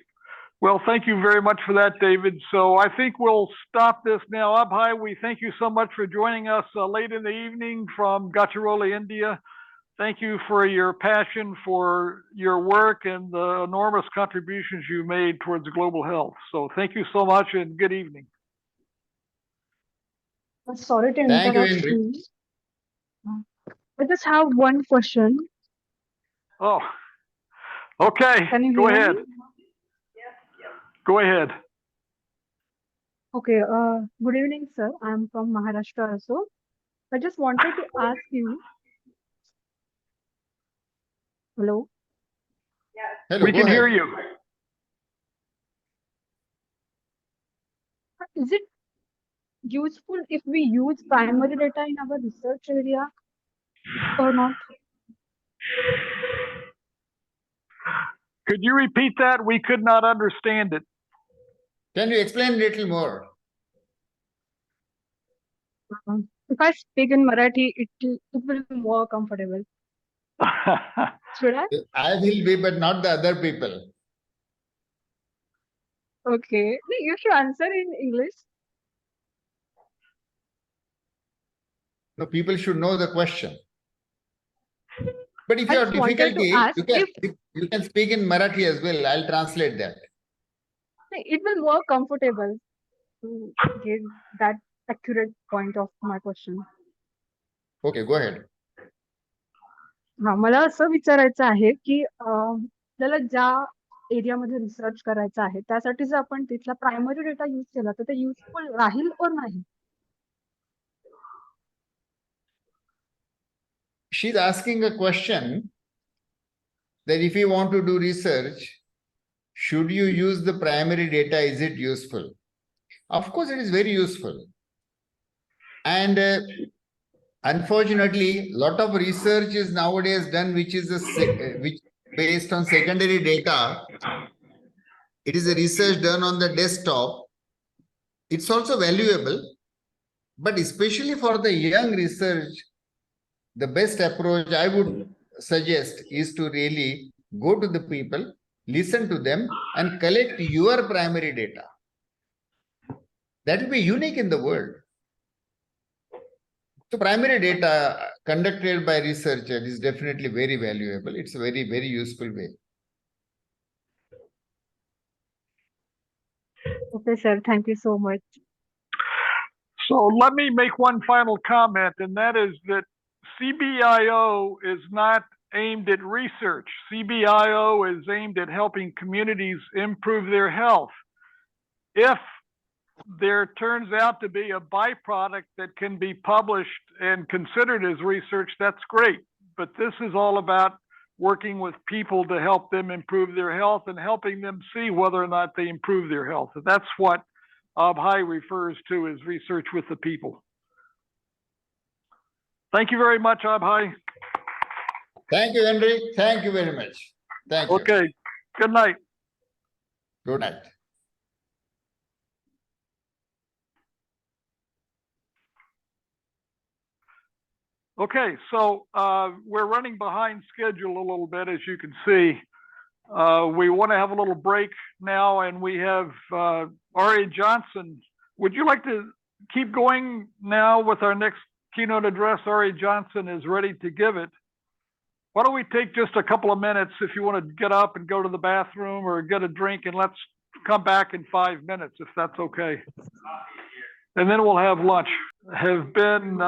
Well, thank you very much for that, David. So I think we'll stop this now. Abhay, we thank you so much for joining us late in the evening from Gachiroli, India. Thank you for your passion for your work and the enormous contributions you made towards global health. So thank you so much and good evening. Sorry to Thank you, interrupt Henry. you. I just have one question. Oh, okay. Can you Go hear ahead. me? Go ahead. Okay. Good evening, sir. I'm from Maharashtra also. I just wanted to ask you. Hello. Hello, We go can hear ahead. you. Is it useful if we use primary data in our research area or not? Could you repeat that? We could not understand it. Can you explain a little more? If I speak in Marathi, it will be more comfortable. Should I? I will be, but not the other people. Okay. No, you should answer in English. No, people should know the question. But if I you have just wanted to difficulty, ask you can speak in Marathi as well. I'll translate that. it will more comfortable to give that accurate point of my question. Okay, go ahead. हा मला असं विचारायचं आहे की आपल्याला ज्या एरियामध्ये research करायचा आहे त्यासाठी जर आपण तिथला प्रायमरी डेटा यूज केला तर ते युजफुल राहील और नाही? She's asking a question that if you want to do research, should you use the primary data? Is it useful? Of course, it is very useful. And unfortunately, a lot of research is nowadays done which is which based on secondary data. It is a research done on the desktop. It's also valuable, but especially for the young research, the best approach I would suggest is to really go to the people, listen to them, and collect your primary data. That will be unique in the world. So primary data conducted by researcher is definitely very valuable. It's a very, very useful way. Okay, sir. Thank you so much. So let me make one final comment, and that is that CBIO is not aimed at research. CBIO is aimed at helping communities improve their health. If there turns out to be a byproduct that can be published and considered as research, that's great. But this is all about working with people to help them improve their health and helping them see whether or not they improve their health. And that's what Abhay refers to as research with the people. Thank you very much, Abhay. Thank you, Henry. Thank you very much. Thank you. Okay, good night. Good night. Okay, so we're running behind schedule a little bit, as you can see. We want to have a little break now, and we have R.A. Johnson. Would you like to keep going now with our next keynote address? R.A. Johnson is ready to give it. Why don't we take just a couple of minutes if you want to get up and go to the bathroom or get a drink, and let's come back in 5 minutes if that's okay. And then we'll have lunch. Have been,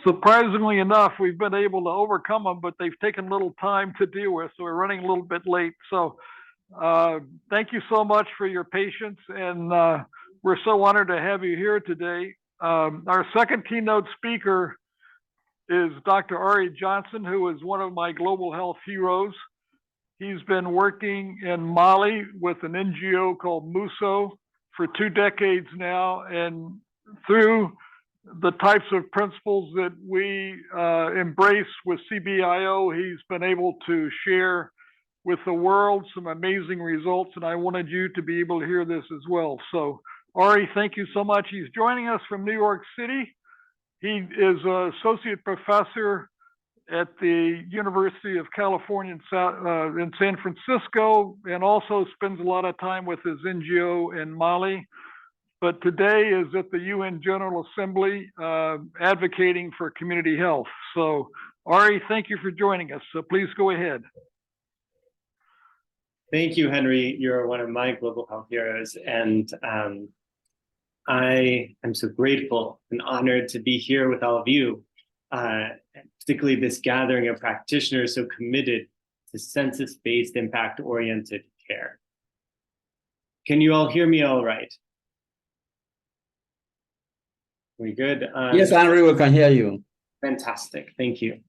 surprisingly enough, we've been able to overcome them, but they've taken a little time to deal with, so we're running a little bit late. So thank you so much for your patience, and we're so honored to have you here today. Our second keynote speaker is Dr. R.A. Johnson, who is one of my global health heroes. He's been working in Mali with an NGO called MUSO for 2 decades now, and through the types of principles that we embrace with CBIO, he's been able to share with the world some amazing results, and I wanted you to be able to hear this as well. So, Ari, thank you so much. He's joining us from New York City. He is an associate professor at the University of California in San Francisco, and also spends a lot of time with his NGO in Mali. But today is at the UN General Assembly advocating for community health. So, Ari, thank you for joining us. So please go ahead. Thank you, Henry. You're one of my global health heroes, and I am so grateful and honored to be here with all of you, particularly this gathering of practitioners so committed to census-based impact-oriented care. Can you all hear me all right? We good? Yes, Henry, we can hear you. Fantastic, thank you.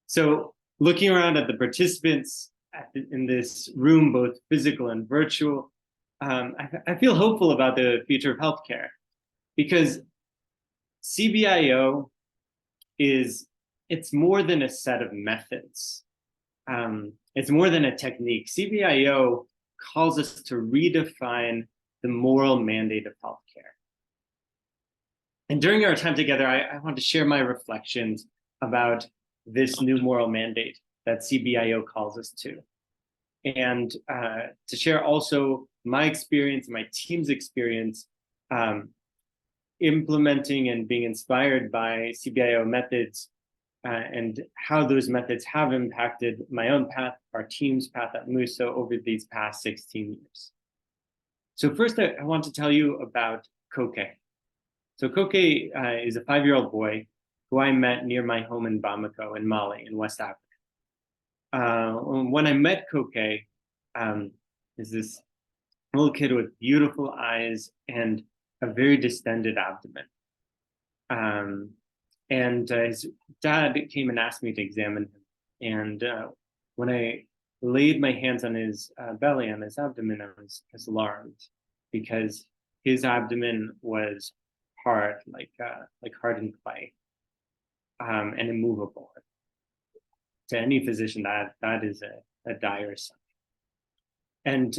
So looking around at the participants in this room, both physical and virtual, I feel hopeful about the future of healthcare, because CBIO it's more than a set of methods. It's more than a technique. CBIO calls us to redefine the moral mandate of healthcare. And during our time together, I want to share my reflections about this new moral mandate that CBIO calls us to. And to share also my experience, my team's experience, implementing and being inspired by CBIO methods, and how those methods have impacted my own path, our team's path at MUSO over these past 16 years. So first, I want to tell you about Koke. So Koke is a 5-year-old boy who I met near my home in Bamako in Mali in West Africa. When I met Koke, is this little kid with beautiful eyes and a very distended abdomen. And his dad came and asked me to examine him. And when I laid my hands on his belly, on his abdomen, I was alarmed, because his abdomen was hard, like hardened clay, and immovable. To any physician, that is a dire sign. And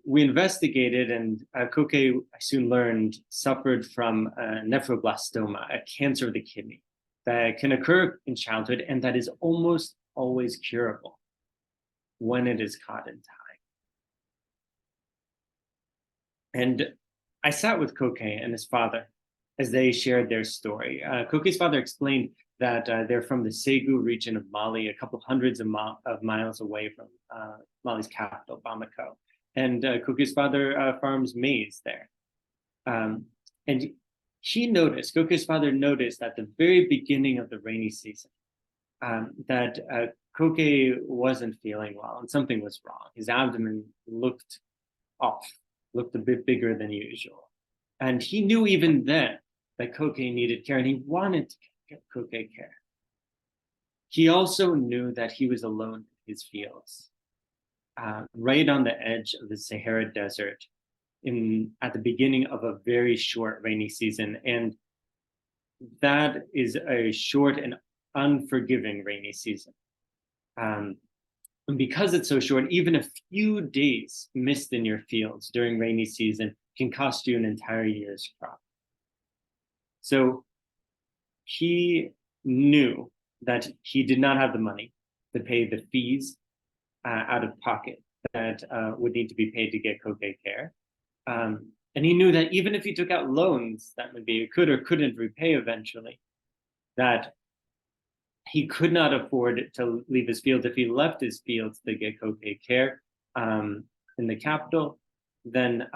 we investigated, and Koke, I soon learned, suffered from nephroblastoma, a cancer of the kidney that can occur in childhood and that is almost always curable when it is caught in time. And I sat with Koke and his father as they shared their story. Koke's father explained that they're from the Segu region of Mali, a couple hundreds of miles away from Mali's capital, Bamako. And Koke's father farms maize there. And Koke's father noticed at the very beginning of the rainy season that Koke wasn't feeling well and something was wrong. His abdomen looked off, looked a bit bigger than usual. And he knew even then that Koke needed care, and he wanted to get Koke care. He also knew that he was alone in his fields, right on the edge of the Sahara Desert, at the beginning of a very short rainy season. And that is a short and unforgiving rainy season. And because it's so short, even a few days missed in your fields during rainy season can cost you an entire year's crop. So he knew that he did not have the money to pay the fees out of pocket that would need to be paid to get co-pay care. And he knew that even if he took out loans that maybe he could or couldn't repay eventually, that he could not afford to leave his field. If he left his fields to get co-pay care in the capital, then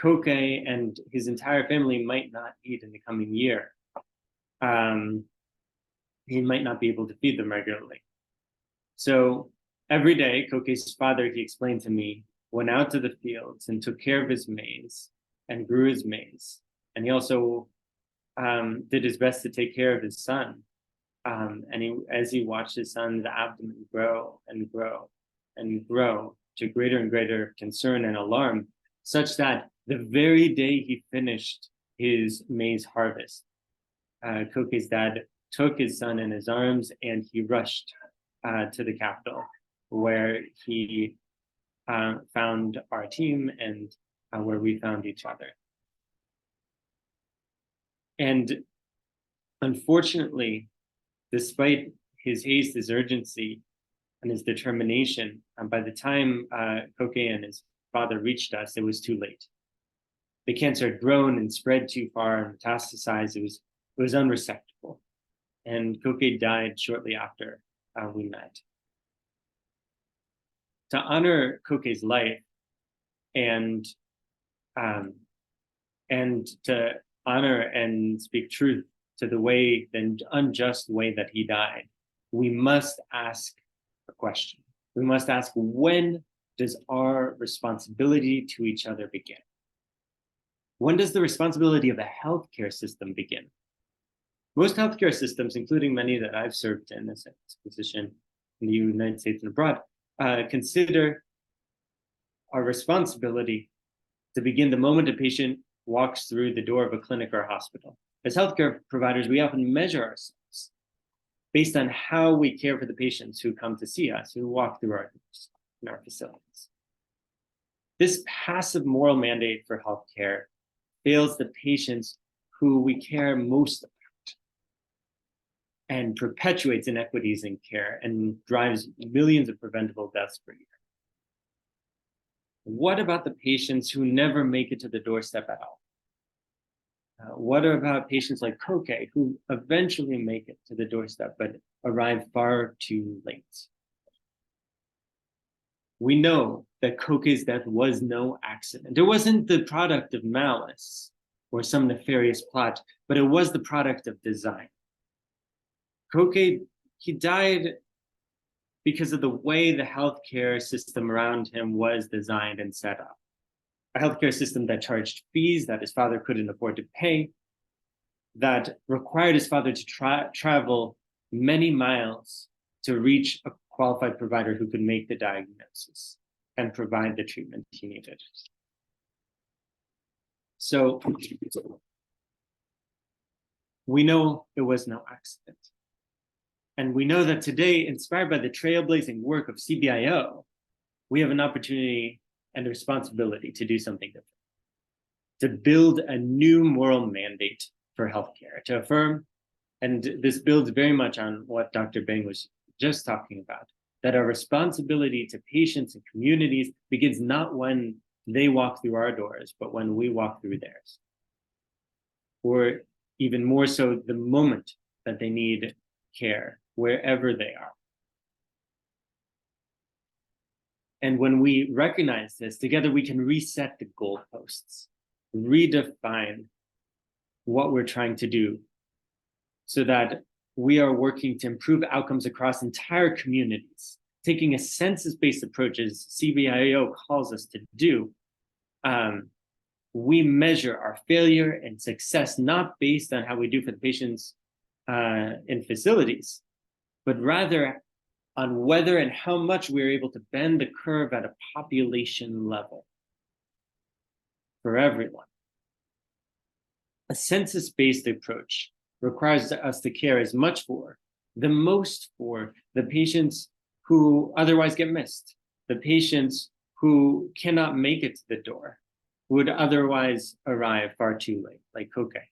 Koke and his entire family might not eat in the coming year. He might not be able to feed them regularly. So every day, Koke's father, he explained to me, went out to the fields and took care of his maize and grew his maize. And he also did his best to take care of his son. And as he watched his son's abdomen grow and grow and grow to greater and greater concern and alarm, such that the very day he finished his maize harvest, Koke's dad took his son in his arms and he rushed to the capital, where he found our team and where we found each other. And unfortunately, despite his haste, his urgency, and his determination, by the time Koke and his father reached us, it was too late. The cancer had grown and spread too far and metastasized. It was unresectable. And Koke died shortly after we met. To honor Koke's life and to honor and speak truth to the unjust way that he died, we must ask a question. We must ask, when does our responsibility to each other begin? When does the responsibility of a healthcare system begin? Most healthcare systems, including many that I've served in as a physician in the United States and abroad, consider our responsibility to begin the moment a patient walks through the door of a clinic or a hospital. As healthcare providers, we often measure ourselves based on how we care for the patients who come to see us, who walk through our doors in our facilities. This passive moral mandate for healthcare fails the patients who we care most about and perpetuates inequities in care and drives millions of preventable deaths per year. What about the patients who never make it to the doorstep at all? What about patients like Koke, who eventually make it to the doorstep but arrive far too late? We know that Koke's death was no accident. It wasn't the product of malice or some nefarious plot, but it was the product of design. Koke, he died because of the way the healthcare system around him was designed and set up. A healthcare system that charged fees that his father couldn't afford to pay, that required his father to travel many miles to reach a qualified provider who could make the diagnosis and provide the treatment he needed. So we know it was no accident. And we know that today, inspired by the trailblazing work of CBIO, we have an opportunity and a responsibility to do something different, to build a new moral mandate for healthcare, to affirm, and this builds very much on what Dr. Beng was just talking about, that our responsibility to patients and communities begins not when they walk through our doors, but when we walk through theirs. Or even more so, the moment that they need care, wherever they are. And when we recognize this, together we can reset the goalposts, redefine what we're trying to do so that we are working to improve outcomes across entire communities, taking a census-based approach, as CBIO calls us to do. We measure our failure and success not based on how we do for the patients in facilities, but rather on whether and how much we're able to bend the curve at a population level for everyone. A census-based approach requires us to care as much for, the most for, the patients who otherwise get missed, the patients who cannot make it to the door, who would otherwise arrive far too late, like Koke.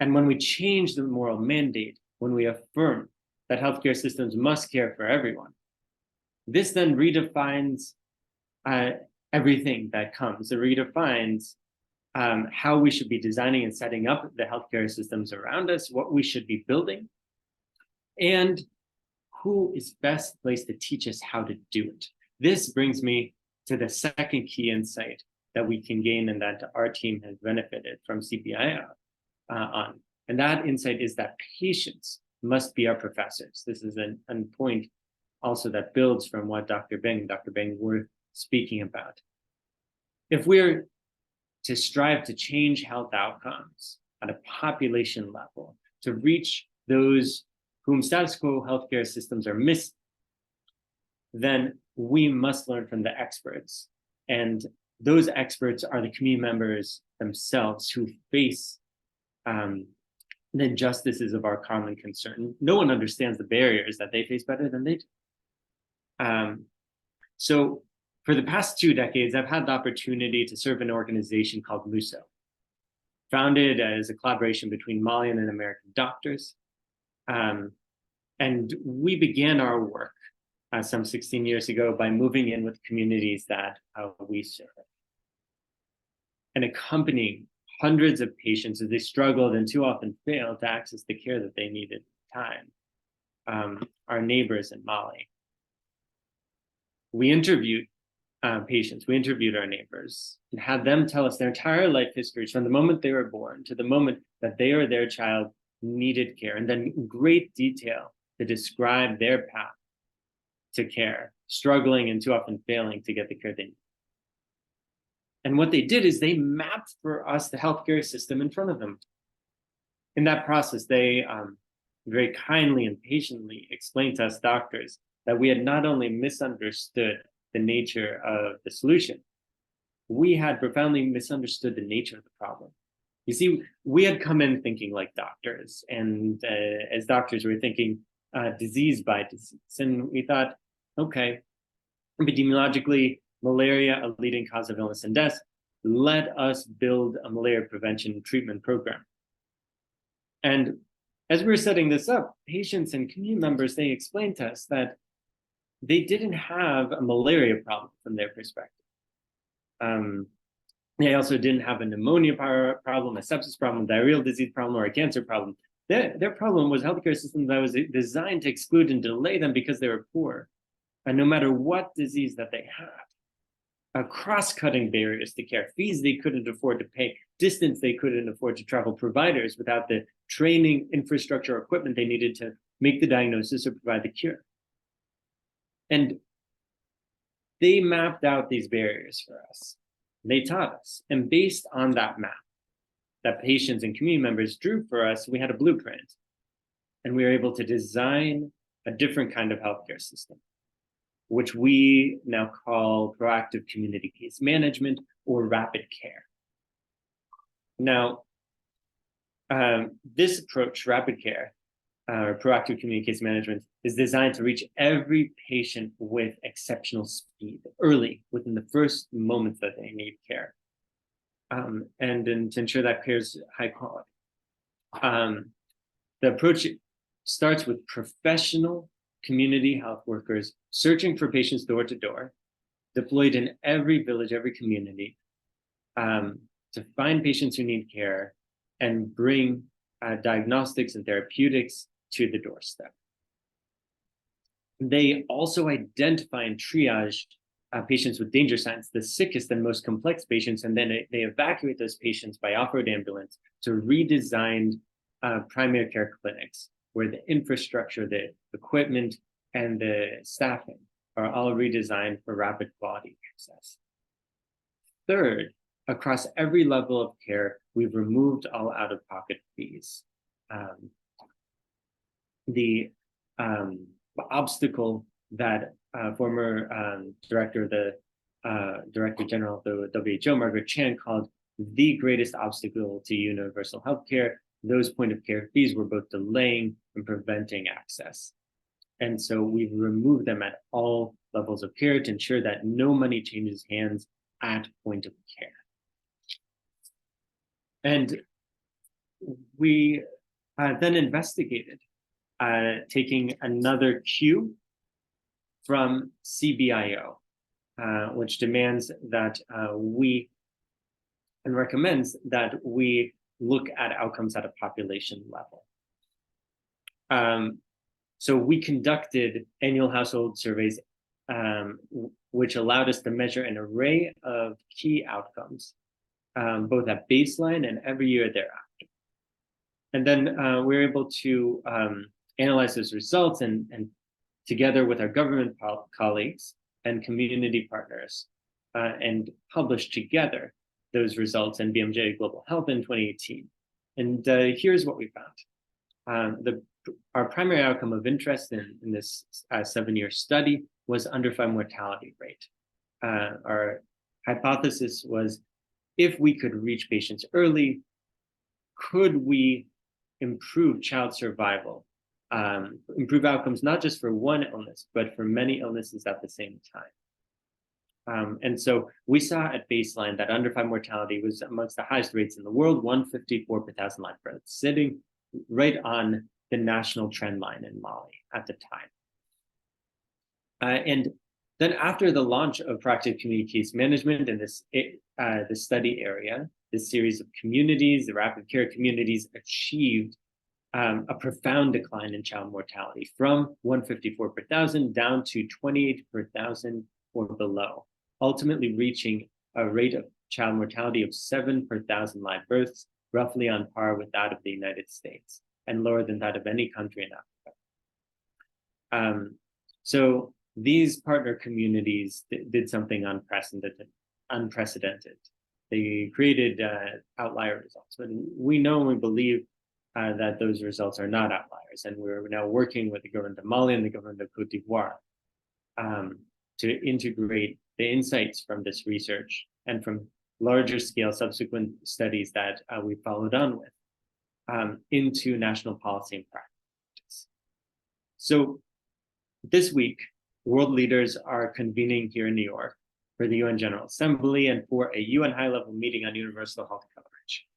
And when we change the moral mandate, when we affirm that healthcare systems must care for everyone, this then redefines everything that comes. It redefines how we should be designing and setting up the healthcare systems around us, what we should be building, and who is best placed to teach us how to do it. This brings me to the second key insight that we can gain and that our team has benefited from CBIO on. And that insight is that patients must be our professors. This is a point also that builds from what Dr. Beng were speaking about. If we're to strive to change health outcomes at a population level, to reach those whom status quo healthcare systems are missing, then we must learn from the experts. And those experts are the community members themselves who face the injustices of our common concern. No one understands the barriers that they face better than they do. So for the past 2 decades, I've had the opportunity to serve an organization called MUSO, founded as a collaboration between Malian and American doctors. And we began our work some 16 years ago by moving in with communities that we serve and accompanying hundreds of patients as they struggled and too often failed to access the care that they needed at the time. Our neighbors in Mali. We interviewed patients, we interviewed our neighbors and had them tell us their entire life histories from the moment they were born to the moment that they or their child needed care, and then in great detail to describe their path to care, struggling and too often failing to get the care they need. And what they did is they mapped for us the healthcare system in front of them. In that process, they very kindly and patiently explained to us doctors that we had not only misunderstood the nature of the solution, we had profoundly misunderstood the nature of the problem. You see, we had come in thinking like doctors, and as doctors, we were thinking disease by disease. And we thought, okay, epidemiologically, malaria, a leading cause of illness and death, let us build a malaria prevention and treatment program. And as we were setting this up, patients and community members, they explained to us that they didn't have a malaria problem from their perspective. They also didn't have a pneumonia problem, a sepsis problem, a diarrheal disease problem, or a cancer problem. Their problem was a healthcare system that was designed to exclude and delay them because they were poor. And no matter what disease that they had, cross-cutting barriers to care, fees they couldn't afford to pay, distance they couldn't afford to travel, providers without the training, infrastructure, or equipment they needed to make the diagnosis or provide the cure. And they mapped out these barriers for us. They taught us. And based on that map that patients and community members drew for us, we had a blueprint. And we were able to design a different kind of healthcare system, which we now call proactive community case management or rapid care. Now, this approach, rapid care, or proactive community case management, is designed to reach every patient with exceptional speed, early, within the first moments that they need care, and then to ensure that care is high quality. The approach starts with professional community health workers searching for patients door to door, deployed in every village, every community, to find patients who need care and bring diagnostics and therapeutics to the doorstep. They also identify and triage patients with danger signs, the sickest and most complex patients, and then they evacuate those patients by off-road ambulance to redesigned primary care clinics, where the infrastructure, the equipment, and the staffing are all redesigned for rapid quality access. Third, across every level of care, we've removed all out-of-pocket fees. The obstacle that former Director General of the WHO, Margaret Chan, called the greatest obstacle to universal healthcare. Those point of care fees were both delaying and preventing access. And so we've removed them at all levels of care to ensure that no money changes hands at point of care. And we then investigated taking another cue from CBIO, which demands that and recommends that we look at outcomes at a population level. So we conducted annual household surveys, which allowed us to measure an array of key outcomes, both at baseline and every year thereafter. And then we're able to analyze those results and together with our government colleagues and community partners, and publish together those results in BMJ Global Health in 2018. And here's what we found. Our primary outcome of interest in this 7-year study was under-5 mortality rate. Our hypothesis was, if we could reach patients early, could we improve child survival, improve outcomes not just for one illness, but for many illnesses at the same time. And so we saw at baseline that under-5 mortality was amongst the highest rates in the world, 154 per 1,000 live births, sitting right on the national trend line in Mali at the time. And then after the launch of proactive community case management in the study area, this series of communities, the rapid care communities, achieved a profound decline in child mortality from 154 per 1,000 down to 28 per 1,000 or below, ultimately reaching a rate of child mortality of 7 per 1,000 live births, roughly on par with that of the United States, and lower than that of any country in Africa. So these partner communities did something unprecedented. They created outlier results, but we know and we believe that those results are not outliers, and we're now working with the government of Mali and the government of Cote d'Ivoire to integrate the insights from this research and from larger scale subsequent studies that we followed on with into national policy and practice. So this week, world leaders are convening here in New York for the UN General Assembly and for a UN high-level meeting on universal health coverage.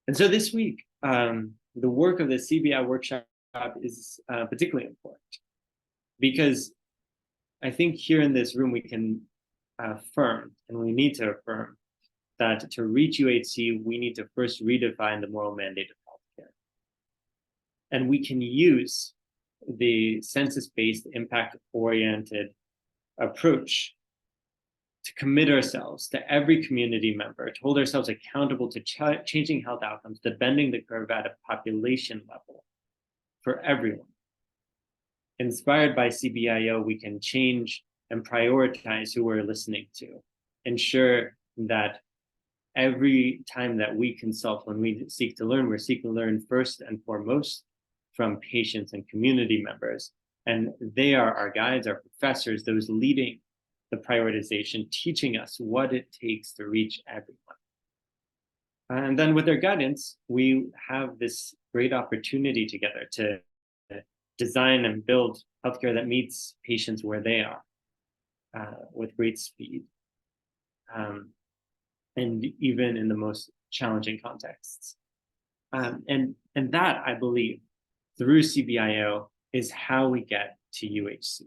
And so this week, the work of the CBI workshop is particularly important because I think here in this room we can affirm, and we need to affirm, that to reach UHC, we need to first redefine the moral mandate of healthcare. And we can use the census-based impact-oriented approach to commit ourselves to every community member, to hold ourselves accountable to changing health outcomes, to bending the curve at a population level for everyone. Inspired by CBIO, we can change and prioritize who we're listening to, ensure that every time that we consult, when we seek to learn, we're seeking to learn first and foremost from patients and community members. And they are our guides, our professors, those leading the prioritization, teaching us what it takes to reach everyone. And then with their guidance, we have this great opportunity together to design and build healthcare that meets patients where they are with great speed. And even in the most challenging contexts. And that, I believe, through CBIO is how we get to UHC.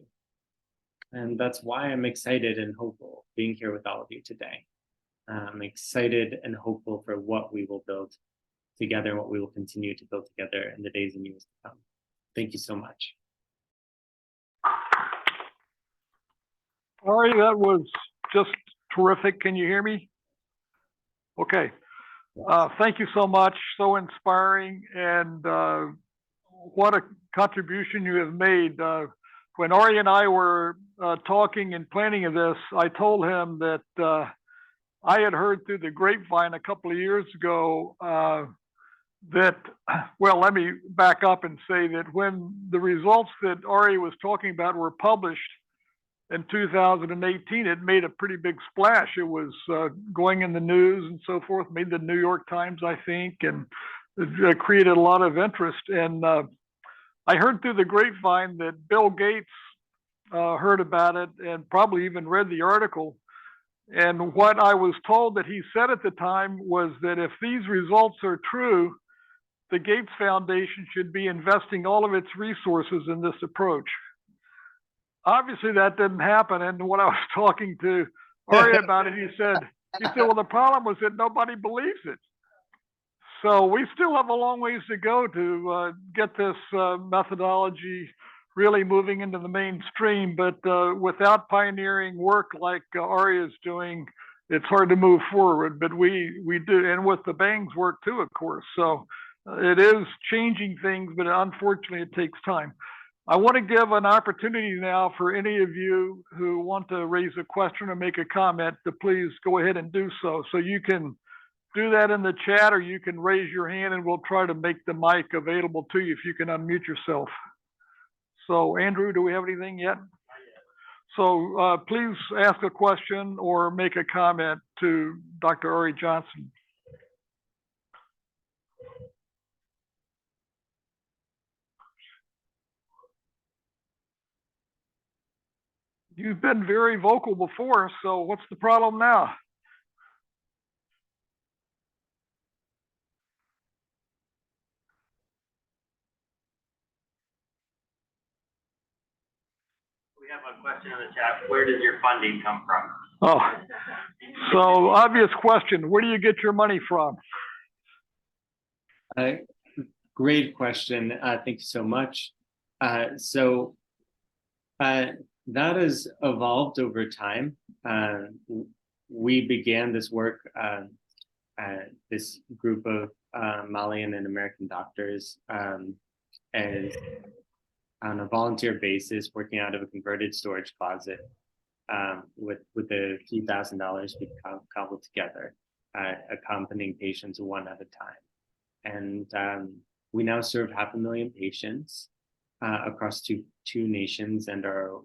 And that's why I'm excited and hopeful being here with all of you today. I'm excited and hopeful for what we will build together and what we will continue to build together in the days and years to come. Thank you so much. Ari, that was just terrific. Can you hear me? Okay. Thank you so much. So inspiring, and what a contribution you have made. When Ari and I were talking and planning of this, I told him that I had heard through the grapevine a couple of years ago that, well, let me back up and say that when the results that Ari was talking about were published, in 2018, it made a pretty big splash. It was going in the news and so forth, made the New York Times, I think, and it created a lot of interest. And I heard through the grapevine that Bill Gates heard about it and probably even read the article. And what I was told that he said at the time was that if these results are true, the Gates Foundation should be investing all of its resources in this approach. Obviously, that didn't happen. And when I was talking to Ari about it, he said, well, the problem was that nobody believes it. So we still have a long ways to go to get this methodology really moving into the mainstream. But without pioneering work like Ari is doing, it's hard to move forward. But we do, and with the Bang's work too, of course. So it is changing things, but unfortunately, it takes time. I want to give an opportunity now for any of you who want to raise a question or make a comment to please go ahead and do so. So you can do that in the chat, or you can raise your hand and we'll try to make the mic available to you if you can unmute yourself. So Andrew, do we have anything yet? So please ask a question or make a comment to Dr. Ari Johnson. You've been very vocal before, so what's the problem now? We have a question in the chat. Where does your funding come from? Oh, so obvious question. Where do you get your money from? Great question. Thank you so much. That has evolved over time. We began this work, this group of Malian and American doctors, as on a volunteer basis, working out of a converted storage closet with a few $1,000s we cobbled together, accompanying patients one at a time. And we now serve 500,000 patients across two nations and are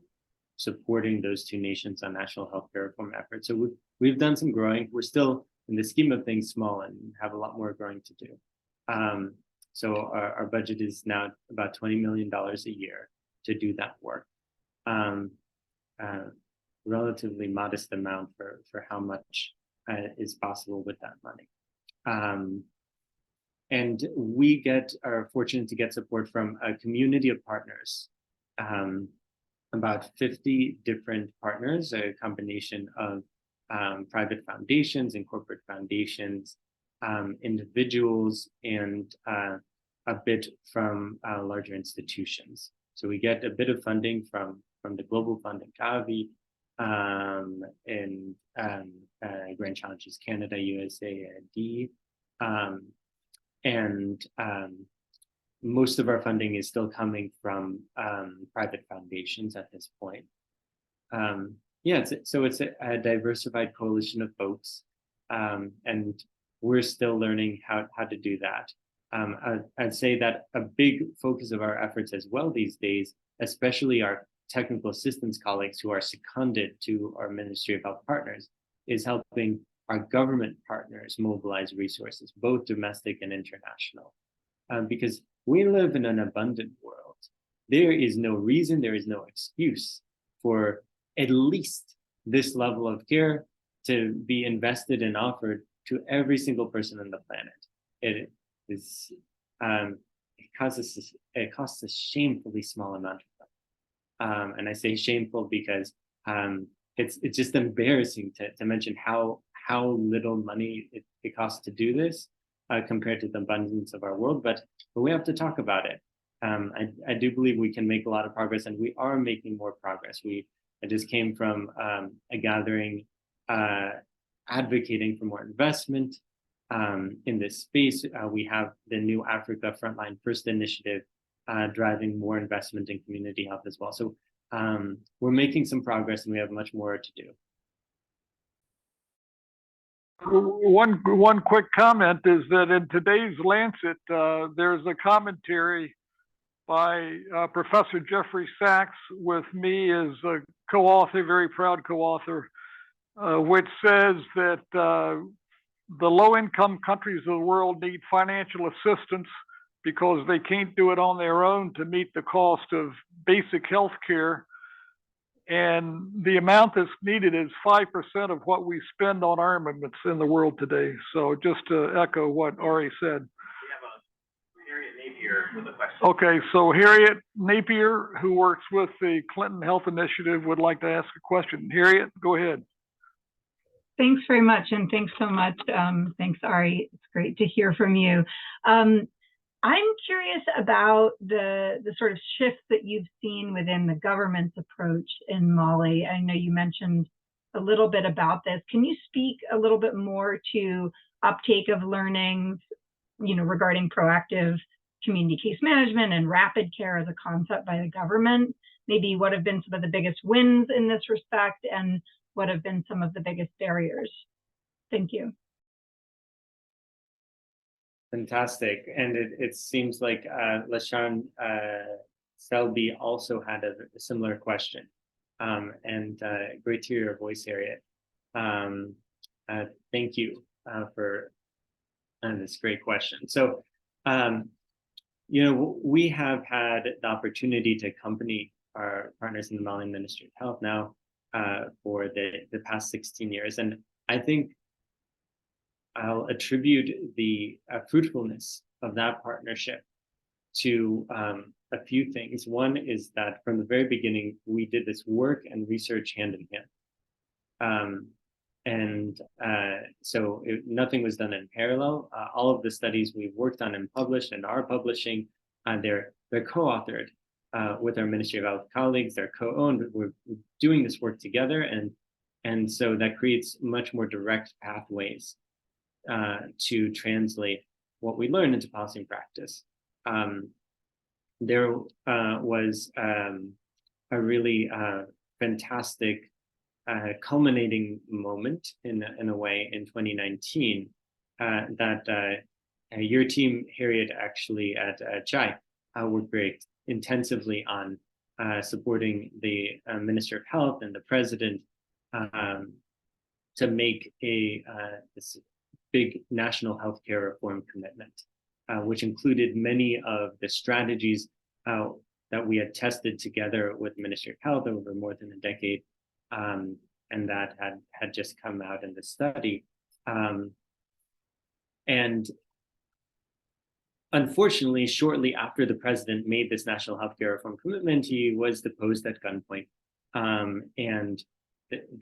supporting those two nations on national healthcare reform efforts. So we've done some growing. We're still, in the scheme of things, small and have a lot more growing to do. So our budget is now about $20 million a year to do that work. Relatively modest amount for how much is possible with that money. And we are fortunate to get support from a community of partners. About 50 different partners, a combination of private foundations and corporate foundations, individuals, and a bit from larger institutions. So we get a bit of funding from the Global Fund in Gavi, in Grand Challenges Canada, USAID, and most of our funding is still coming from private foundations at this point. So it's a diversified coalition of folks, and we're still learning how to do that. I'd say that a big focus of our efforts as well these days, especially our technical assistance colleagues who are seconded to our Ministry of Health partners, is helping our government partners mobilize resources, both domestic and international. Because we live in an abundant world. There is no reason, there is no excuse for at least this level of care to be invested and offered to every single person on the planet. It costs a shamefully small amount of money. And I say shameful because it's just embarrassing to mention how little money it costs to do this compared to the abundance of our world, but we have to talk about it. I do believe we can make a lot of progress, and we are making more progress. I just came from a gathering advocating for more investment in this space. We have the New Africa Frontline First initiative driving more investment in community health as well. So we're making some progress, and we have much more to do. One quick comment is that in today's Lancet, there's a commentary by Professor Jeffrey Sachs, with me as a co-author, very proud co-author, which says that the low-income countries of the world need financial assistance because they can't do it on their own to meet the cost of basic health care. And the amount that's needed is 5% of what we spend on armaments in the world today. So just to echo what Ari said. We have Harriet Napier with a question. Okay, so Harriet Napier, who works with the Clinton Health Initiative, would like to ask a question. Harriet, go ahead. Thanks very much, and thanks so much. Thanks, Ari. It's great to hear from you. I'm curious about the sort of shifts that you've seen within the government's approach in Mali. I know you mentioned a little bit about this. Can you speak a little bit more to uptake of learnings, regarding proactive community case management and rapid care as a concept by the government? Maybe what have been some of the biggest wins in this respect, and what have been some of the biggest barriers? Thank you. Fantastic. And it seems like LaShawn Selby also had a similar question. And great to hear your voice, Harriet. Thank you for this great question. So, we have had the opportunity to accompany our partners in the Mali Ministry of Health now for the past 16 years. And I think I'll attribute the fruitfulness of that partnership to a few things. One is that from the very beginning, we did this work and research hand in hand. So nothing was done in parallel. All of the studies we've worked on and published and are publishing, they're co-authored with our Ministry of Health colleagues. They're co-owned. We're doing this work together, and so that creates much more direct pathways to translate what we learn into policy and practice. There was a really fantastic culminating moment in a way in 2019 that your team, Harriet, actually at CHAI worked very intensively on supporting the Minister of Health and the President to make this big national healthcare reform commitment, which included many of the strategies that we had tested together with the Ministry of Health over more than a decade, and that had just come out in the study. And unfortunately, shortly after the president made this national healthcare reform commitment, he was deposed at gunpoint. And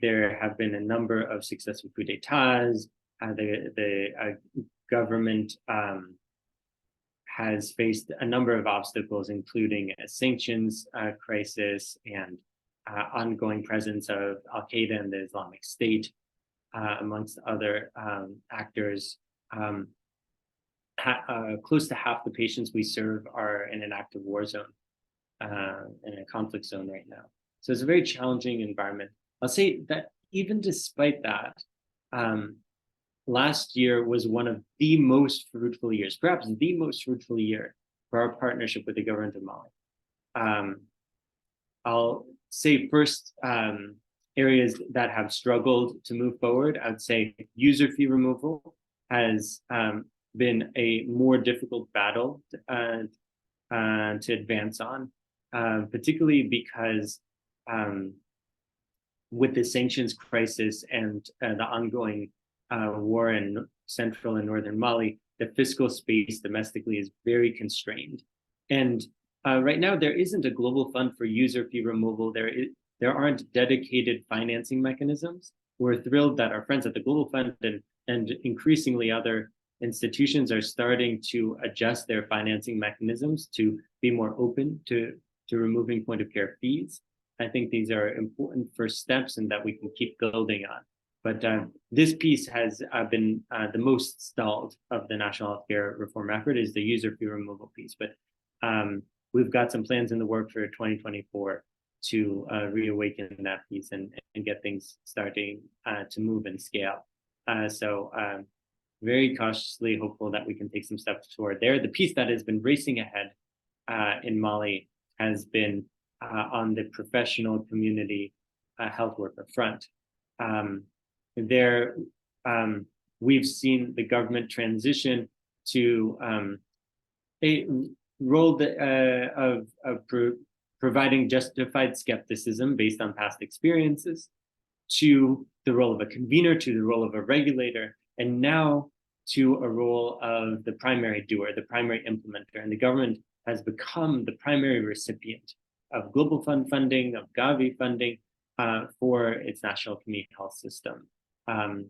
there have been a number of successful coups d'etats. The government has faced a number of obstacles, including a sanctions crisis and ongoing presence of Al-Qaeda and the Islamic State, amongst other actors. Close to half the patients we serve are in an active war zone, in a conflict zone right now. So it's a very challenging environment. I'll say that even despite that, last year was one of the most fruitful years, perhaps the most fruitful year for our partnership with the government of Mali. I'll say first, areas that have struggled to move forward, I'd say user fee removal has been a more difficult battle to advance on, particularly because with the sanctions crisis and the ongoing war in central and northern Mali, the fiscal space domestically is very constrained. And right now, there isn't a global fund for user fee removal. There aren't dedicated financing mechanisms. We're thrilled that our friends at the Global Fund and increasingly other institutions are starting to adjust their financing mechanisms to be more open to removing point of care fees. I think these are important first steps and that we can keep building on. But this piece has been the most stalled of the national healthcare reform effort, is the user fee removal piece. But we've got some plans in the work for 2024 to reawaken that piece and get things starting to move and scale. So very cautiously hopeful that we can take some steps toward there. The piece that has been racing ahead in Mali has been on the professional community health worker front. We've seen the government transition to a role of providing justified skepticism based on past experiences, to the role of a convener, to the role of a regulator, and now to a role of the primary doer, the primary implementer. And the government has become the primary recipient of Global Fund funding, of Gavi funding for its national community health system. And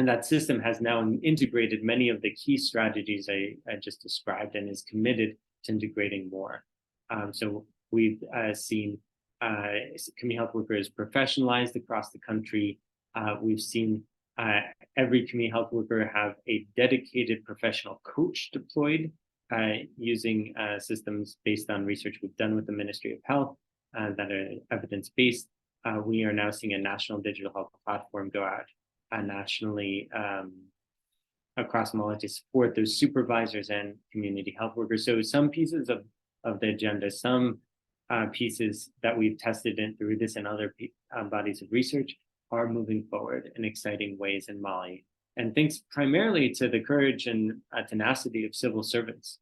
that system has now integrated many of the key strategies I just described and is committed to integrating more. So we've seen community health workers professionalized across the country. We've seen every community health worker have a dedicated professional coach deployed using systems based on research we've done with the Ministry of Health that are evidence-based. We are now seeing a national digital health platform go out nationally across Mali to support those supervisors and community health workers. So some pieces of the agenda, some pieces that we've tested in through this and other bodies of research are moving forward in exciting ways in Mali. And thanks primarily to the courage and tenacity of civil servants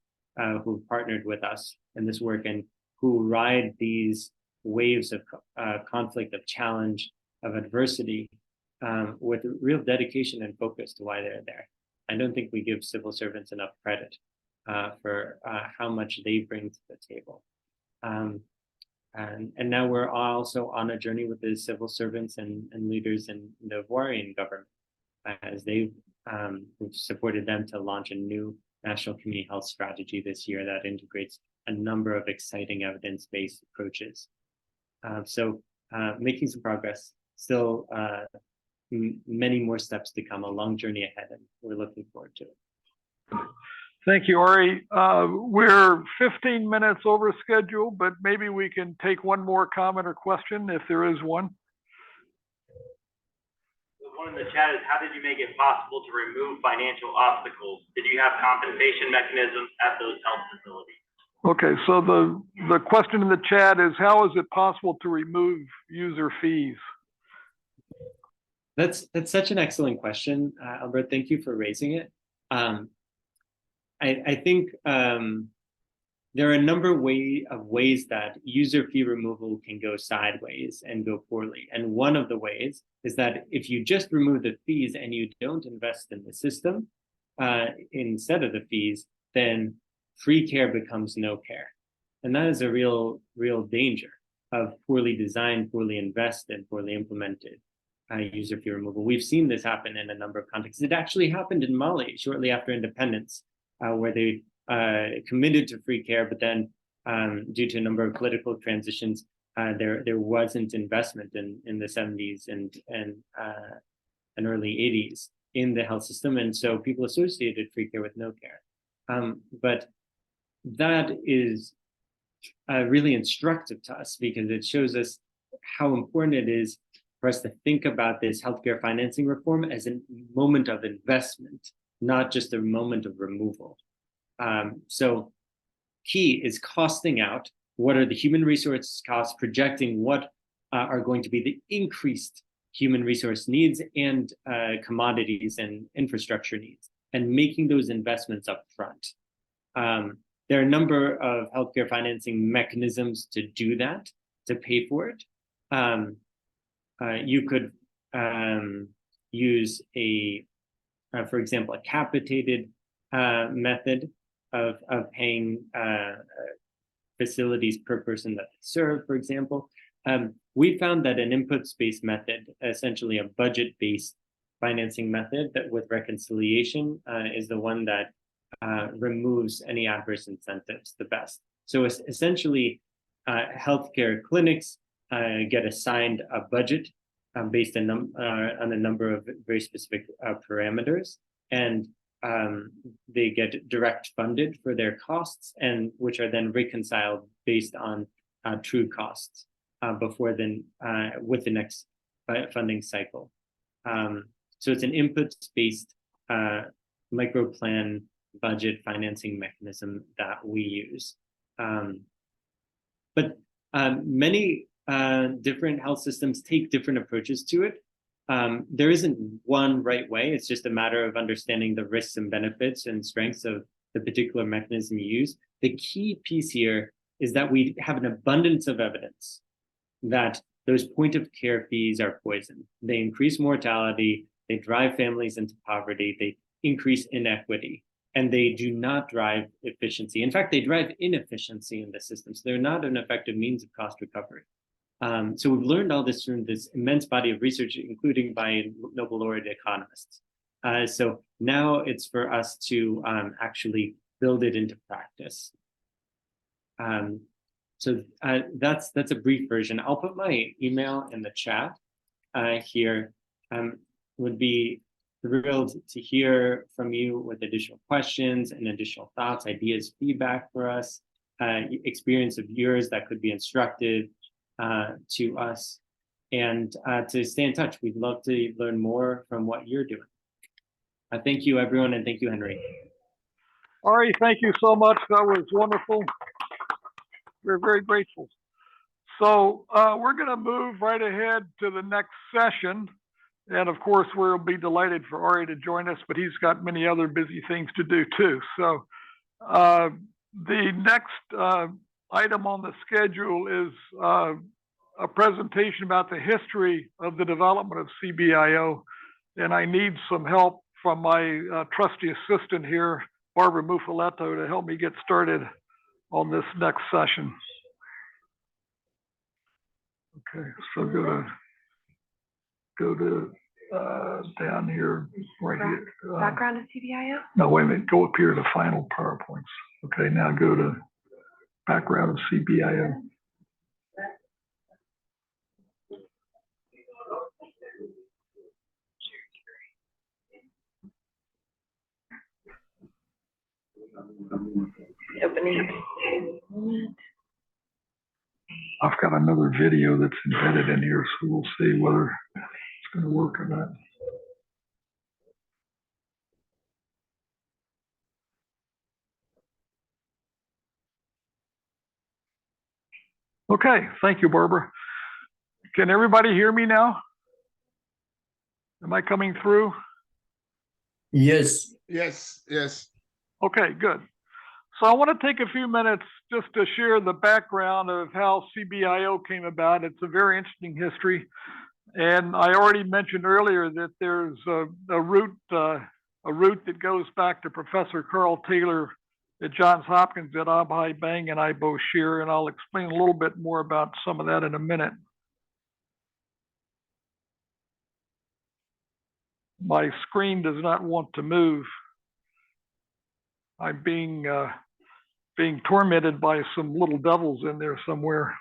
who've partnered with us in this work and who ride these waves of conflict, of challenge, of adversity with real dedication and focus to why they're there. I don't think we give civil servants enough credit for how much they bring to the table. And now we're also on a journey with the civil servants and leaders in the Ivorian government as we've supported them to launch a new national community health strategy this year that integrates a number of exciting evidence-based approaches. So making some progress, still many more steps to come, a long journey ahead, and we're looking forward to it. Thank you, Ari. We're 15 minutes over schedule, but maybe we can take one more comment or question if there is one. One in the chat is, how did you make it possible to remove financial obstacles? Did you have compensation mechanisms at those health facilities? Okay, so the question in the chat is, how is it possible to remove user fees? That's such an excellent question, Albert. Thank you for raising it. I think there are a number of ways that user fee removal can go sideways and go poorly. And one of the ways is that if you just remove the fees and you don't invest in the system instead of the fees, then free care becomes no care. And that is a real danger of poorly designed, poorly invested, poorly implemented user fee removal. We've seen this happen in a number of contexts. It actually happened in Mali shortly after independence, where they committed to free care, but then due to a number of political transitions, there wasn't investment in the 70s and early 80s in the health system, and so people associated free care with no care. But that is really instructive to us because it shows us how important it is for us to think about this healthcare financing reform as a moment of investment, not just a moment of removal. So key is costing out what are the human resource costs, projecting what are going to be the increased human resource needs and commodities and infrastructure needs, and making those investments up front. There are a number of healthcare financing mechanisms to do that, to pay for it. You could use for example, a capitated method of paying facilities per person that they serve, for example. We found that an inputs-based method, essentially a budget-based financing method that with reconciliation is the one that removes any adverse incentives the best. So essentially, healthcare clinics get assigned a budget based on a number of very specific parameters, and they get direct funded for their costs, and which are then reconciled based on true costs before then with the next funding cycle. So it's an inputs-based microplan budget financing mechanism that we use. But many different health systems take different approaches to it. There isn't one right way. It's just a matter of understanding the risks and benefits and strengths of the particular mechanism you use. The key piece here is that we have an abundance of evidence that those point of care fees are poison. They increase mortality, they drive families into poverty, they increase inequity, and they do not drive efficiency. In fact, they drive inefficiency in the system. So they're not an effective means of cost recovery. So we've learned all this from this immense body of research, including by Nobel laureate economists. So now it's for us to actually build it into practice. So that's a brief version. I'll put my email in the chat here. Would be thrilled to hear from you with additional questions and additional thoughts, ideas, feedback for us, experience of yours that could be instructive to us, and to stay in touch. We'd love to learn more from what you're doing. Thank you, everyone, and thank you, Henry. Ari, thank you so much. That was wonderful. We're very grateful. So we're going to move right ahead to the next session. And of course, we'll be delighted for Ari to join us, but he's got many other busy things to do too. So the next item on the schedule is a presentation about the history of the development of CBIO. And I need some help from my trusty assistant here, Barbara Muffaletto, to help me get started on this next session. Okay, so go to down here, right here. Background of CBIO? No, wait a minute, go up here to final PowerPoints. Okay, now go to background of CBIO. Opening. I've got another video that's embedded in here, so we'll see whether it's going to work or not. Okay, thank you, Barbara. Can everybody hear me now? Am I coming through? Yes. Yes, yes. Okay, good. So I want to take a few minutes just to share the background of how CBIO came about. It's a very interesting history. And I already mentioned earlier that there's a route that goes back to Professor Carl Taylor at Johns Hopkins at Abhay Bang and Ibo Shear, and I'll explain a little bit more about some of that in a minute. My screen does not want to move. I'm being tormented by some little devils in there somewhere.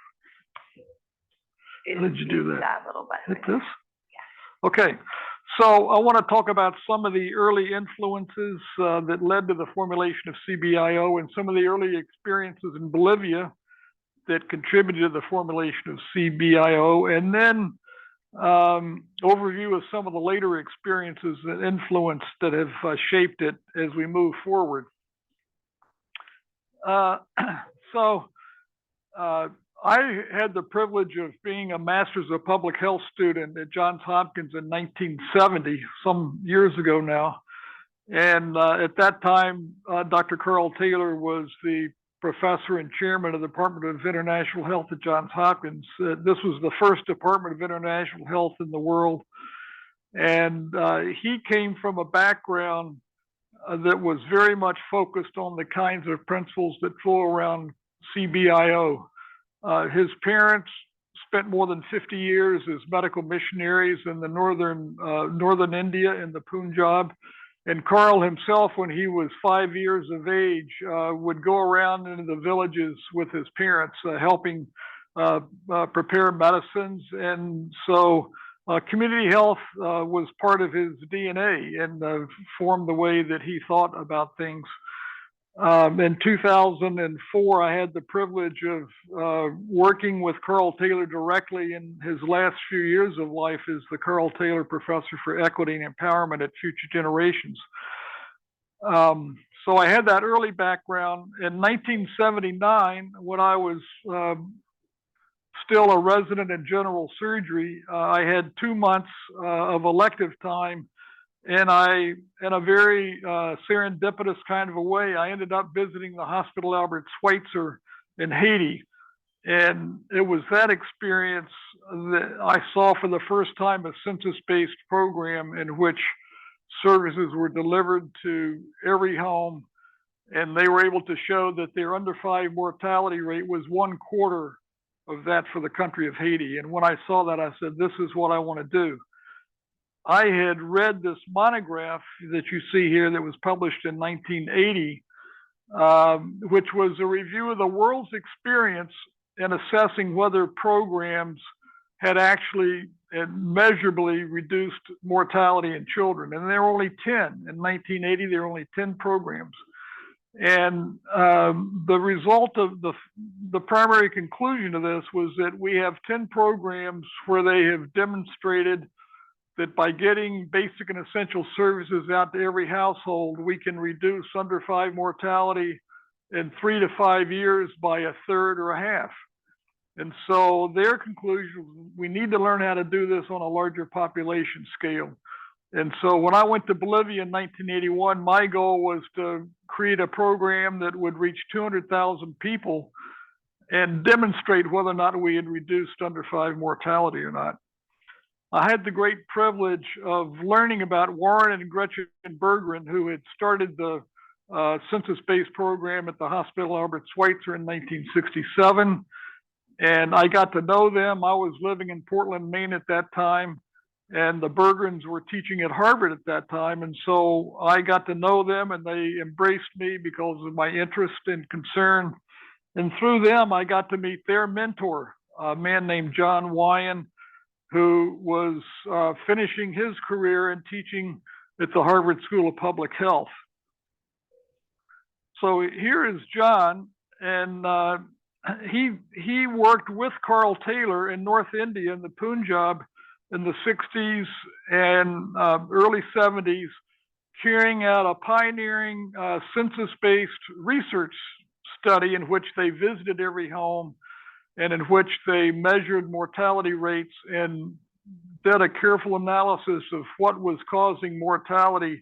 How did you do that? That little button. Hit this? Yeah. Okay. So I want to talk about some of the early influences that led to the formulation of CBIO and some of the early experiences in Bolivia that contributed to the formulation of CBIO, and then overview of some of the later experiences and influence that have shaped it as we move forward. I had the privilege of being a Master's of Public Health student at Johns Hopkins in 1970, some years ago now. And at that time, Dr. Carl Taylor was the professor and chairman of the Department of International Health at Johns Hopkins. This was the first Department of International Health in the world. And he came from a background that was very much focused on the kinds of principles that flow around CBIO. His parents spent more than 50 years as medical missionaries in the northern India in the Punjab. And Carl himself, when he was 5 years of age, would go around into the villages with his parents, helping prepare medicines. And so community health was part of his DNA and formed the way that he thought about things. In 2004, I had the privilege of working with Carl Taylor directly in his last few years of life as the Carl Taylor Professor for Equity and Empowerment at Future Generations. so I had that early background. In 1979, when I was still a resident in general surgery, I had 2 months of elective time, and in a very serendipitous kind of a way, I ended up visiting the Hospital Albert Schweitzer in Haiti. And it was that experience that I saw for the first time a census-based program in which services were delivered to every home, and they were able to show that their under 5 mortality rate was 1/4 of that for the country of Haiti. And when I saw that, I said, this is what I want to do. I had read this monograph that you see here that was published in 1980, which was a review of the world's experience in assessing whether programs had actually measurably reduced mortality in children. And there were only 10. In 1980, there were only 10 programs. And the result of the primary conclusion of this was that we have 10 programs where they have demonstrated that by getting basic and essential services out to every household, we can reduce under 5 mortality in 3 to 5 years by 1/3 or 1/2. And so their conclusion was we need to learn how to do this on a larger population scale. And so when I went to Bolivia in 1981, my goal was to create a program that would reach 200,000 people and demonstrate whether or not we had reduced under 5 mortality or not. I had the great privilege of learning about Warren and Gretchen Berggren, who had started the census-based program at the Hospital Albert Schweitzer in 1967. And I got to know them. I was living in Portland, Maine at that time, and the Berggrens were teaching at Harvard at that time. And so I got to know them, and they embraced me because of my interest and concern. And through them, I got to meet their mentor, a man named John Wyan, who was finishing his career in teaching at the Harvard School of Public Health. So here is John, and he worked with Carl Taylor in North India in the Punjab in the 60s and early 70s, carrying out a pioneering census-based research study in which they visited every home and in which they measured mortality rates and did a careful analysis of what was causing mortality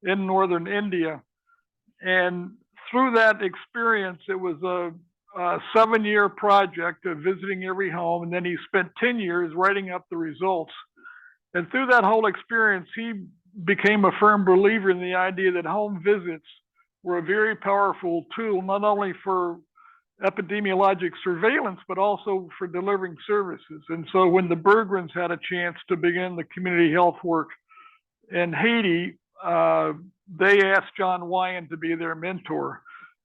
in northern India. And through that experience, it was a 7-year project of visiting every home, and then he spent 10 years writing up the results. And through that whole experience, he became a firm believer in the idea that home visits were a very powerful tool, not only for epidemiologic surveillance, but also for delivering services. And so when the Berggrens had a chance to begin the community health work in Haiti, they asked John Wyan to be their mentor,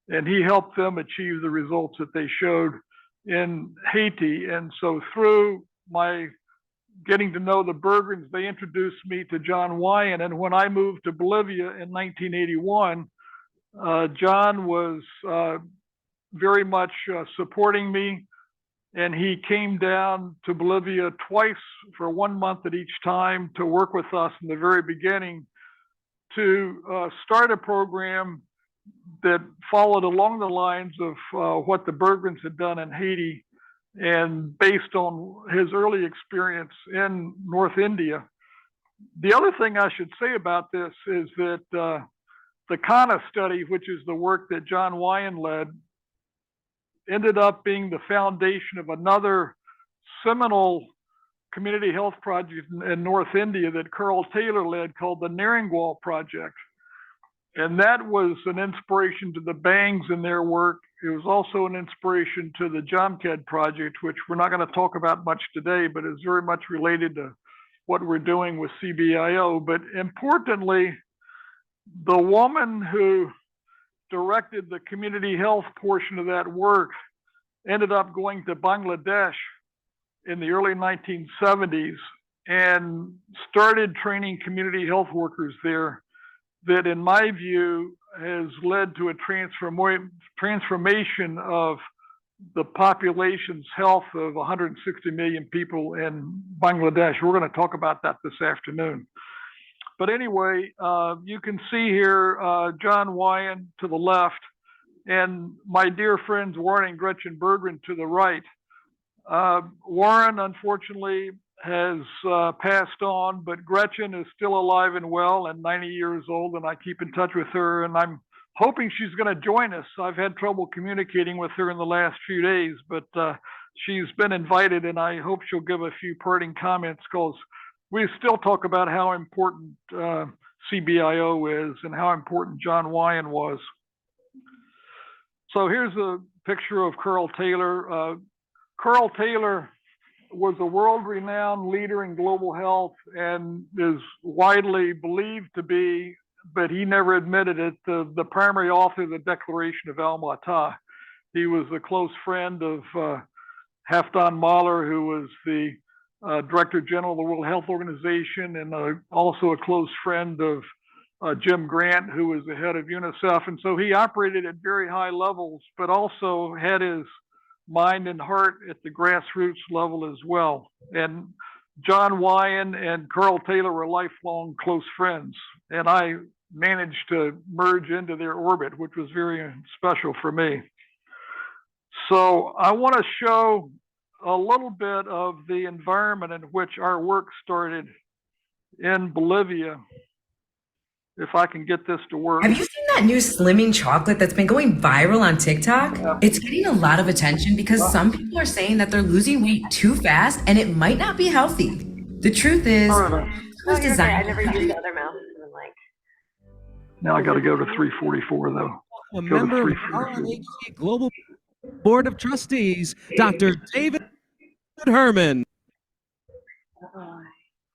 and he helped them achieve the results that they showed in Haiti. And so through my getting to know the Berggrens, they introduced me to John Wyan. And when I moved to Bolivia in 1981, John was very much supporting me, and he came down to Bolivia twice for 1 month at each time to work with us in the very beginning to start a program that followed along the lines of what the Berggrens had done in Haiti, and based on his early experience in North India. The other thing I should say about this is that the Kana study, which is the work that John Wyan led, ended up being the foundation of another seminal community health project in North India that Carl Taylor led called the Naringwal Project. And that was an inspiration to the Bangs in their work. It was also an inspiration to the Jamkhed Project, which we're not going to talk about much today, but is very much related to what we're doing with CBIO. But importantly, the woman who directed the community health portion of that work ended up going to Bangladesh in the early 1970s and started training community health workers there, that in my view has led to a transformation of the population's health of 160 million people in Bangladesh. We're going to talk about that this afternoon. But anyway, you can see here John Wyan to the left, and my dear friends Warren and Gretchen Berggren to the right. Warren, unfortunately, has passed on, but Gretchen is still alive and well and 90 years old, and I keep in touch with her, and I'm hoping she's going to join us. I've had trouble communicating with her in the last few days, but she's been invited, and I hope she'll give a few parting comments, because we still talk about how important CBIO is and how important John Wyan was. So here's a picture of Carl Taylor. Carl Taylor was a world-renowned leader in global health and is widely believed to be, but he never admitted it, the primary author of the Declaration of Alma-Ata. He was a close friend of Halfdan Mahler, who was the Director General of the World Health Organization, and also a close friend of Jim Grant, who was the head of UNICEF. And so he operated at very high levels, but also had his mind and heart at the grassroots level as well. And John Wyan and Carl Taylor were lifelong close friends, and I managed to merge into their orbit, which was very special for me. So I want to show a little bit of the environment in which our work started in Bolivia, if I can get this to work. Have you seen that new slimming chocolate that's been going viral on TikTok? Yeah. It's getting a lot of attention because some people are saying that they're losing weight too fast and it might not be healthy. The truth is, I never used the other mouse. Now I got to go to 344 though. A member of the RNHC Global Board of Trustees, Dr. David Herman.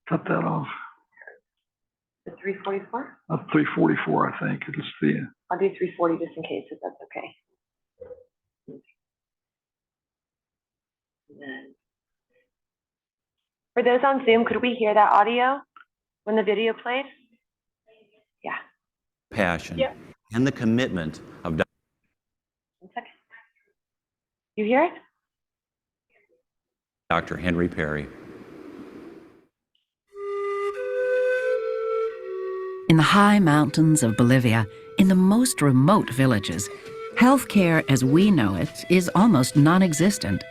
Cut that off. 344? 344, I think. It's the. I'll do 340 just in case, if that's okay. And then, for those on Zoom, could we hear that audio when the video played? Yeah. Passion and the commitment of. 1 second. You hear it? Dr. Henry Perry. In the high mountains of Bolivia, in the most remote villages, healthcare as we know it is almost non-existent.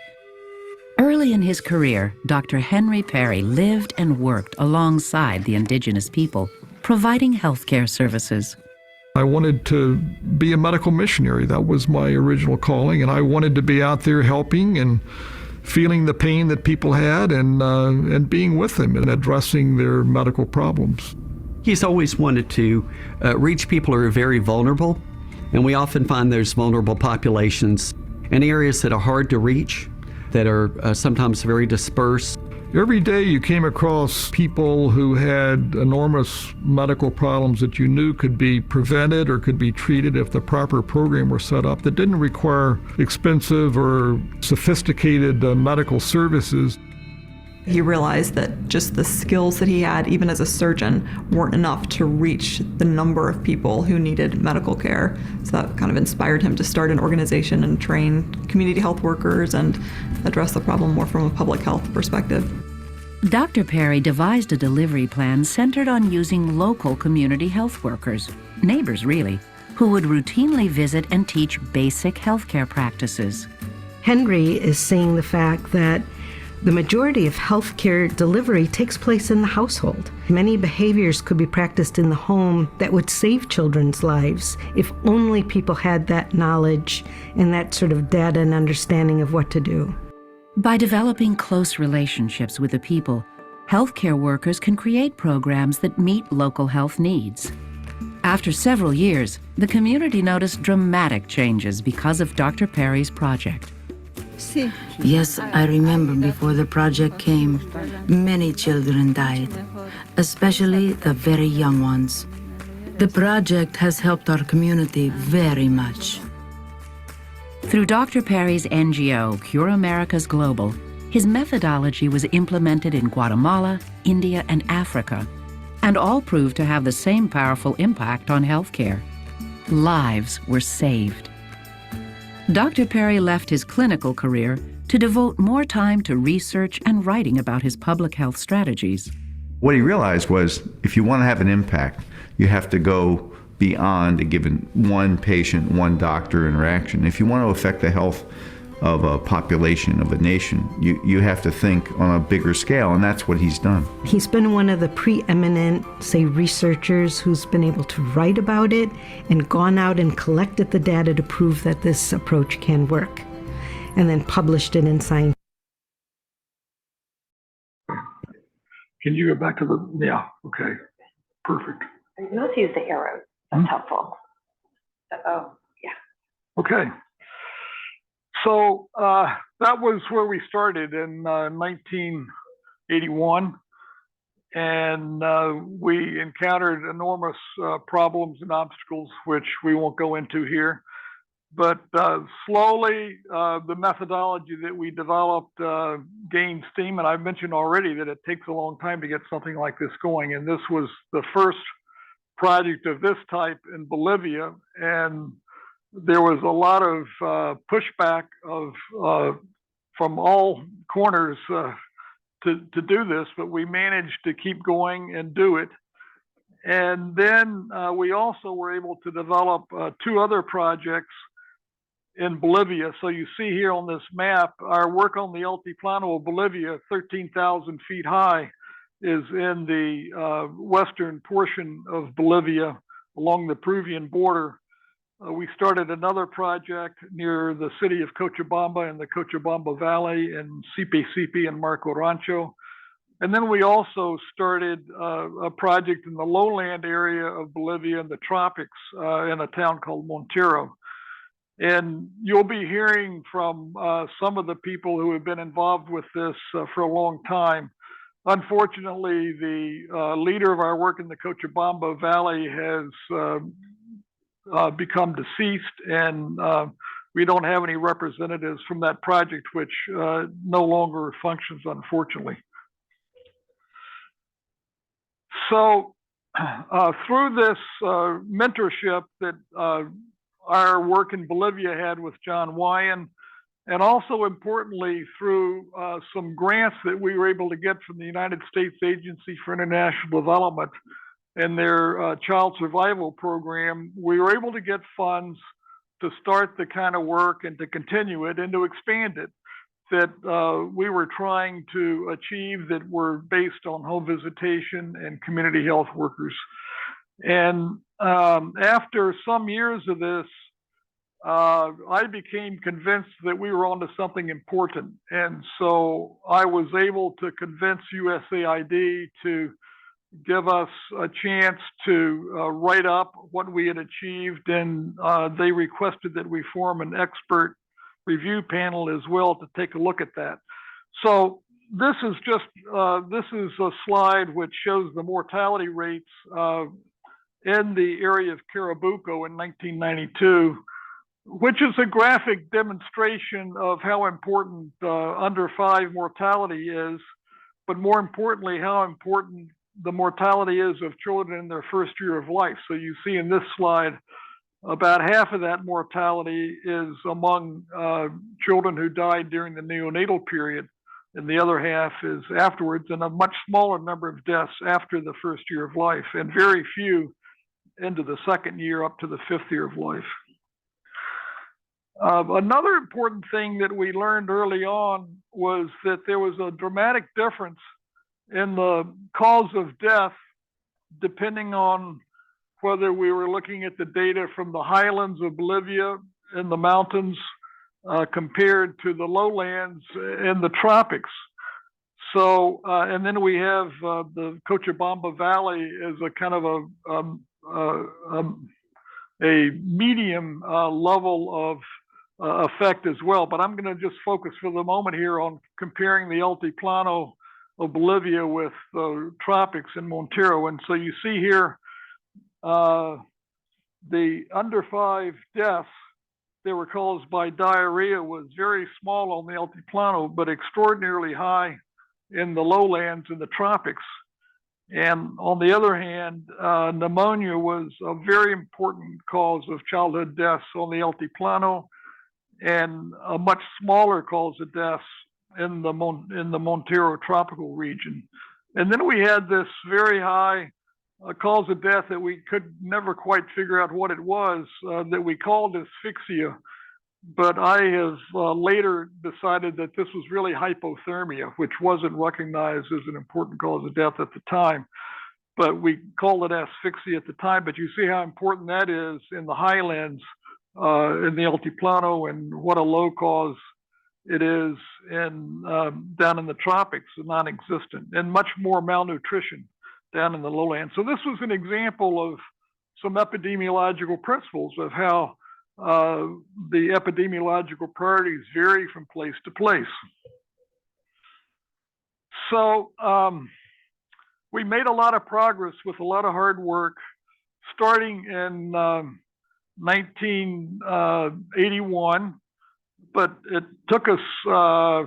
Early in his career, Dr. Henry Perry lived and worked alongside the indigenous people, providing healthcare services. I wanted to be a medical missionary. That was my original calling, and I wanted to be out there helping and feeling the pain that people had and being with them and addressing their medical problems. He's always wanted to reach people who are very vulnerable, and we often find there's vulnerable populations in areas that are hard to reach, that are sometimes very dispersed. Every day you came across people who had enormous medical problems that you knew could be prevented or could be treated if the proper program were set up that didn't require expensive or sophisticated medical services. He realized that just the skills that he had, even as a surgeon, weren't enough to reach the number of people who needed medical care. So that kind of inspired him to start an organization and train community health workers and address the problem more from a public health perspective. Dr. Perry devised a delivery plan centered on using local community health workers, neighbors really, who would routinely visit and teach basic healthcare practices. Henry is seeing the fact that the majority of healthcare delivery takes place in the household. Many behaviors could be practiced in the home that would save children's lives if only people had that knowledge and that sort of data and understanding of what to do. By developing close relationships with the people, healthcare workers can create programs that meet local health needs. After several years, the community noticed dramatic changes because of Dr. Perry's project. Yes, I remember before the project came, many children died, especially the very young ones. The project has helped our community very much. Through Dr. Perry's NGO, Cure Americas Global, his methodology was implemented in Guatemala, India, and Africa, and all proved to have the same powerful impact on healthcare. Lives were saved. Dr. Perry left his clinical career to devote more time to research and writing about his public health strategies. What he realized was if you want to have an impact, you have to go beyond a given one patient, one doctor interaction. If you want to affect the health of a population, of a nation, you have to think on a bigger scale, and that's what he's done. He's been one of the preeminent, say, researchers who's been able to write about it and gone out and collected the data to prove that this approach can work, and then published it in Science. Can you go back to the, yeah, okay, perfect. You can also use the arrows, that's helpful. Oh, yeah. Okay. So that was where we started in 1981, and we encountered enormous problems and obstacles, which we won't go into here. But slowly, the methodology that we developed gained steam, and I've mentioned already that it takes a long time to get something like this going, and this was the first project of this type in Bolivia, and there was a lot of pushback from all corners to do this, but we managed to keep going and do it. And then we also were able to develop 2 other projects in Bolivia. So you see here on this map, our work on the Altiplano of Bolivia, 13,000 feet high, is in the western portion of Bolivia along the Peruvian border. We started another project near the city of Cochabamba in the Cochabamba Valley in Sipe and Marco Rancho. And then we also started a project in the lowland area of Bolivia in the tropics in a town called Montero. And you'll be hearing from some of the people who have been involved with this for a long time. Unfortunately, the leader of our work in the Cochabamba Valley has become deceased, and we don't have any representatives from that project, which no longer functions, unfortunately. So through this mentorship that our work in Bolivia had with John Wyan, and also importantly through some grants that we were able to get from the United States Agency for International Development and their child survival program, we were able to get funds to start the kind of work and to continue it and to expand it that we were trying to achieve, that were based on home visitation and community health workers. And after some years of this, I became convinced that we were onto something important. And so I was able to convince USAID to give us a chance to write up what we had achieved, and they requested that we form an expert review panel as well to take a look at that. So this is just this is a slide which shows the mortality rates in the area of Carabuco in 1992, which is a graphic demonstration of how important under 5 mortality is, but more importantly, how important the mortality is of children in their first year of life. So you see in this slide, about half of that mortality is among children who died during the neonatal period, and the other half is afterwards, and a much smaller number of deaths after the first year of life, and very few into the second year up to the 5th year of life. Another important thing that we learned early on was that there was a dramatic difference in the cause of death depending on whether we were looking at the data from the highlands of Bolivia in the mountains compared to the lowlands in the tropics. So, and then we have the Cochabamba Valley as a kind of a medium level of effect as well. But I'm going to just focus for the moment here on comparing the Altiplano of Bolivia with the tropics in Montero. And so you see here, the under 5 deaths that were caused by diarrhea was very small on the Altiplano, but extraordinarily high in the lowlands in the tropics. And on the other hand, pneumonia was a very important cause of childhood deaths on the Altiplano, and a much smaller cause of deaths in the Montero tropical region. And then we had this very high cause of death that we could never quite figure out what it was, that we called asphyxia. But I have later decided that this was really hypothermia, which wasn't recognized as an important cause of death at the time. But we called it asphyxia at the time. But you see how important that is in the highlands, in the Altiplano, and what a low cause it is in down in the tropics, non-existent, and much more malnutrition down in the lowlands. So this was an example of some epidemiological principles of how the epidemiological priorities vary from place to place. So we made a lot of progress with a lot of hard work, starting in 1981, but it took us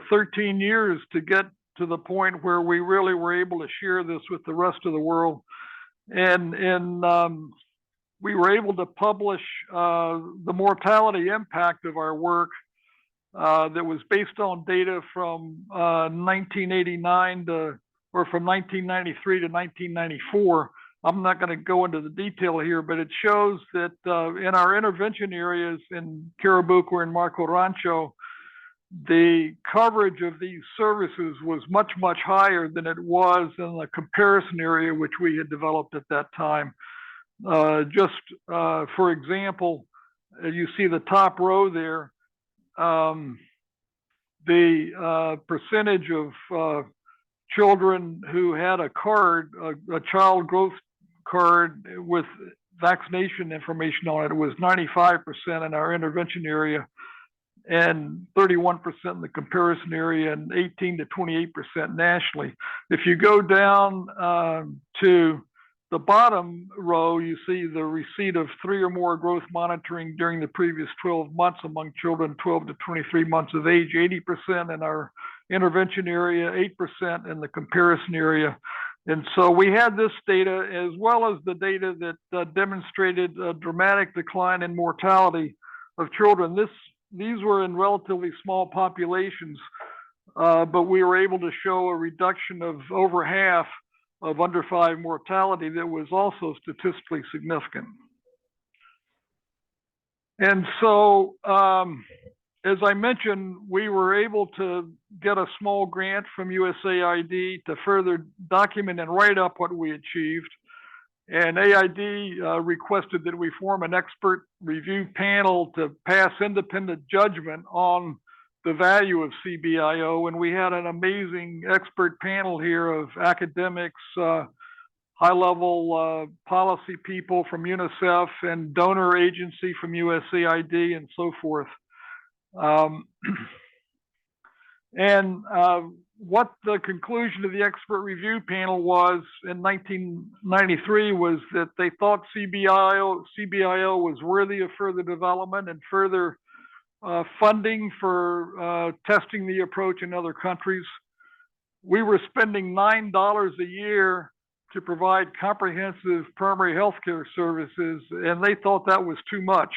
13 years to get to the point where we really were able to share this with the rest of the world. And we were able to publish the mortality impact of our work that was based on data from 1989 or from 1993 to 1994. I'm not going to go into the detail here, but it shows that in our intervention areas in Carabuco and Marco Rancho, the coverage of these services was much, much higher than it was in the comparison area which we had developed at that time. For example, you see the top row there, the percentage of children who had a card, a child growth card with vaccination information on it, was 95% in our intervention area and 31% in the comparison area and 18 to 28% nationally. If you go down to the bottom row, you see the receipt of 3 or more growth monitoring during the previous 12 months among children 12 to 23 months of age, 80% in our intervention area, 8% in the comparison area. And so we had this data as well as the data that demonstrated a dramatic decline in mortality of children. These were in relatively small populations, but we were able to show a reduction of over half of under 5 mortality that was also statistically significant. And so, as I mentioned, we were able to get a small grant from USAID to further document and write up what we achieved. And AID requested that we form an expert review panel to pass independent judgment on the value of CBIO. And we had an amazing expert panel here of academics, high-level policy people from UNICEF and donor agency from USAID and so forth. What the conclusion of the expert review panel was in 1993 was that they thought CBIO was worthy of further development and further funding for testing the approach in other countries. We were spending $9 a year to provide comprehensive primary health care services, and they thought that was too much,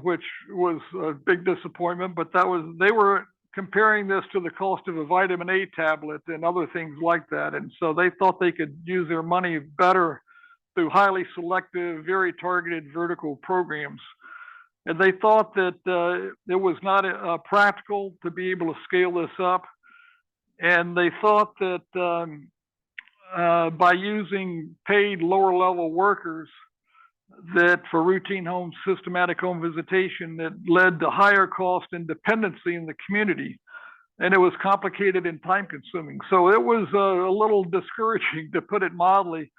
which was a big disappointment. But they were comparing this to the cost of a vitamin A tablet and other things like that. And so they thought they could use their money better through highly selective, very targeted vertical programs. And they thought that it was not practical to be able to scale this up. And they thought that by using paid lower level workers, that for routine systematic home visitation, that led to higher cost and dependency in the community. And it was complicated and time consuming. So it was a little discouraging, to put it mildly,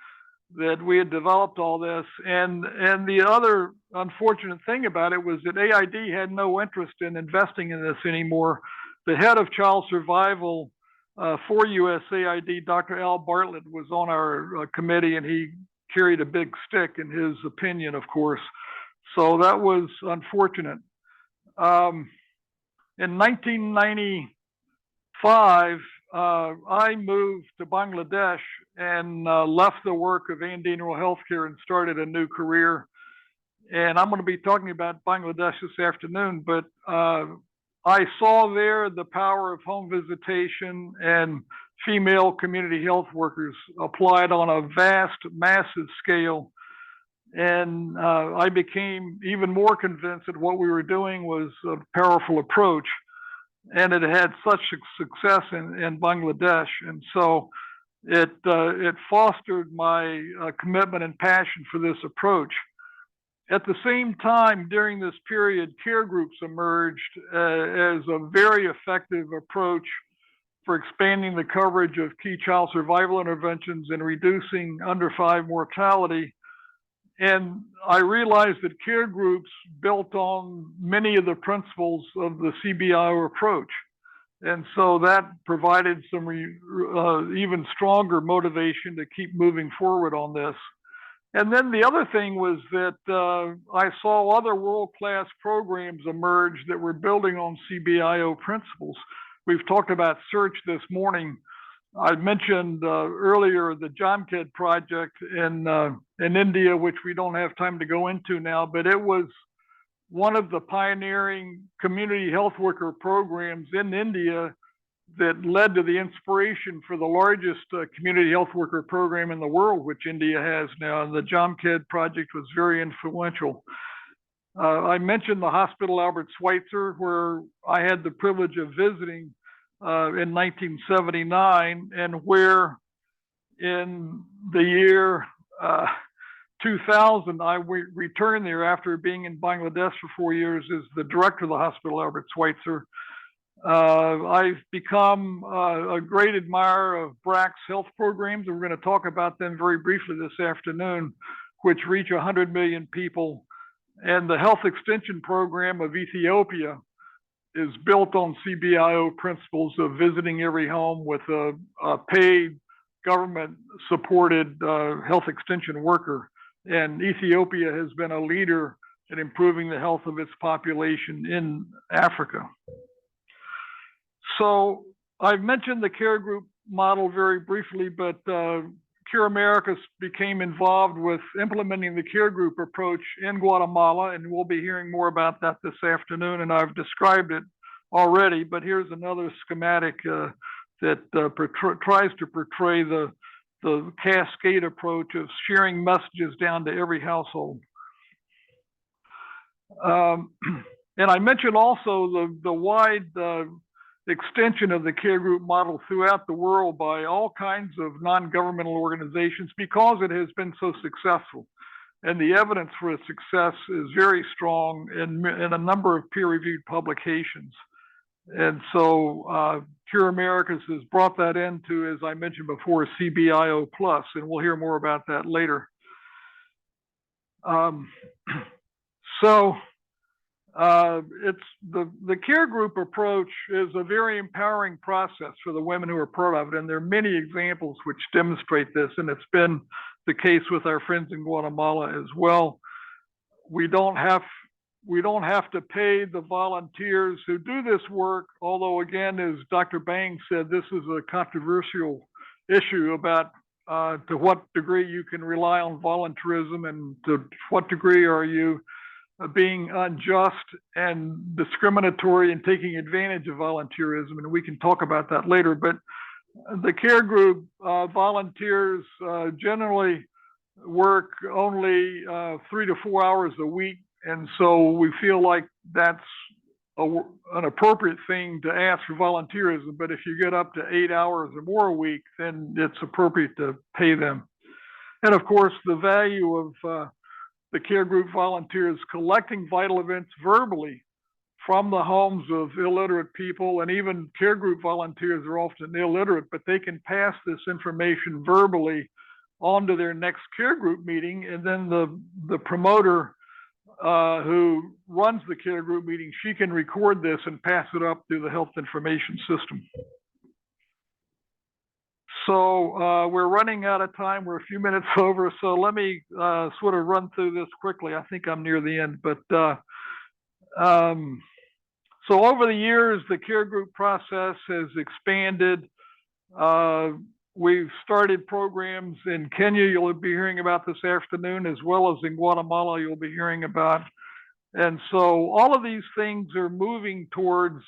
that we had developed all this. And the other unfortunate thing about it was that AID had no interest in investing in this anymore. The head of child survival for USAID, Dr. Al Bartlett, was on our committee, and he carried a big stick in his opinion, of course. So that was unfortunate. In 1995, I moved to Bangladesh and left the work of Andean Rural Healthcare and started a new career. And I'm going to be talking about Bangladesh this afternoon, but I saw there the power of home visitation and female community health workers applied on a vast, massive scale. And I became even more convinced that what we were doing was a powerful approach. And it had such success in Bangladesh. And so it fostered my commitment and passion for this approach. At the same time, during this period, care groups emerged as a very effective approach for expanding the coverage of key child survival interventions and reducing under 5 mortality. And I realized that care groups built on many of the principles of the CBIO approach. And so that provided some even stronger motivation to keep moving forward on this. And then the other thing was that I saw other world-class programs emerge that were building on CBIO principles. We've talked about search this morning. I mentioned earlier the JAMKED project in India, which we don't have time to go into now, but it was one of the pioneering community health worker programs in India that led to the inspiration for the largest community health worker program in the world, which India has now. And the JAMKED project was very influential. I mentioned the Hospital Albert Schweitzer, where I had the privilege of visiting in 1979, and where in the year 2000, I returned there after being in Bangladesh for 4 years as the director of the Hospital Albert Schweitzer. I've become a great admirer of BRAC's health programs, and we're going to talk about them very briefly this afternoon, which reach 100 million people. And the health extension program of Ethiopia is built on CBIO principles of visiting every home with a paid government-supported health extension worker. And Ethiopia has been a leader in improving the health of its population in Africa. So I've mentioned the care group model very briefly, but Cure Americas became involved with implementing the care group approach in Guatemala, and we'll be hearing more about that this afternoon, and I've described it already, but here's another schematic that tries to portray the cascade approach of sharing messages down to every household. And I mentioned also the wide extension of the care group model throughout the world by all kinds of non-governmental organizations because it has been so successful. And the evidence for its success is very strong in a number of peer-reviewed publications. And so Cure Americas has brought that into, as I mentioned before, CBIO Plus, and we'll hear more about that later. It's the care group approach is a very empowering process for the women who are part of it, and there are many examples which demonstrate this, and it's been the case with our friends in Guatemala as well. We don't have to pay the volunteers who do this work, although again, as Dr. Bang said, this is a controversial issue about to what degree you can rely on volunteerism and to what degree are you being unjust and discriminatory and taking advantage of volunteerism, and we can talk about that later. But the care group volunteers generally work only 3 to 4 hours a week, and so we feel like that's an appropriate thing to ask for volunteerism. But if you get up to 8 hours or more a week, then it's appropriate to pay them. And of course, the value of the care group volunteers collecting vital events verbally from the homes of illiterate people, and even care group volunteers are often illiterate, but they can pass this information verbally on to their next care group meeting, and then the promoter who runs the care group meeting, she can record this and pass it up through the health information system. So we're running out of time. We're a few minutes over, so let me sort of run through this quickly. I think I'm near the end, but so over the years, the care group process has expanded. We've started programs in Kenya you'll be hearing about this afternoon, as well as in Guatemala you'll be hearing about. And so all of these things are moving towards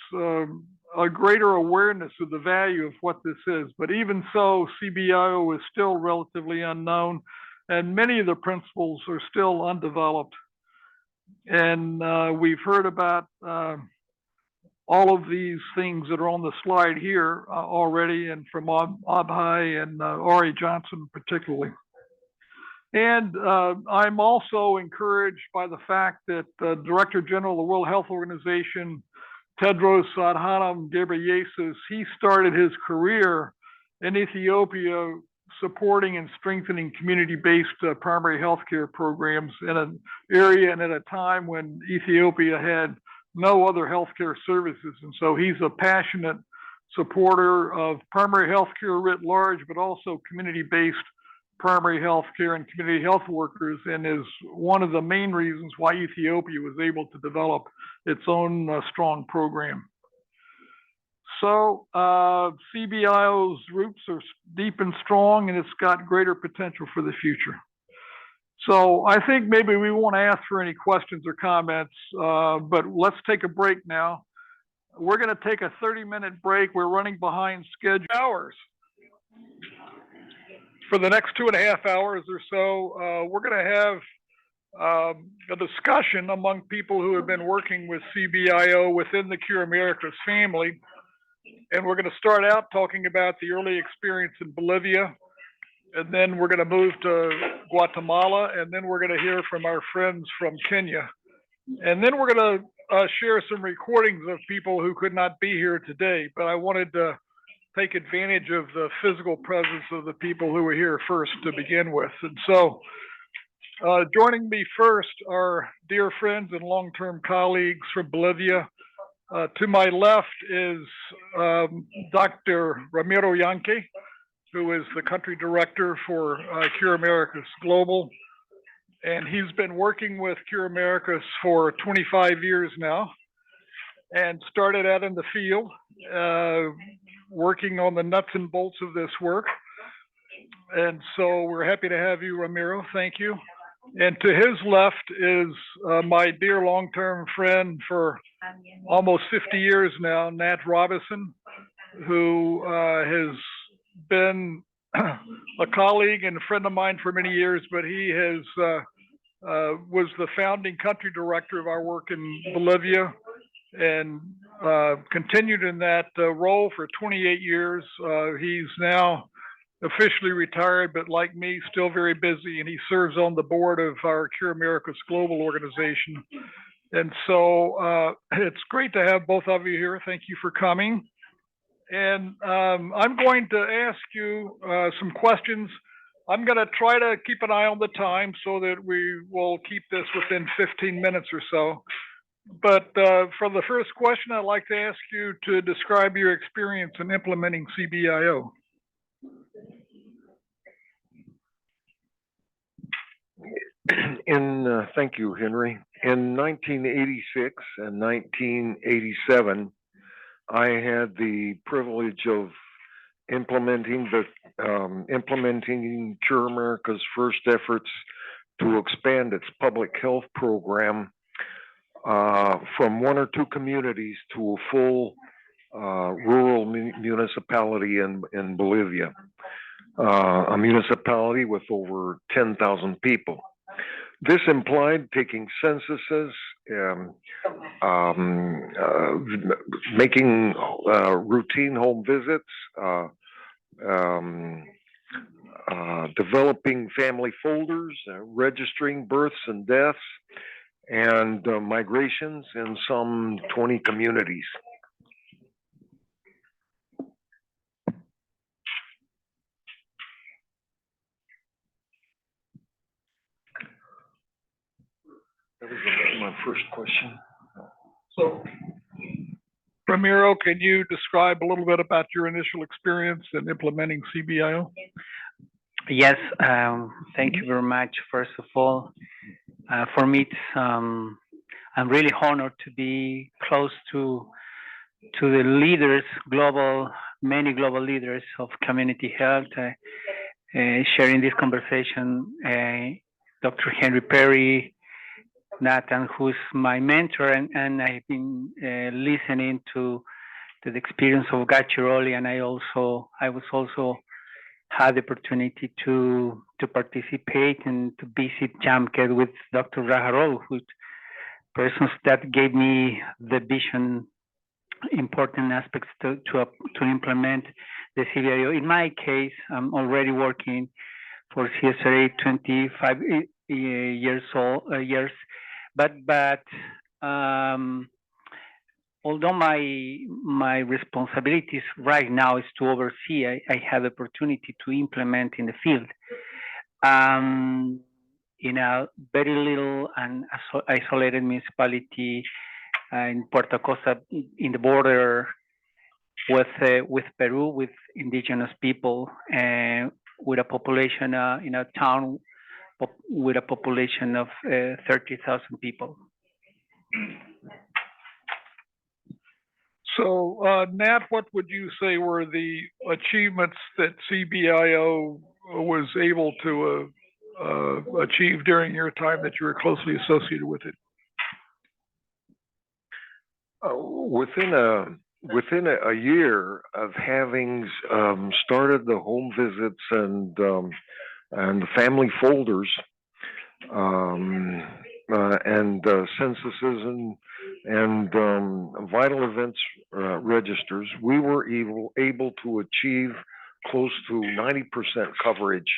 a greater awareness of the value of what this is. But even so, CBIO is still relatively unknown, and many of the principles are still undeveloped. And we've heard about all of these things that are on the slide here already, and from Abhay and Ari Johnson particularly. And I'm also encouraged by the fact that Director General of the World Health Organization, Tedros Adhanom Ghebreyesus, he started his career in Ethiopia supporting and strengthening community-based primary healthcare programs in an area and at a time when Ethiopia had no other healthcare services. And so he's a passionate supporter of primary healthcare writ large, but also community-based primary healthcare and community health workers, and is one of the main reasons why Ethiopia was able to develop its own strong program. So CBIO's roots are deep and strong, and it's got greater potential for the future. So I think maybe we won't ask for any questions or comments, but let's take a break now. We're going to take a 30-minute break. We're running behind schedule hours. For the next 2.5 hours or so, we're going to have a discussion among people who have been working with CBIO within the Cure Americas family. And we're going to start out talking about the early experience in Bolivia. And then we're going to move to Guatemala. And then we're going to hear from our friends from Kenya. And then we're going to share some recordings of people who could not be here today. But I wanted to take advantage of the physical presence of the people who were here first to begin with. And so joining me first are dear friends and long-term colleagues from Bolivia. To my left is Dr. Ramiro Yanke, who is the country director for Cure Americas Global. And he's been working with Cure Americas for 25 years now and started out in the field, working on the nuts and bolts of this work. And so we're happy to have you, Ramiro. Thank you. And to his left is my dear long-term friend for almost 50 years now, Nat Robinson, who has been a colleague and a friend of mine for many years, but he has was the founding country director of our work in Bolivia and continued in that role for 28 years. He's now officially retired, but like me, still very busy, and he serves on the board of our Cure Americas Global organization. And so it's great to have both of you here. Thank you for coming. And I'm going to ask you some questions. I'm going to try to keep an eye on the time so that we will keep this within 15 minutes or so. But for the first question, I'd like to ask you to describe your experience in implementing CBIO. Thank you, Henry. In 1986 and 1987, I had the privilege of implementing Cure America's first efforts to expand its public health program from 1 or 2 communities to a full rural municipality in Bolivia, a municipality with over 10,000 people. This implied taking censuses, making routine home visits, developing family folders, registering births and deaths, and migrations in some 20 communities. That was my first question. So, Ramiro, can you describe a little bit about your initial experience in implementing CBIO? Yes, thank you very much. First of all, for me, it's, I'm really honored to be close to the leaders, many global leaders of community health, sharing this conversation. Dr. Henry Perry, Nathan, who's my mentor, and I've been listening to the experience of Gachiroli, and I was also had the opportunity to participate and to visit Jamket with Dr. Rajarol, who's persons that gave me the vision, important aspects to implement the CBIO. In my case, I'm already working for CSRA 25 years, but although my responsibilities right now is to oversee, I have the opportunity to implement in the field. In a very little and isolated municipality in Puerto Costa, in the border with Peru, with indigenous people, and with a population in a town with a population of 30,000 people. So, Nat, what would you say were the achievements that CBIO was able to achieve during your time that you were closely associated with it? Within a year of having started the home visits and the family folders and censuses and vital events registers, we were able to achieve close to 90% coverage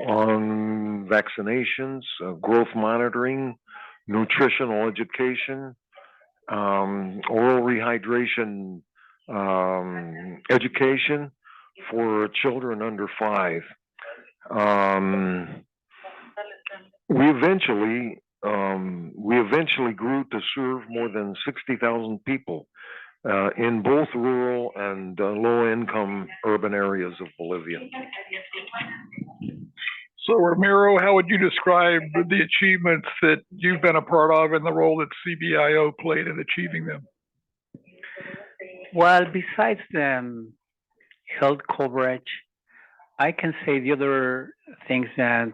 on vaccinations, growth monitoring, nutritional education, oral rehydration education for children under 5. We eventually grew to serve more than 60,000 people in both rural and low-income urban areas of Bolivia. So, Ramiro, how would you describe the achievements that you've been a part of and the role that CBIO played in achieving them? Well, besides the health coverage, I can say the other things that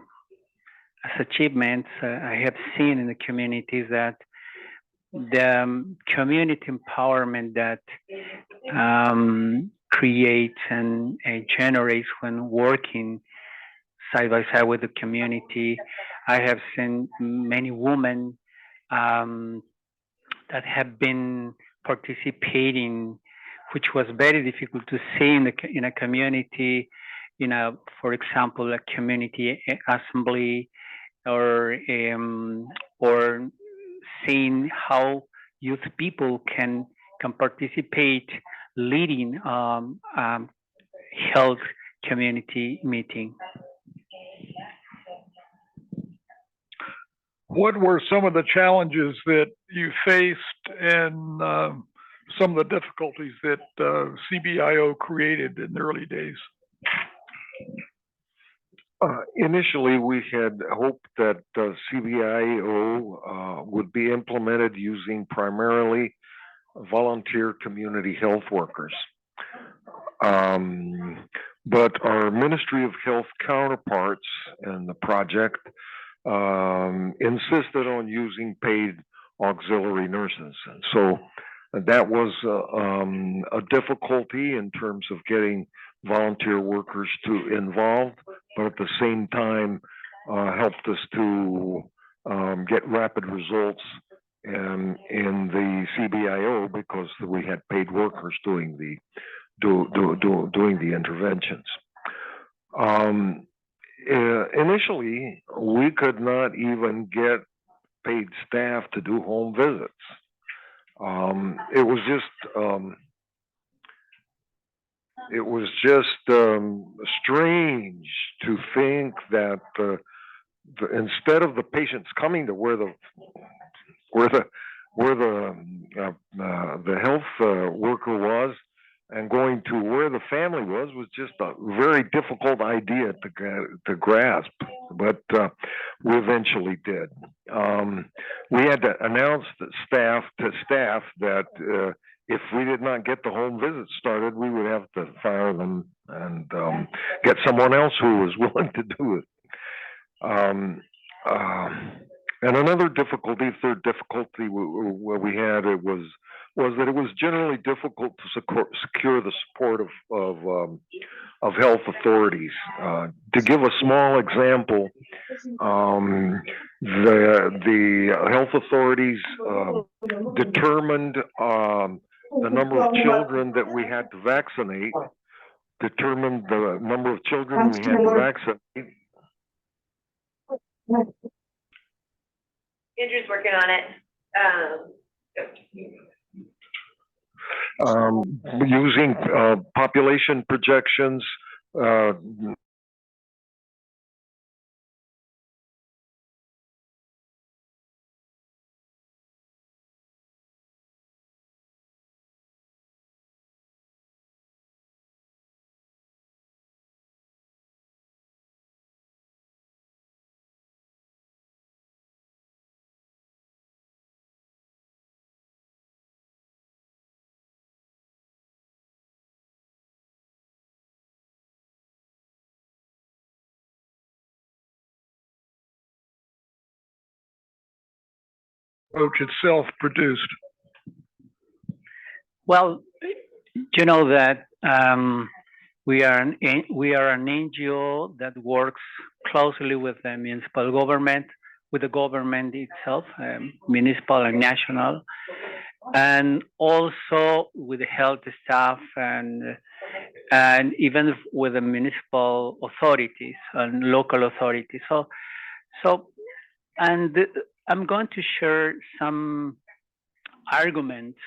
as achievements I have seen in the community is that the community empowerment that creates and generates when working side by side with the community. I have seen many women that have been participating, which was very difficult to see in a community, for example, a community assembly, or seeing how youth people can participate leading health community meeting. What were some of the challenges that you faced and some of the difficulties that CBIO created in the early days? Initially, we had hoped that CBIO would be implemented using primarily volunteer community health workers. But our Ministry of Health counterparts in the project insisted on using paid auxiliary nurses. And so that was a difficulty in terms of getting volunteer workers involved, but at the same time helped us to get rapid results in the CBIO because we had paid workers doing the interventions. Initially, we could not even get paid staff to do home visits. It was just strange to think that instead of the patients coming to where the health worker was and going to where the family was just a very difficult idea to grasp, but we eventually did. We had to announce to staff that if we did not get the home visits started, we would have to fire them and get someone else who was willing to do it. And another difficulty, third difficulty we had, was that it was generally difficult to secure the support of health authorities. To give a small example, the health authorities determined the number of children that we had to vaccinate, determined the number of children we had to vaccinate. Andrew's working on it. Using population projections, approach itself produced. Well, you know that we are an NGO that works closely with the municipal government, with the government itself, municipal and national, and also with the health staff and even with the municipal authorities and local authorities. I'm going to share some arguments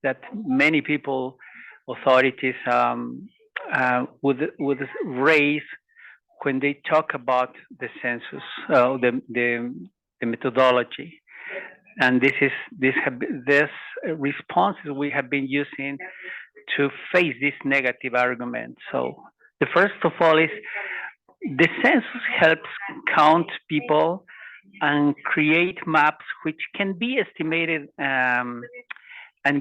that many people, authorities, would raise when they talk about the census, the methodology, and this responses we have been using to face this negative argument. So the first of all is the census helps count people and create maps which can be estimated and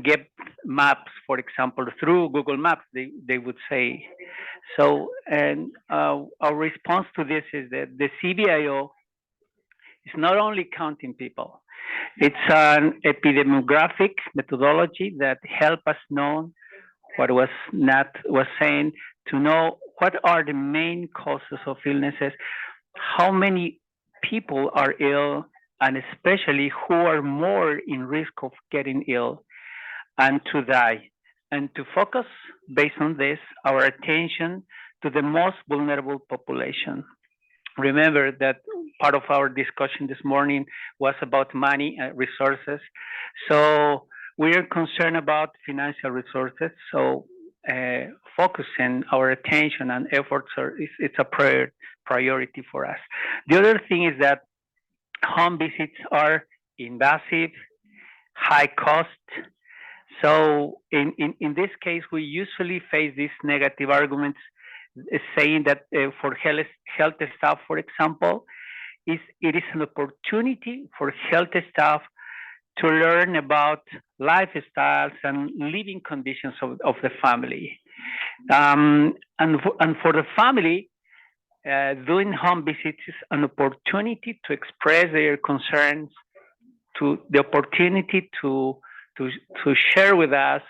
get maps, for example, through Google Maps, they would say. So, and our response to this is that the CBIO is not only counting people, it's an epidemiographic methodology that help us know what Nat was saying, to know what are the main causes of illnesses, how many people are ill, and especially who are more in risk of getting ill and to die, and to focus, based on this, our attention to the most vulnerable population. Remember that part of our discussion this morning was about money and resources. So we are concerned about financial resources. So focusing our attention and efforts, it's a priority for us. The other thing is that home visits are invasive, high cost. So in this case, we usually face these negative arguments, saying that for health staff, for example, it is an opportunity for health staff to learn about lifestyles and living conditions of the family. And for the family, doing home visits is an opportunity to express their concerns, to the opportunity to share with us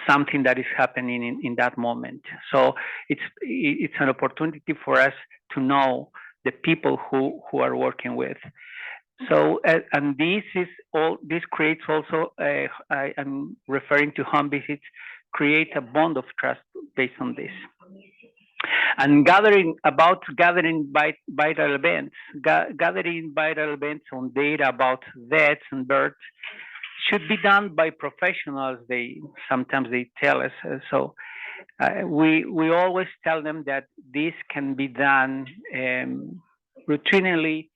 something that is happening in that moment. So it's an opportunity for us to know the people who are working with. So and this creates also I'm referring to home visits, create a bond of trust based on this. And gathering vital events, gathering vital events on data about deaths and births should be done by professionals. Sometimes they tell us. So we always tell them that this can be done routinely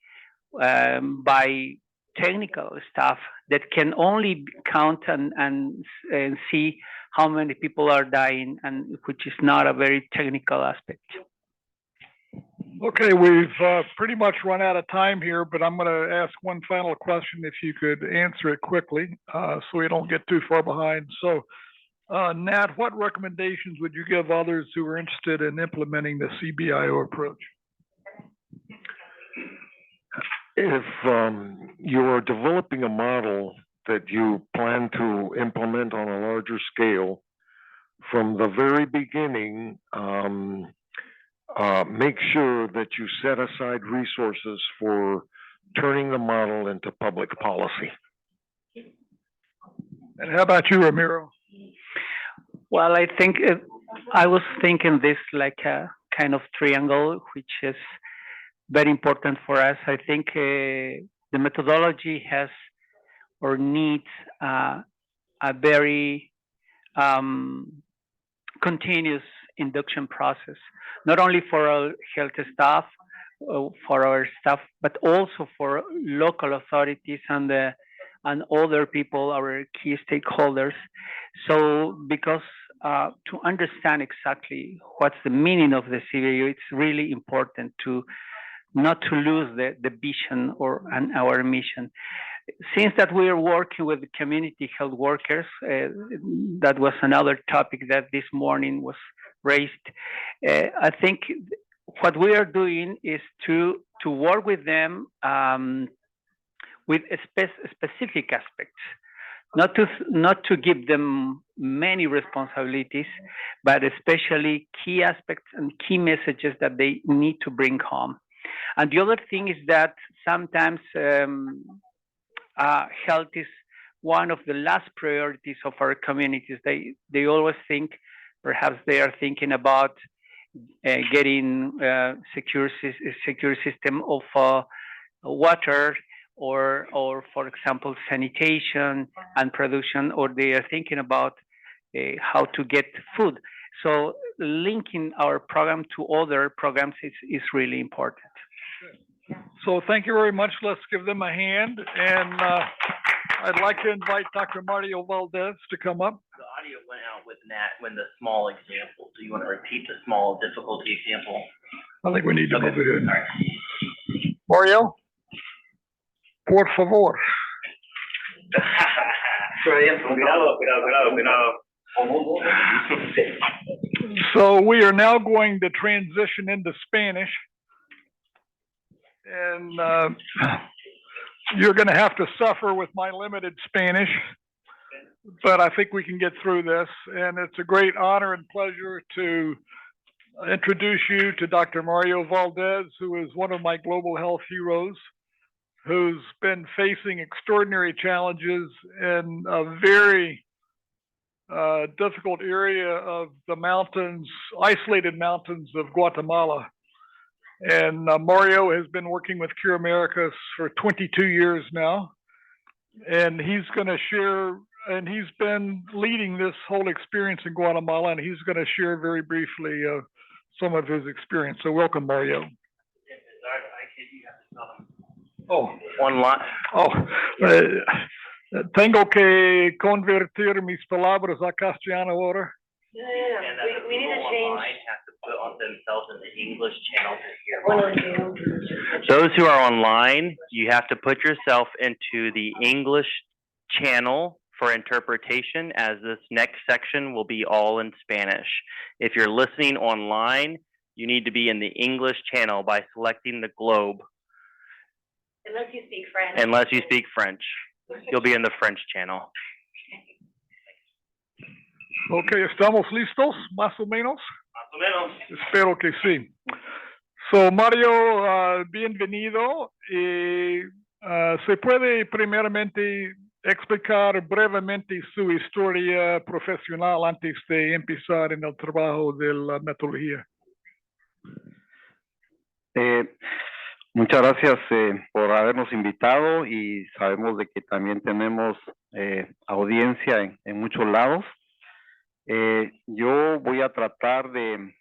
by technical staff that can only count and see how many people are dying, and which is not a very technical aspect. Okay, we've pretty much run out of time here, but I'm going to ask one final question if you could answer it quickly so we don't get too far behind. So, Nat, what recommendations would you give others who are interested in implementing the CBIO approach? if you're developing a model that you plan to implement on a larger scale, from the very beginning, make sure that you set aside resources for turning the model into public policy. And how about you, Ramiro? Well, I think I was thinking this like a kind of triangle, which is very important for us. I think the methodology has or needs a very continuous induction process, not only for our health staff, but also for local authorities and other people, our key stakeholders. So because to understand exactly what's the meaning of the CBIO, it's really important to not to lose the vision and our mission. Since that we are working with community health workers, that was another topic that this morning was raised. I think what we are doing is to work with them with specific aspects, not to give them many responsibilities, but especially key aspects and key messages that they need to bring home. And the other thing is that sometimes health is one of the last priorities of our communities. They always think, perhaps they are thinking about getting secure system of water, or for example, sanitation and production, or they are thinking about how to get food. So linking our program to other programs is really important. So thank you very much. Let's give them a hand. And I'd like to invite Dr. Mario Valdez to come up. The audio went out with the small example. Do you want to repeat the small difficulty example? I think we need to move it in. Mario, por favor. So we are now going to transition into Spanish. And you're going to have to suffer with my limited Spanish, but I think we can get through this. And it's a great honor and pleasure to introduce you to Dr. Mario Valdez, who is one of my global health heroes, who's been facing extraordinary challenges in a very difficult area of the mountains, isolated mountains of Guatemala. And Mario has been working with Cure Americas for 22 years now. And he's going to share, and he's been leading this whole experience in Guatemala, and he's going to share very briefly some of his experience. So welcome, Mario. Oh, online. Tengo que convertir mis palabras a castellano ahora. No. We need to change. Have to put on themselves in the English channel to hear. Those who are online, you have to put yourself into the English channel for interpretation, as this next section will be all in Spanish. If you're listening online, you need to be in the English channel by selecting the globe. Unless you speak French. Unless you speak French. You'll be in the French channel. Okay, ¿estamos listos? Más o menos. Más o menos. Espero que sí. So, Mario, bienvenido. ¿Se puede primeramente explicar brevemente su historia profesional antes de empezar en el trabajo de la metodología? Muchas gracias por habernos invitado, y sabemos de que también tenemos audiencia en muchos lados. Yo voy a tratar de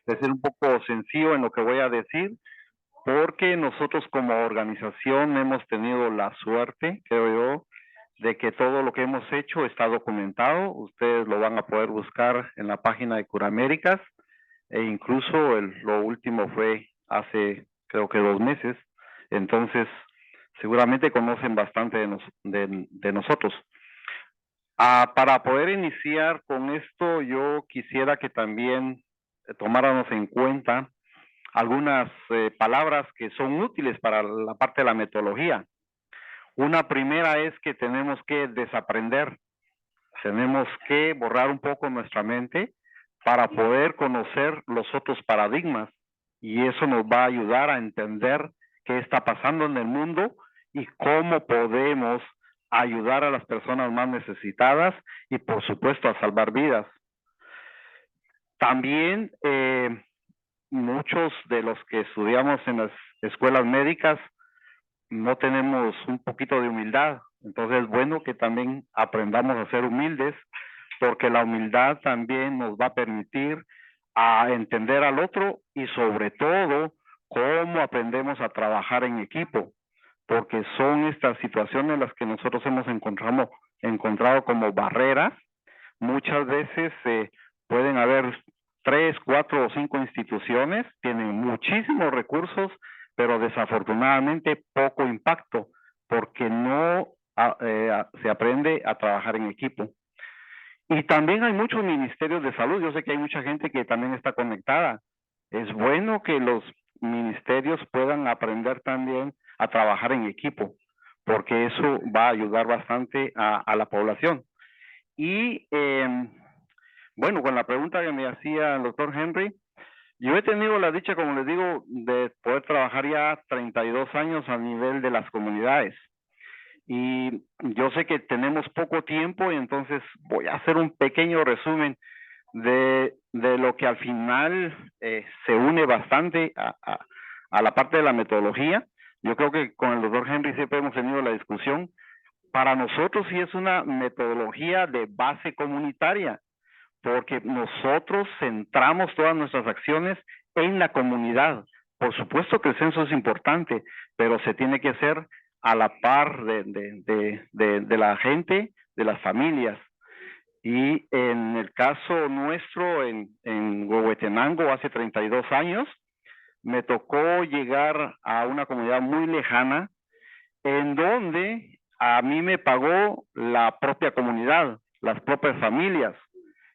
ser un poco sencillo en lo que voy a decir, porque nosotros como organización hemos tenido la suerte, creo yo, de que todo lo que hemos hecho está documentado. Ustedes lo van a poder buscar en la página de Cure Américas, e incluso lo último fue hace creo que 2 meses. Entonces seguramente conocen bastante de nosotros. Para poder iniciar con esto, yo quisiera que también tomáramos en cuenta algunas palabras que son útiles para la parte de la metodología. Una primera es que tenemos que desaprender, tenemos que borrar un poco nuestra mente para poder conocer los otros paradigmas, y eso nos va a ayudar a entender qué está pasando en el mundo y cómo podemos ayudar a las personas más necesitadas y por supuesto a salvar vidas. También muchos de los que estudiamos en las escuelas médicas no tenemos un poquito de humildad. Entonces es bueno que también aprendamos a ser humildes, porque la humildad también nos va a permitir a entender al otro y sobre todo cómo aprendemos a trabajar en equipo, porque son estas situaciones las que nosotros hemos encontrado como barreras. Muchas veces pueden haber 3, 4 o 5 instituciones, tienen muchísimos recursos, pero desafortunadamente poco impacto, porque no se aprende a trabajar en equipo. Y también hay muchos ministerios de salud. Yo sé que hay mucha gente que también está conectada. Es bueno que los ministerios puedan aprender también a trabajar en equipo, porque eso va a ayudar bastante a la población. Y bueno, con la pregunta que me hacía el doctor Henry, yo he tenido la dicha, como les digo, de poder trabajar ya 32 años a nivel de las comunidades. Y yo sé que tenemos poco tiempo y entonces voy a hacer un pequeño resumen de lo que al final se une bastante a la parte de la metodología. Yo creo que con el doctor Henry siempre hemos tenido la discusión. Para nosotros sí es una metodología de base comunitaria, porque nosotros centramos todas nuestras acciones en la comunidad. Por supuesto que el censo es importante, pero se tiene que hacer a la par de la gente, de las familias. Y en el caso nuestro, en Huehuetenango, hace 32 años, me tocó llegar a una comunidad muy lejana, en donde a mí me pagó la propia comunidad, las propias familias.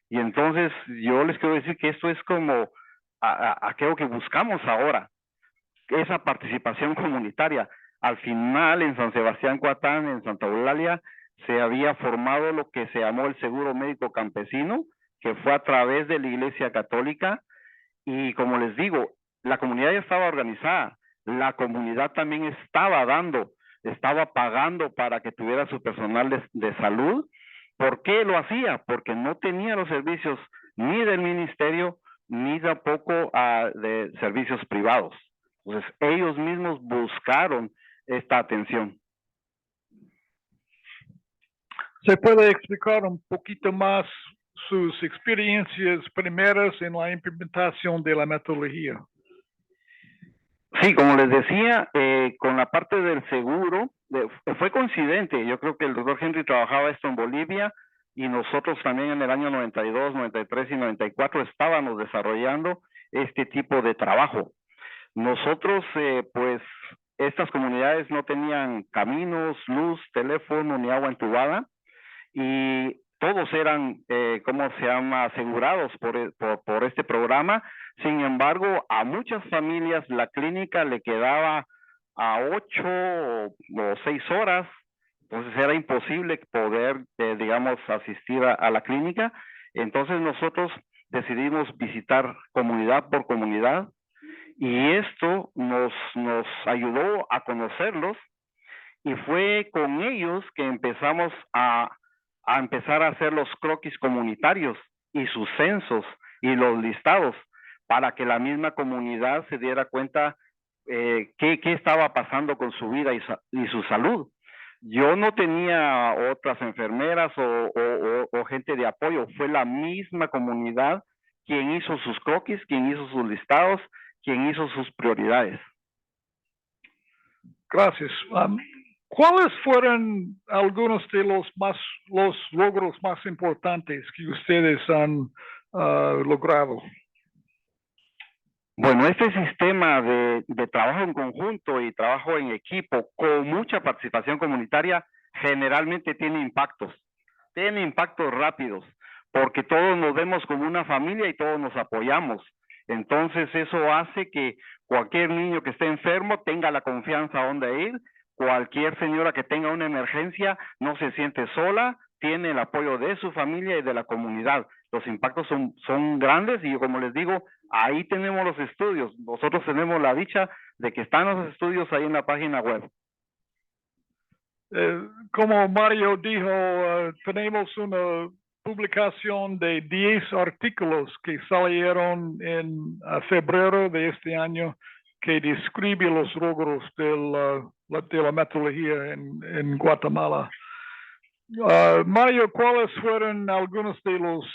Y entonces yo les quiero decir que esto es como aquello que buscamos ahora, esa participación comunitaria. Al final, en San Sebastián Coatán, en Santa Eulalia, se había formado lo que se llamó el Seguro Médico Campesino, que fue a través de la Iglesia Católica. Y como les digo, la comunidad ya estaba organizada, la comunidad también estaba pagando para que tuviera su personal de salud. ¿Por qué lo hacía? Porque no tenía los servicios ni del ministerio, ni tampoco de servicios privados. Entonces, ellos mismos buscaron esta atención. ¿Se puede explicar un poquito más sus experiencias primeras en la implementación de la metodología? Sí, como les decía, con la parte del seguro, fue coincidente. Yo creo que el doctor Henry trabajaba esto en Bolivia y nosotros también en el año 92, 93 y 94 estábamos desarrollando este tipo de trabajo. Nosotros, pues, estas comunidades no tenían caminos, luz, teléfono ni agua entubada y todos eran, asegurados por este programa. Sin embargo, a muchas familias la clínica le quedaba a 8 o 6 horas, entonces era imposible poder, asistir a la clínica. Entonces nosotros decidimos visitar comunidad por comunidad y esto nos ayudó a conocerlos y fue con ellos que empezamos a empezar a hacer los croquis comunitarios y sus censos y los listados para que la misma comunidad se diera cuenta qué estaba pasando con su vida y su salud. Yo no tenía otras enfermeras o gente de apoyo, fue la misma comunidad quien hizo sus croquis, quien hizo sus listados, quien hizo sus prioridades. Gracias. ¿Cuáles fueron algunos de los logros más importantes que ustedes han logrado? Bueno, este sistema de trabajo en conjunto y trabajo en equipo con mucha participación comunitaria generalmente tiene impactos rápidos, porque todos nos vemos como una familia y todos nos apoyamos. Entonces eso hace que cualquier niño que esté enfermo tenga la confianza a dónde ir, cualquier señora que tenga una emergencia no se siente sola, tiene el apoyo de su familia y de la comunidad. Los impactos son grandes y como les digo, ahí tenemos los estudios. Nosotros tenemos la dicha de que están los estudios ahí en la página web. Como Mario dijo, tenemos una publicación de 10 artículos que salieron en febrero de este año que describe los logros de la metodología en Guatemala. Mario, ¿cuáles fueron algunos de los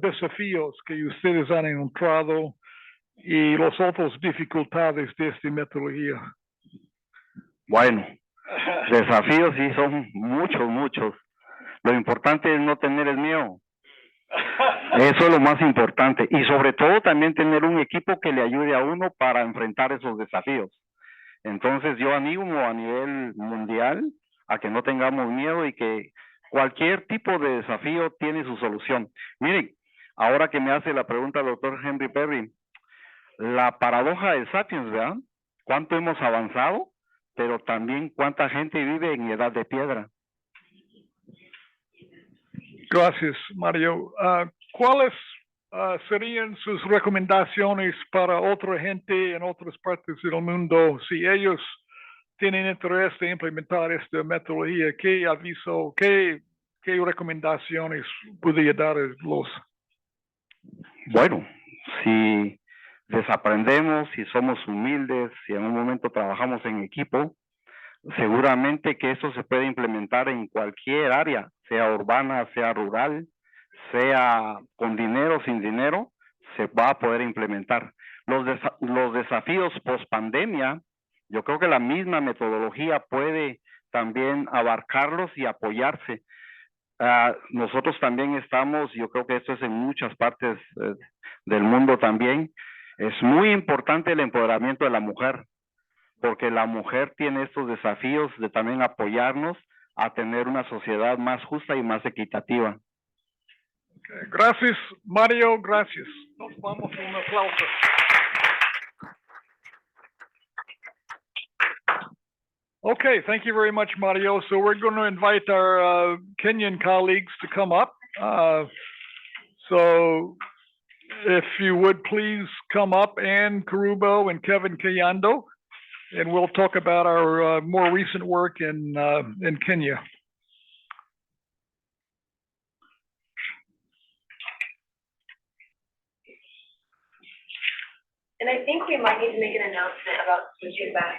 desafíos que ustedes han encontrado y las otras dificultades de esta metodología? Bueno, desafíos sí son muchos. Lo importante es no tener el miedo. Eso es lo más importante. Y sobre todo también tener un equipo que le ayude a uno para enfrentar esos desafíos. Entonces yo animo a nivel mundial a que no tengamos miedo y que cualquier tipo de desafío tiene su solución. Miren, ahora que me hace la pregunta el doctor Henry Perry, la paradoja de Sapiens, ¿verdad? ¿Cuánto hemos avanzado? Pero también cuánta gente vive en edad de piedra. Gracias, Mario. ¿Cuáles serían sus recomendaciones para otra gente en otras partes del mundo si ellos tienen interés de implementar esta metodología? ¿Qué aviso, qué recomendaciones podría darlos? Bueno, si desaprendemos, si somos humildes, si en un momento trabajamos en equipo, seguramente que eso se puede implementar en cualquier área, sea urbana, sea rural, sea con dinero, sin dinero, se va a poder implementar. Los desafíos post pandemia, yo creo que la misma metodología puede también abarcarlos y apoyarse. Nosotros también estamos, yo creo que esto es en muchas partes del mundo también, es muy importante el empoderamiento de la mujer, porque la mujer tiene estos desafíos de también apoyarnos a tener una sociedad más justa y más equitativa. Okay. Gracias, Mario, gracias. Nos vamos con un aplauso. Okay, thank you very much, Mario. So we're going to invite our Kenyan colleagues to come up. So if you would please come up, Ann Karubo and Kevin Kayando, and we'll talk about our more recent work in Kenya. And I think we might need to make an announcement about switching back.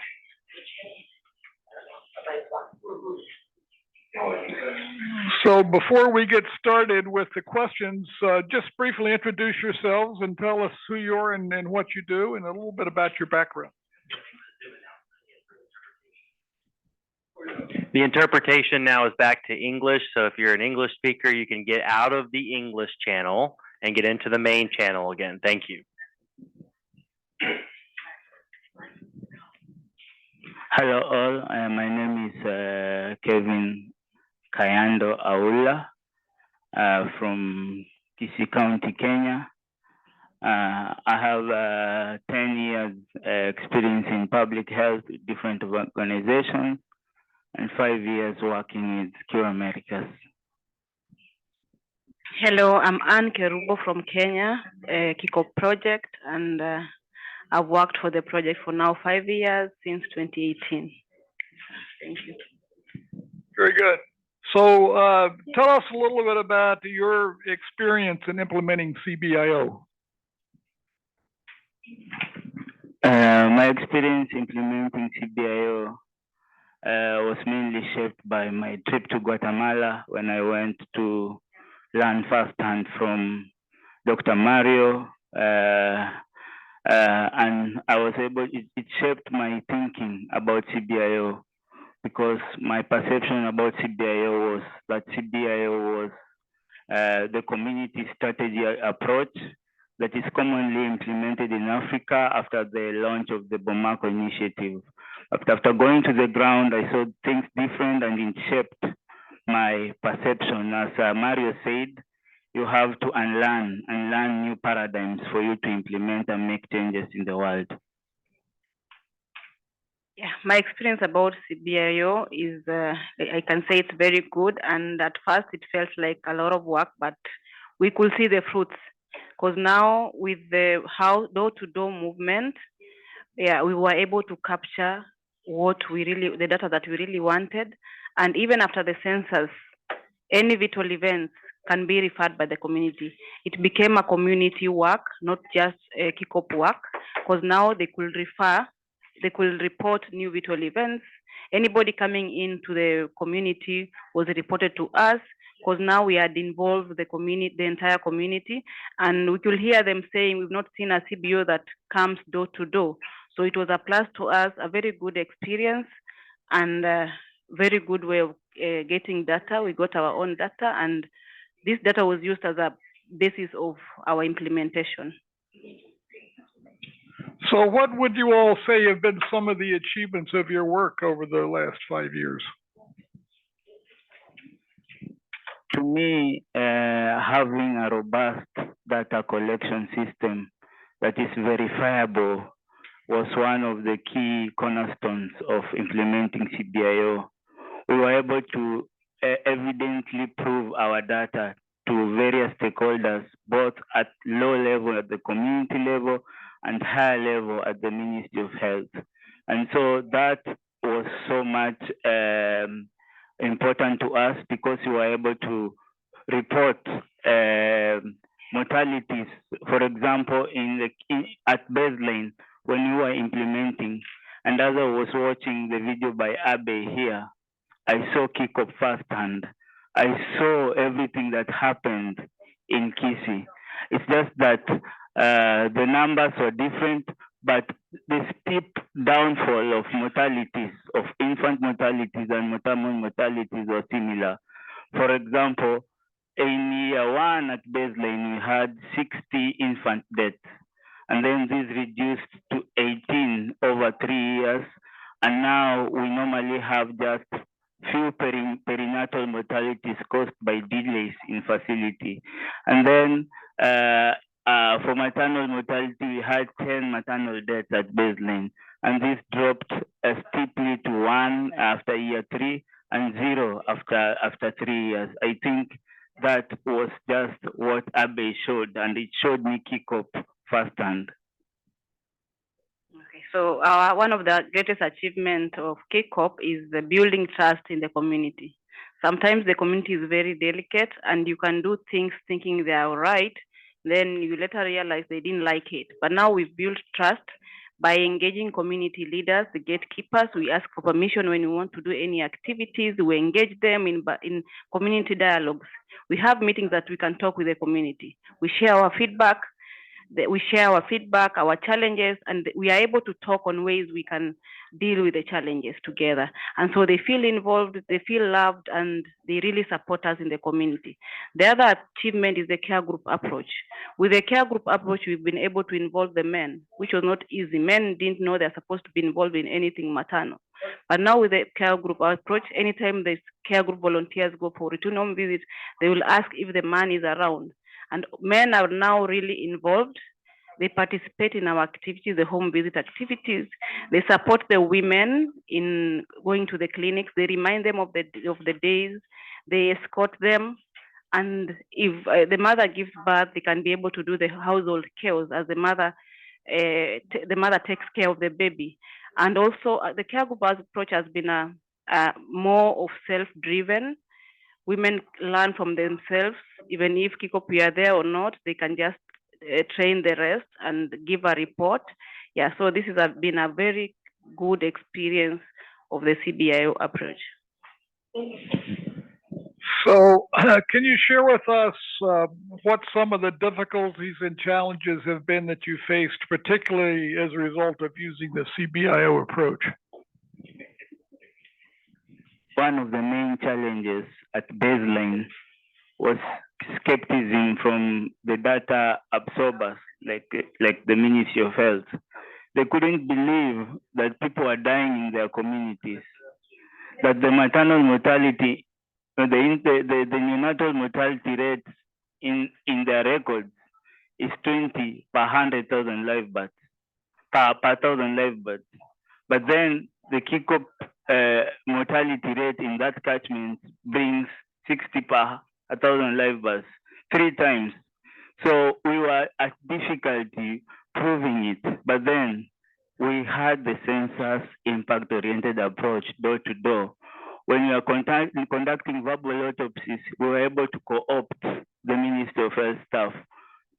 So before we get started with the questions, just briefly introduce yourselves and tell us who you are and what you do and a little bit about your background. The interpretation now is back to English. So if you're an English speaker, you can get out of the English channel and get into the main channel again. Thank you. Hello all, my name is Kevin Kayando Aula from Kisii County, Kenya. I have 10 years experience in public health, different organizations, and 5 years working with Cure Americas. Hello, I'm Ann Kerubo from Kenya, Kiko Project, and I've worked for the project for now 5 years, since 2018. Thank you. Very good. So tell us a little bit about your experience in implementing CBIO. My experience implementing CBIO was mainly shaped by my trip to Guatemala when I went to learn firsthand from Dr. Mario, and I was able, it shaped my thinking about CBIO, because my perception about CBIO was that CBIO was the community strategy approach that is commonly implemented in Africa after the launch of the Bamako initiative. After going to the ground, I saw things different and it shaped my perception. As Mario said, you have to unlearn and learn new paradigms for you to implement and make changes in the world. Yeah, my experience about CBIO is, I can say it's very good. And at first it felt like a lot of work, but we could see the fruits. Because now with the door-to-door movement, yeah, we were able to capture the data that we really wanted. And even after the census, any vital events can be referred by the community. It became a community work, not just a kick-up work, because now they could report new vital events. Anybody coming into the community was reported to us, because now we had involved the entire community, and we could hear them saying, we've not seen a CBO that comes door to door. So it was a plus to us, a very good experience, and a very good way of getting data. We got our own data, and this data was used as a basis of our implementation. So what would you all say have been some of the achievements of your work over the last 5 years? To me, having a robust data collection system that is verifiable was one of the key cornerstones of implementing CBIO. We were able to evidently prove our data to various stakeholders, both at low level at the community level and high level at the Ministry of Health. And so that was so much important to us, because we were able to report mortalities. For example, at baseline, when we were implementing, and as I was watching the video by Abe here, I saw kickoff firsthand. I saw everything that happened in Kisi. It's just that the numbers were different, but the steep downfall of mortalities, of infant mortalities and maternal mortalities were similar. For example, in year 1 at baseline, we had 60 infant deaths, and then this reduced to 18 over 3 years, and now we normally have just few perinatal mortalities caused by delays in facility. And then for maternal mortality, we had 10 maternal deaths at baseline, and this dropped steeply to 1 after year 3 and 0 after 3 years. I think that was just what Abe showed, and it showed me kickoff firsthand. Okay, so one of the greatest achievements of kickoff is the building trust in the community. Sometimes the community is very delicate, and you can do things thinking they are right, then you later realize they didn't like it. But now we've built trust by engaging community leaders, the gatekeepers. We ask for permission when we want to do any activities. We engage them in community dialogues. We have meetings that we can talk with the community. We share our feedback. Our challenges, and we are able to talk on ways we can deal with the challenges together. And so they feel involved, they feel loved, and they really support us in the community. The other achievement is the care group approach. With the care group approach, we've been able to involve the men, which was not easy. Men didn't know they're supposed to be involved in anything maternal. But now with the care group approach, anytime the care group volunteers go for return home visit, they will ask if the man is around. And men are now really involved. They participate in our activities, the home visit activities. They support the women in going to the clinics. They remind them of the days. They escort them. And if the mother gives birth, they can be able to do the household chores as the mother takes care of the baby. And also the care group approach has been more of self-driven. Women learn from themselves. Even if we are there or not, they can just train the rest and give a report. Yeah, so this has been a very good experience of the CBIO approach. So can you share with us what some of the difficulties and challenges have been that you faced, particularly as a result of using the CBIO approach? One of the main challenges at baseline was skepticism from the data absorbers, like the Ministry of Health. They couldn't believe that people are dying in their communities, that the maternal mortality, the neonatal mortality rates in their records is 20 per 100,000 live births, per 1,000 live births. But then the kickoff mortality rate in that catchment brings 60 per 1,000 live births, 3 times. So we were at difficulty proving it, but then we had the census impact-oriented approach, door to door. When we are conducting verbal autopsies, we were able to co-opt the Ministry of Health staff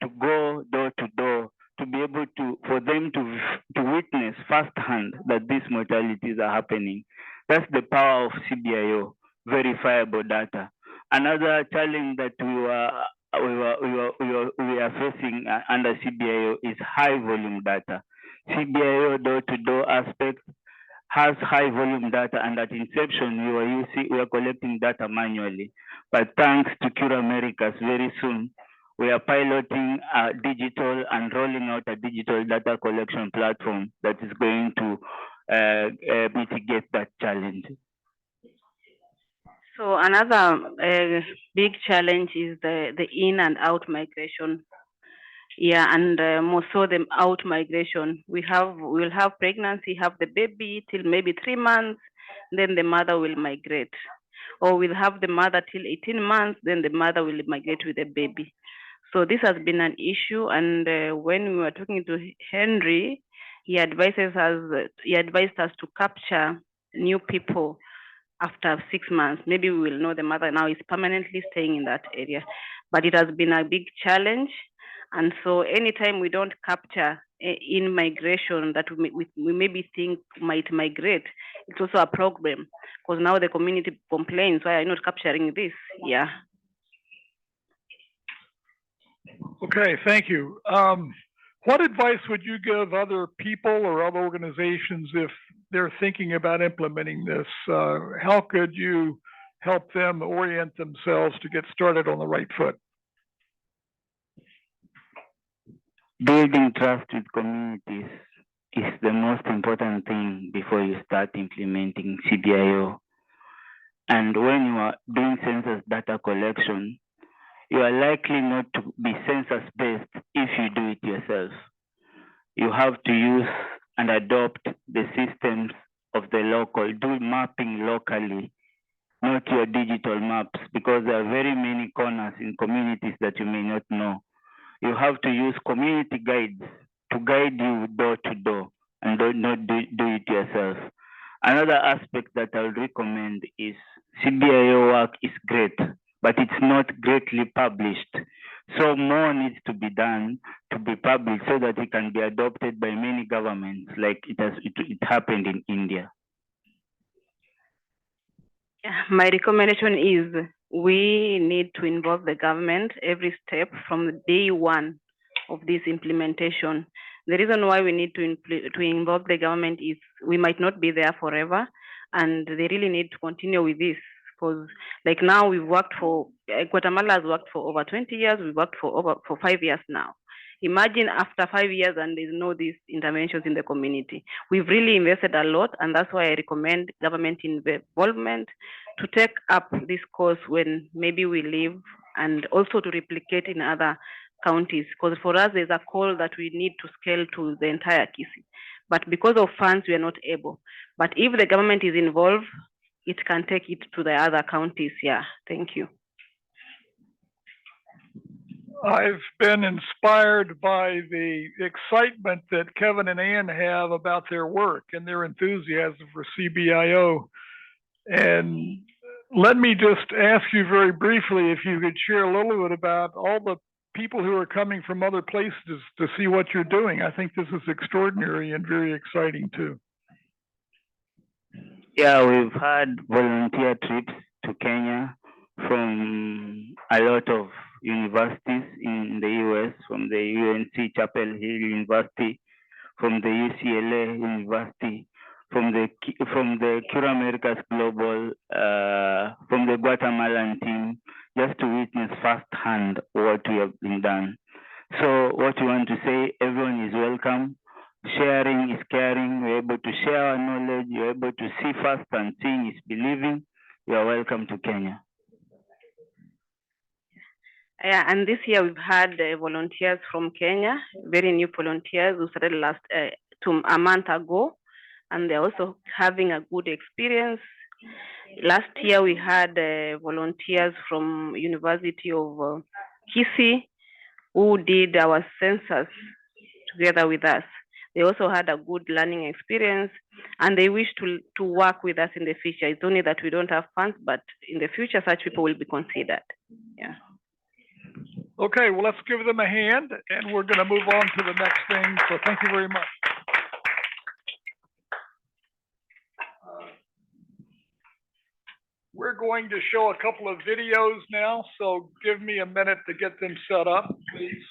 to go door to door, to be able to, for them to witness firsthand that these mortalities are happening. That's the power of CBIO, verifiable data. Another challenge that we are facing under CBIO is high volume data. CBIO door-to-door aspect has high volume data, and at inception we are collecting data manually. But thanks to Cure Americas, very soon we are piloting digital and rolling out a digital data collection platform that is going to mitigate that challenge. So another big challenge is the in and out migration. Yeah, and more so the out migration. We will have pregnancy, have the baby till maybe 3 months, then the mother will migrate. Or we'll have the mother till 18 months, then the mother will migrate with the baby. So this has been an issue, and when we were talking to Henry, he advised us to capture new people after 6 months. Maybe we will know the mother now is permanently staying in that area, but it has been a big challenge. And so anytime we don't capture in migration that we maybe think might migrate, it's also a problem, because now the community complains, why are you not capturing this? Yeah. Okay, thank you. What advice would you give other people or other organizations if they're thinking about implementing this? How could you help them orient themselves to get started on the right foot? Building trust with communities is the most important thing before you start implementing CBIO. And when you are doing census data collection, you are likely not to be census-based if you do it yourself. You have to use and adopt the systems of the local, do mapping locally, not your digital maps, because there are very many corners in communities that you may not know. You have to use community guides to guide you door to door, and not do it yourself. Another aspect that I would recommend is CBIO work is great, but it's not greatly published. So more needs to be done to be published so that it can be adopted by many governments, like it happened in India. My recommendation is we need to involve the government every step from day one of this implementation. The reason why we need to involve the government is we might not be there forever, and they really need to continue with this, because like now we've worked for, Guatemala has worked for over 20 years, we've worked for 5 years now. Imagine after 5 years and there's no these interventions in the community. We've really invested a lot, and that's why I recommend government involvement to take up this course when maybe we leave, and also to replicate in other counties, because for us there's a call that we need to scale to the entire Kisi, but because of funds we are not able. But if the government is involved, it can take it to the other counties. Yeah, thank you. I've been inspired by the excitement that Kevin and Ann have about their work and their enthusiasm for CBIO. And let me just ask you very briefly if you could share a little bit about all the people who are coming from other places to see what you're doing. I think this is extraordinary and very exciting too. Yeah, we've had volunteer trips to Kenya from a lot of universities in the US, from the UNC Chapel Hill University, from the UCLA University, from the Cure Americas Global, from the Guatemalan team, just to witness firsthand what we have been done. So what we want to say, everyone is welcome. Sharing is caring. We're able to share our knowledge. You're able to see first, and seeing is believing. You are welcome to Kenya. Yeah, and this year we've had volunteers from Kenya, very new volunteers who started a month ago, and they're also having a good experience. Last year we had volunteers from University of Kisii who did our census together with us. They also had a good learning experience, and they wish to work with us in the future. It's only that we don't have funds, but in the future such people will be considered. Yeah. Okay, well, let's give them a hand, and we're going to move on to the next thing. So thank you very much. We're going to show a couple of videos now, so give me a minute to get them set up, please.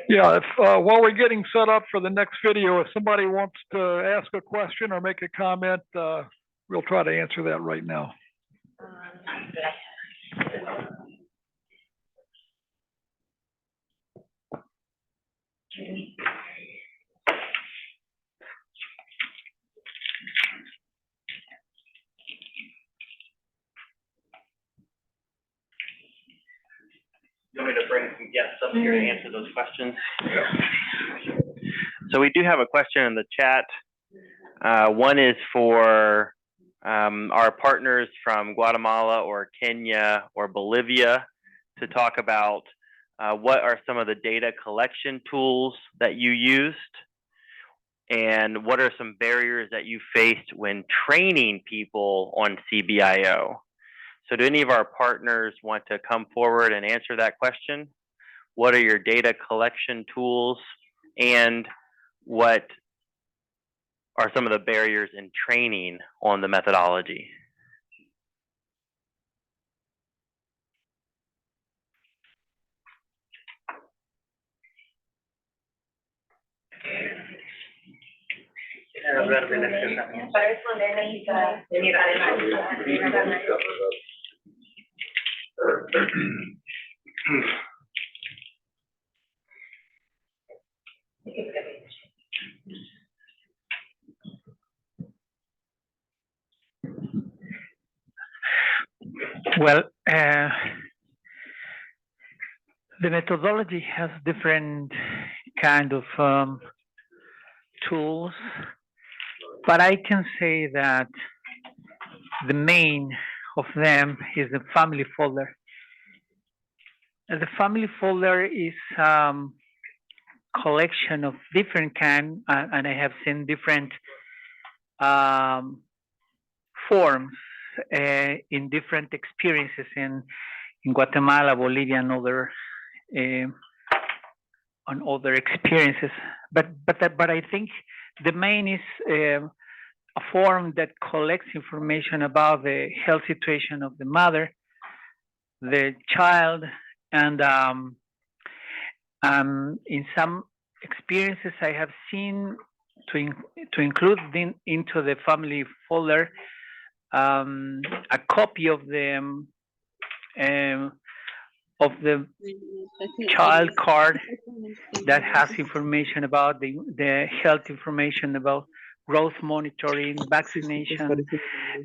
Yeah, if while we're getting set up for the next video, if somebody wants to ask a question or make a comment, we'll try to answer that right now. You want me to bring some guests up here to answer those questions? So we do have a question in the chat. One is for our partners from Guatemala or Kenya or Bolivia to talk about what are some of the data collection tools that you used, and what are some barriers that you faced when training people on CBIO? So do any of our partners want to come forward and answer that question? What are your data collection tools, and what are some of the barriers in training on the methodology? Well, the methodology has different kind of tools, but I can say that the main of them is the family folder. The family folder is collection of different kind, and I have seen different forms in different experiences in Guatemala, Bolivia, and other experiences. But I think the main is a form that collects information about the health situation of the mother, the child, and in some experiences I have seen to include into the family folder a copy of the child card that has information about the health information about growth monitoring, vaccination,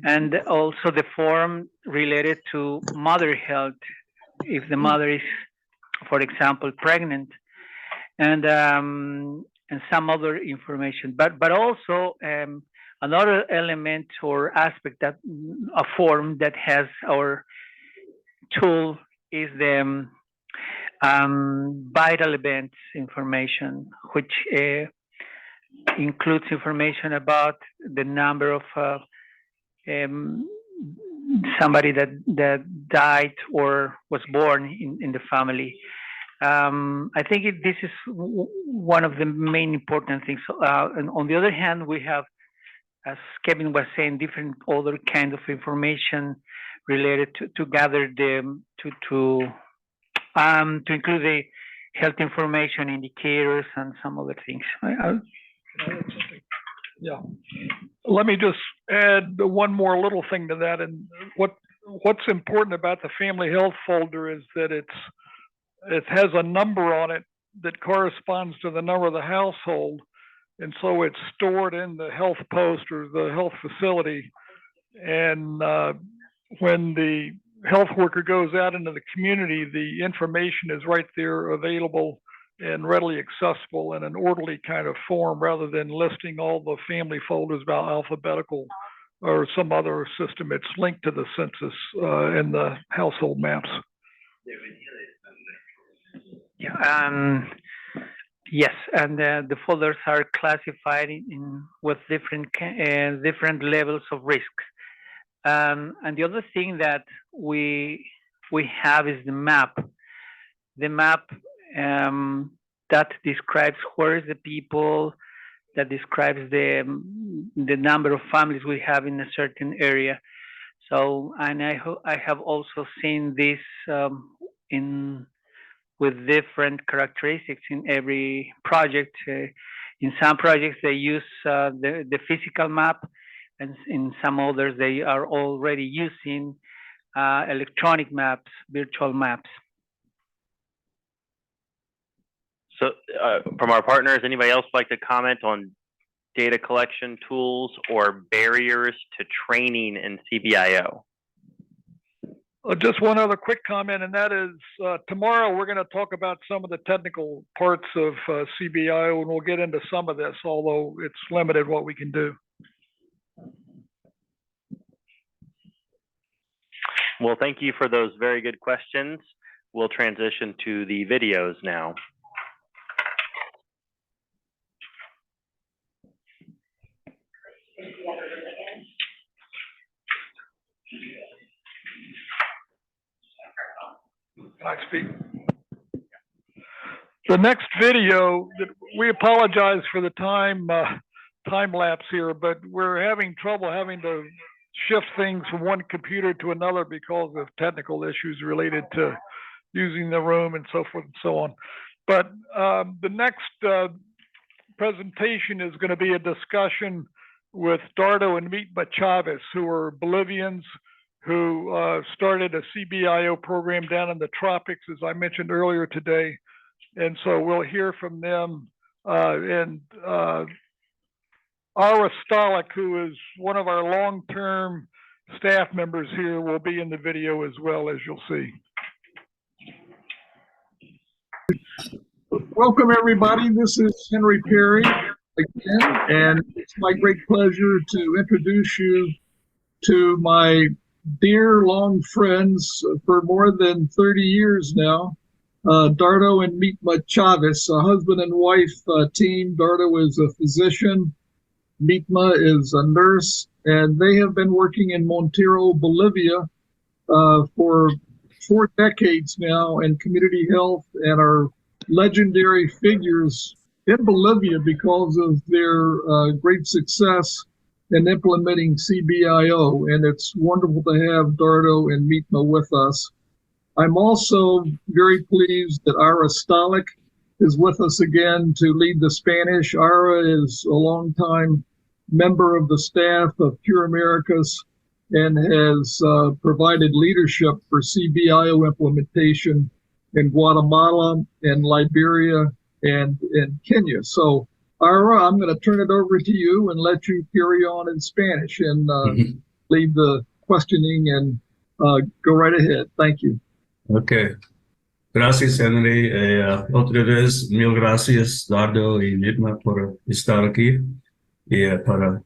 and also the form related to mother health, if the mother is, for example, pregnant, and some other information. But also another element or aspect that a form that has our tool is the vital events information, which includes information about the number of somebody that died or was born in the family. I think this is one of the main important things. And on the other hand, we have, as Kevin was saying, different other kinds of information related to gather them to include the health information indicators and some other things. Yeah. Let me just add one more little thing to that. And what's important about the family health folder is that it has a number on it that corresponds to the number of the household. And so it's stored in the health post or the health facility. And when the health worker goes out into the community, the information is right there available and readily accessible in an orderly kind of form, rather than listing all the family folders about alphabetical or some other system. It's linked to the census and the household maps. Yeah, yes, and the folders are classified with different levels of risk. And the other thing that we have is the map. The map that describes where is the people, that describes the number of families we have in a certain area. So, and I have also seen this with different characteristics in every project. In some projects, they use the physical map, and in some others, they are already using electronic maps, virtual maps. So from our partners, anybody else like to comment on data collection tools or barriers to training in CBIO? Just one other quick comment, and that is tomorrow we're going to talk about some of the technical parts of CBIO, and we'll get into some of this, although it's limited what we can do. Well, thank you for those very good questions. We'll transition to the videos now. Can I speak? The next video, we apologize for the time lapse here, but we're having trouble having to shift things from one computer to another because of technical issues related to using the room and so forth and so on. But the next presentation is going to be a discussion with Dardo and Mitma Chavez, who are Bolivians who started a CBIO program down in the tropics, as I mentioned earlier today. And so we'll hear from them. And Ara Stalik, who is one of our long-term staff members here, will be in the video as well, as you'll see. Welcome, everybody. This is Henry Perry again, and it's my great pleasure to introduce you to my dear long friends for more than 30 years now, Dardo and Mitma Chavez, a husband and wife team. Dardo is a physician, Mitma is a nurse, and they have been working in Montero, Bolivia for 4 decades now in community health, and are legendary figures in Bolivia because of their great success in implementing CBIO, and it's wonderful to have Dardo and Mitma with us. I'm also very pleased that Ira Stalik is with us again to lead the Spanish. Ira is a longtime member of the staff of Cure Americas and has provided leadership for CBIO implementation in Guatemala and Liberia and in Kenya. So, Ira, I'm going to turn it over to you and let you carry on in Spanish and lead the questioning and go right ahead. Thank you. Okay. Gracias, Henry. Otra vez, mil gracias, Dardo y Mitma, por estar aquí y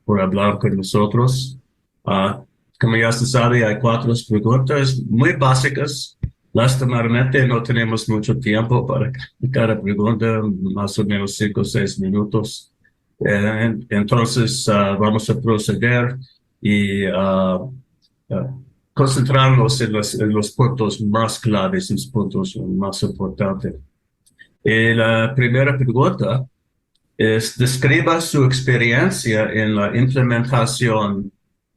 por hablar con nosotros. Como ya se sabe, hay 4 preguntas muy básicas. Lastimosamente no tenemos mucho tiempo para cada pregunta, más o menos 5 o 6 minutos. Entonces, vamos a proceder y concentrarnos en los puntos más claves, los puntos más importantes. La primera pregunta es: describa su experiencia en la implementación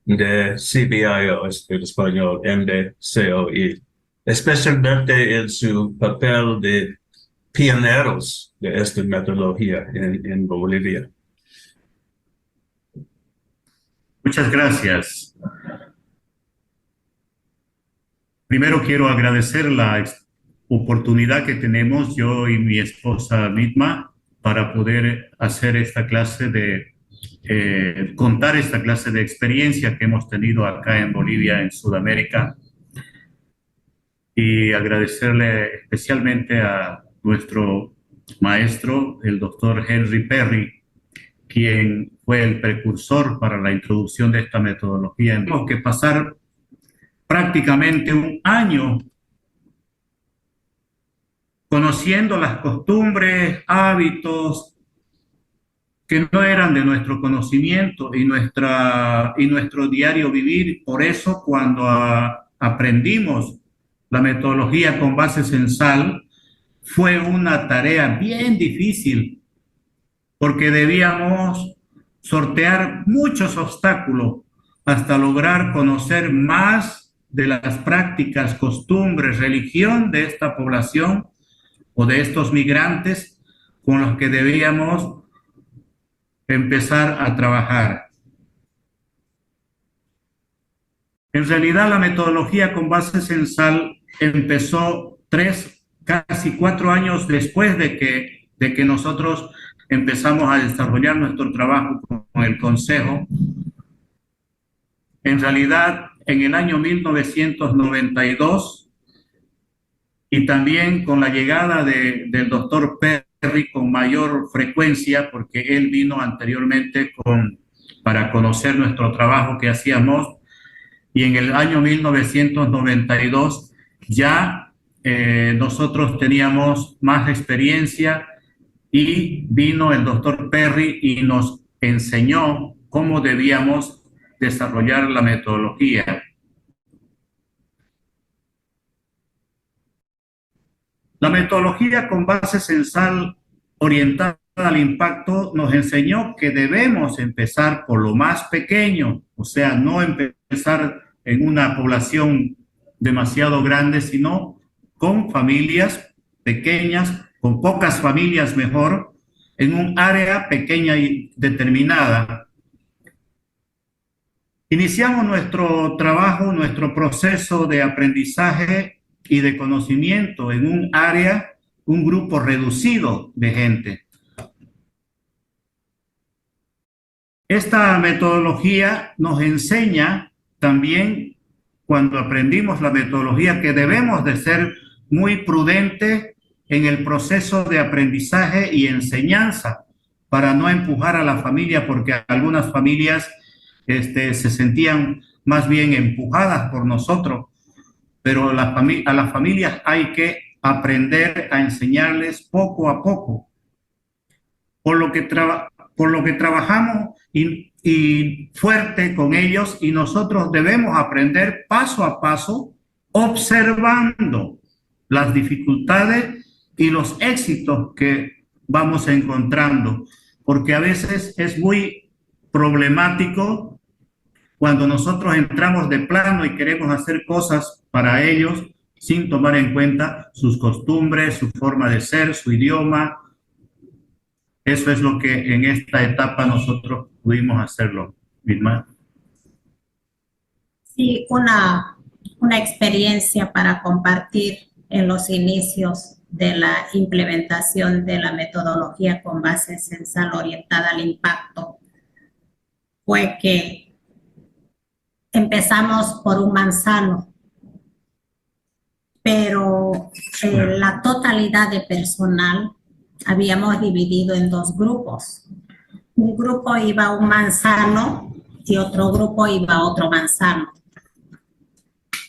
de CBIO, en español, MBCOI, especialmente en su papel de pioneros de esta metodología en Bolivia. Muchas gracias. Primero quiero agradecer la oportunidad que tenemos yo y mi esposa Mitma para poder hacer esta clase de, contar esta clase de experiencia que hemos tenido acá en Bolivia, en Sudamérica. Y agradecerle especialmente a nuestro maestro, el doctor Henry Perry, quien fue el precursor para la introducción de esta metodología. Tenemos que pasar prácticamente un año conociendo las costumbres, hábitos que no eran de nuestro conocimiento y nuestro diario vivir. Por eso, cuando aprendimos la metodología con base censal, fue una tarea bien difícil, porque debíamos sortear muchos obstáculos hasta lograr conocer más de las prácticas, costumbres, religión de esta población o de estos migrantes con los que debíamos empezar a trabajar. En realidad, la metodología con base censal empezó 3, casi 4 años después de que nosotros empezamos a desarrollar nuestro trabajo con el Consejo. En realidad, en el año 1992, y también con la llegada del doctor Perry con mayor frecuencia, porque él vino anteriormente para conocer nuestro trabajo que hacíamos, y en el año 1992 ya nosotros teníamos más experiencia y vino el doctor Perry y nos enseñó cómo debíamos desarrollar la metodología. La metodología con base censal orientada al impacto nos enseñó que debemos empezar por lo más pequeño, o sea, no empezar en una población demasiado grande, sino con familias pequeñas, con pocas familias mejor, en un área pequeña y determinada. Iniciamos nuestro trabajo, nuestro proceso de aprendizaje y de conocimiento en un área, un grupo reducido de gente. Esta metodología nos enseña también, cuando aprendimos la metodología, que debemos de ser muy prudentes en el proceso de aprendizaje y enseñanza para no empujar a la familia, porque algunas familias se sentían más bien empujadas por nosotros, pero a las familias hay que aprender a enseñarles poco a poco. Por lo que trabajamos y fuerte con ellos, y nosotros debemos aprender paso a paso, observando las dificultades y los éxitos que vamos encontrando, porque a veces es muy problemático cuando nosotros entramos de plano y queremos hacer cosas para ellos sin tomar en cuenta sus costumbres, su forma de ser, su idioma. Eso es lo que en esta etapa nosotros pudimos hacerlo, Vilma. Sí, una experiencia para compartir en los inicios de la implementación de la metodología con base censal orientada al impacto fue que empezamos por un manzano, pero la totalidad de personal habíamos dividido en dos grupos. Un grupo iba a un manzano y otro grupo iba a otro manzano,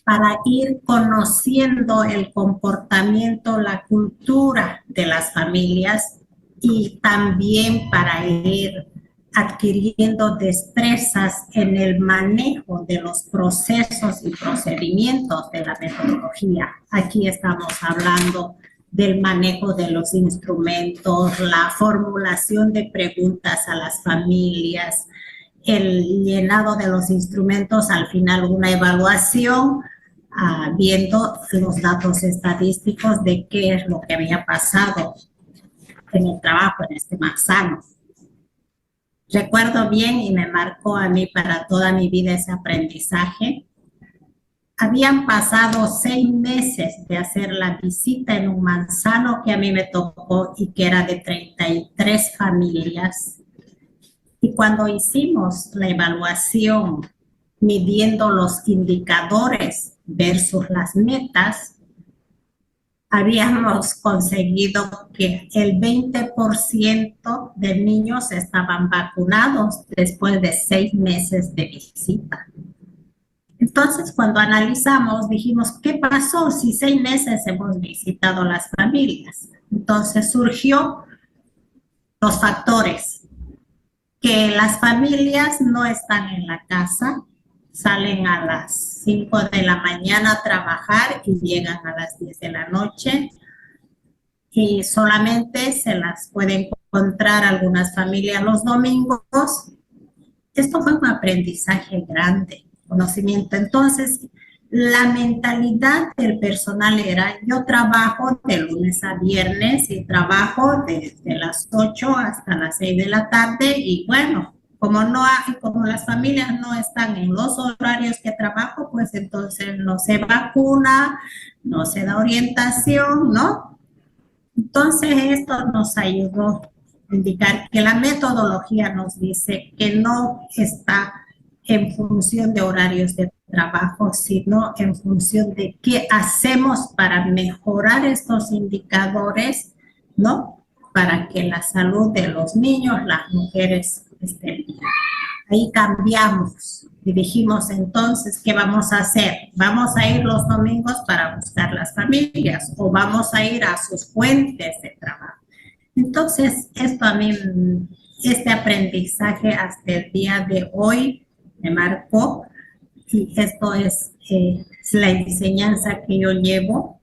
para ir conociendo el comportamiento, la cultura de las familias y también para ir adquiriendo destrezas en el manejo de los procesos y procedimientos de la metodología. Aquí estamos hablando del manejo de los instrumentos, la formulación de preguntas a las familias, el llenado de los instrumentos, al final una evaluación, viendo los datos estadísticos de qué es lo que había pasado en el trabajo en este manzano. Recuerdo bien y me marcó a mí para toda mi vida ese aprendizaje. Habían pasado 6 meses de hacer la visita en un manzano que a mí me tocó y que era de 33 familias. Y cuando hicimos la evaluación, midiendo los indicadores versus las metas, habíamos conseguido que el 20% de niños estaban vacunados después de 6 meses de visita. Entonces, cuando analizamos, dijimos, ¿qué pasó si 6 meses hemos visitado las familias? Entonces surgió los factores, que las familias no están en la casa, salen a las 5 de la mañana a trabajar y llegan a las 10 de la noche y solamente se las puede encontrar algunas familias los domingos. Esto fue un aprendizaje grande, conocimiento. Entonces, la mentalidad del personal era, yo trabajo de lunes a viernes y trabajo desde las 8 hasta las 6 de la tarde y bueno, como las familias no están en los horarios que trabajo, pues entonces no se vacuna, no se da orientación, ¿no? Entonces esto nos ayudó a indicar que la metodología nos dice que no está en función de horarios de trabajo, sino en función de qué hacemos para mejorar estos indicadores, ¿no? Para que la salud de los niños, las mujeres estén bien. Ahí cambiamos y dijimos entonces, ¿qué vamos a hacer? ¿Vamos a ir los domingos para buscar las familias o vamos a ir a sus fuentes de trabajo? Entonces, esto a mí, este aprendizaje hasta el día de hoy me marcó y esto es la enseñanza que yo llevo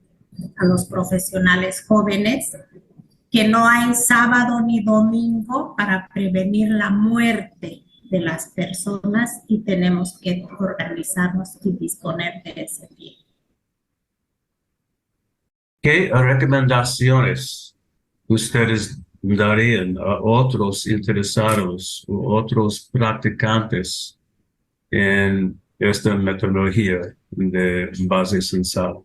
a los profesionales jóvenes, que no hay sábado ni domingo para prevenir la muerte de las personas y tenemos que organizarnos y disponer de ese tiempo. ¿Qué recomendaciones ustedes darían a otros interesados o otros practicantes en esta metodología de base censal?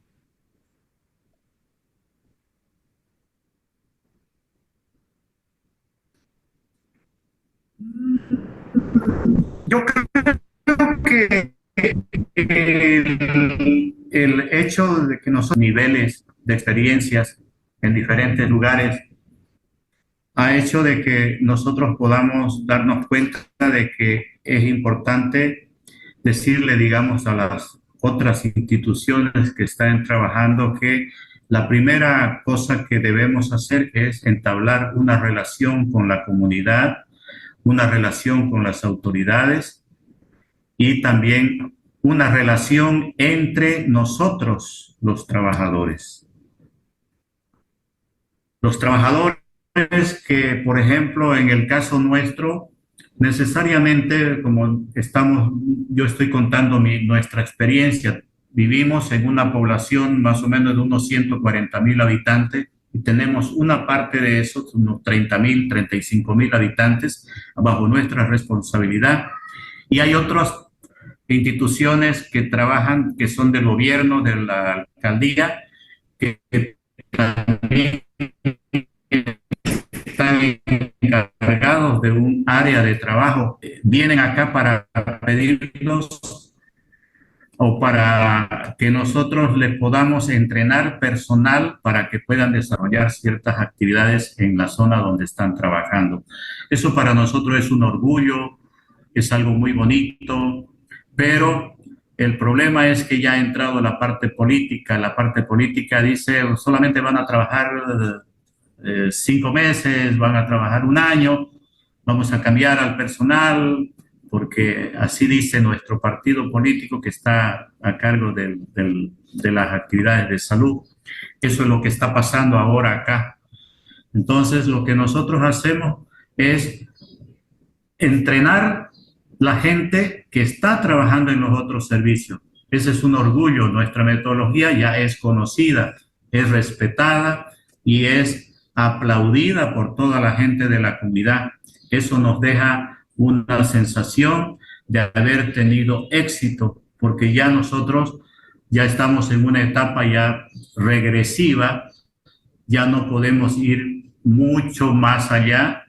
Yo creo que el hecho de que nosotros niveles de experiencias en diferentes lugares ha hecho de que nosotros podamos darnos cuenta de que es importante decirle, digamos, a las otras instituciones que están trabajando que la primera cosa que debemos hacer es entablar una relación con la comunidad, una relación con las autoridades y también una relación entre nosotros, los trabajadores. Los trabajadores que, por ejemplo, en el caso nuestro, necesariamente, como yo estoy contando nuestra experiencia, vivimos en una población más o menos de unos 140,000 habitantes y tenemos una parte de esos, unos 30,000, 35,000 habitantes, bajo nuestra responsabilidad. Y hay otras instituciones que trabajan, que son del gobierno, de la alcaldía, que también están encargados de un área de trabajo, vienen acá para pedirnos o para que nosotros les podamos entrenar personal para que puedan desarrollar ciertas actividades en la zona donde están trabajando. Eso para nosotros es un orgullo, es algo muy bonito, pero el problema es que ya ha entrado la parte política. La parte política dice solamente van a trabajar 5 meses, van a trabajar 1 año, vamos a cambiar al personal, porque así dice nuestro partido político que está a cargo de las actividades de salud. Eso es lo que está pasando ahora acá. Entonces, lo que nosotros hacemos es entrenar la gente que está trabajando en los otros servicios. Ese es un orgullo. Nuestra metodología ya es conocida, es respetada y es aplaudida por toda la gente de la comunidad. Eso nos deja una sensación de haber tenido éxito, porque ya nosotros ya estamos en una etapa ya regresiva, ya no podemos ir mucho más allá,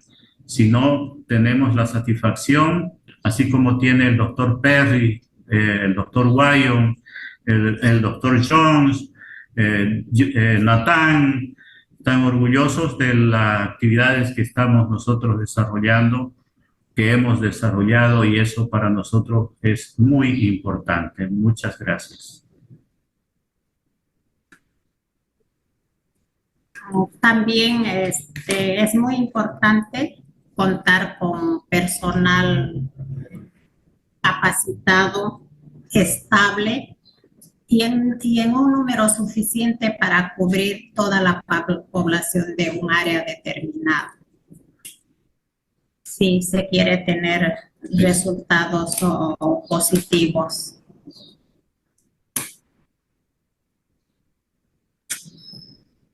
sino tenemos la satisfacción, así como tiene el doctor Perry, el doctor Wyon, el doctor Jones, Nathan, tan orgullosos de las actividades que estamos nosotros desarrollando, que hemos desarrollado, y eso para nosotros es muy importante. Muchas gracias. También es muy importante contar con personal capacitado, estable y en un número suficiente para cubrir toda la población de un área determinada. Si se quiere tener resultados positivos.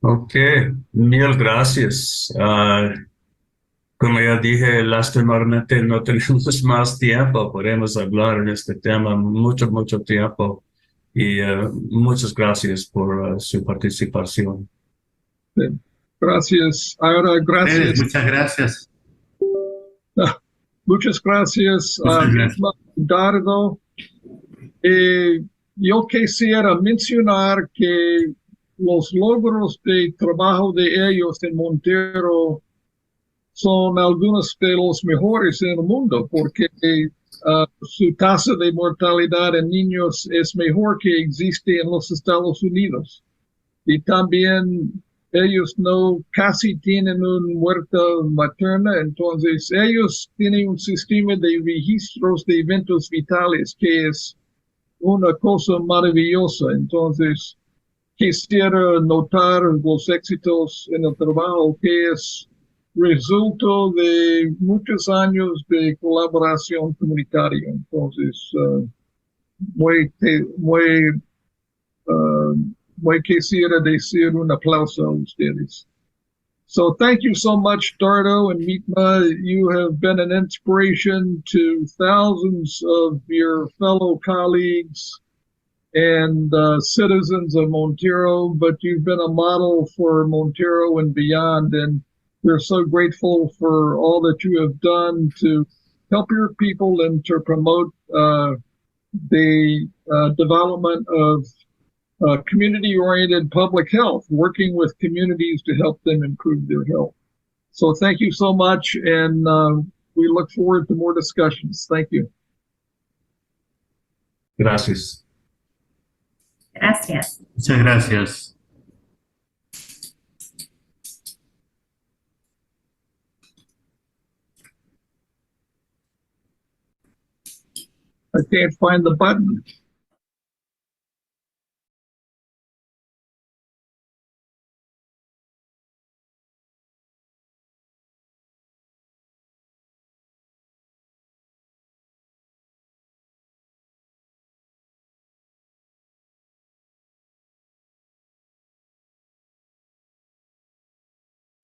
Ok, mil gracias. Como ya dije, lastimosamente no tenemos más tiempo. Podemos hablar de este tema mucho tiempo. Y muchas gracias por su participación. Gracias. Ahora, gracias. Muchas gracias. Muchas gracias, Dardo. Yo quisiera mencionar que los logros de trabajo de ellos en Montero son algunos de los mejores en el mundo, porque su tasa de mortalidad en niños es mejor que existe en los Estados Unidos. Y también ellos casi tienen una muerte materna, entonces ellos tienen un sistema de registros de eventos vitales que es una cosa maravillosa. Entonces, quisiera notar los éxitos en el trabajo que es resultado de muchos años de colaboración comunitaria. Entonces, muy quisiera decir un aplauso a ustedes. So thank you so much, Dardo and Mitma. You have been an inspiration to thousands of your fellow colleagues and citizens of Montero, but you've been a model for Montero and beyond, and we're so grateful for all that you have done to help your people and to promote the development of community-oriented public health, working with communities to help them improve their health. So thank you so much, and we look forward to more discussions. Thank you. Gracias. Gracias. Muchas gracias. I can't find the button.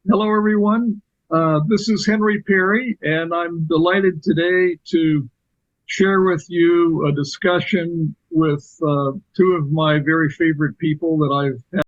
Hello, everyone. This is Henry Perry, and I'm delighted today to share with you a discussion with two of my very favorite people that I've had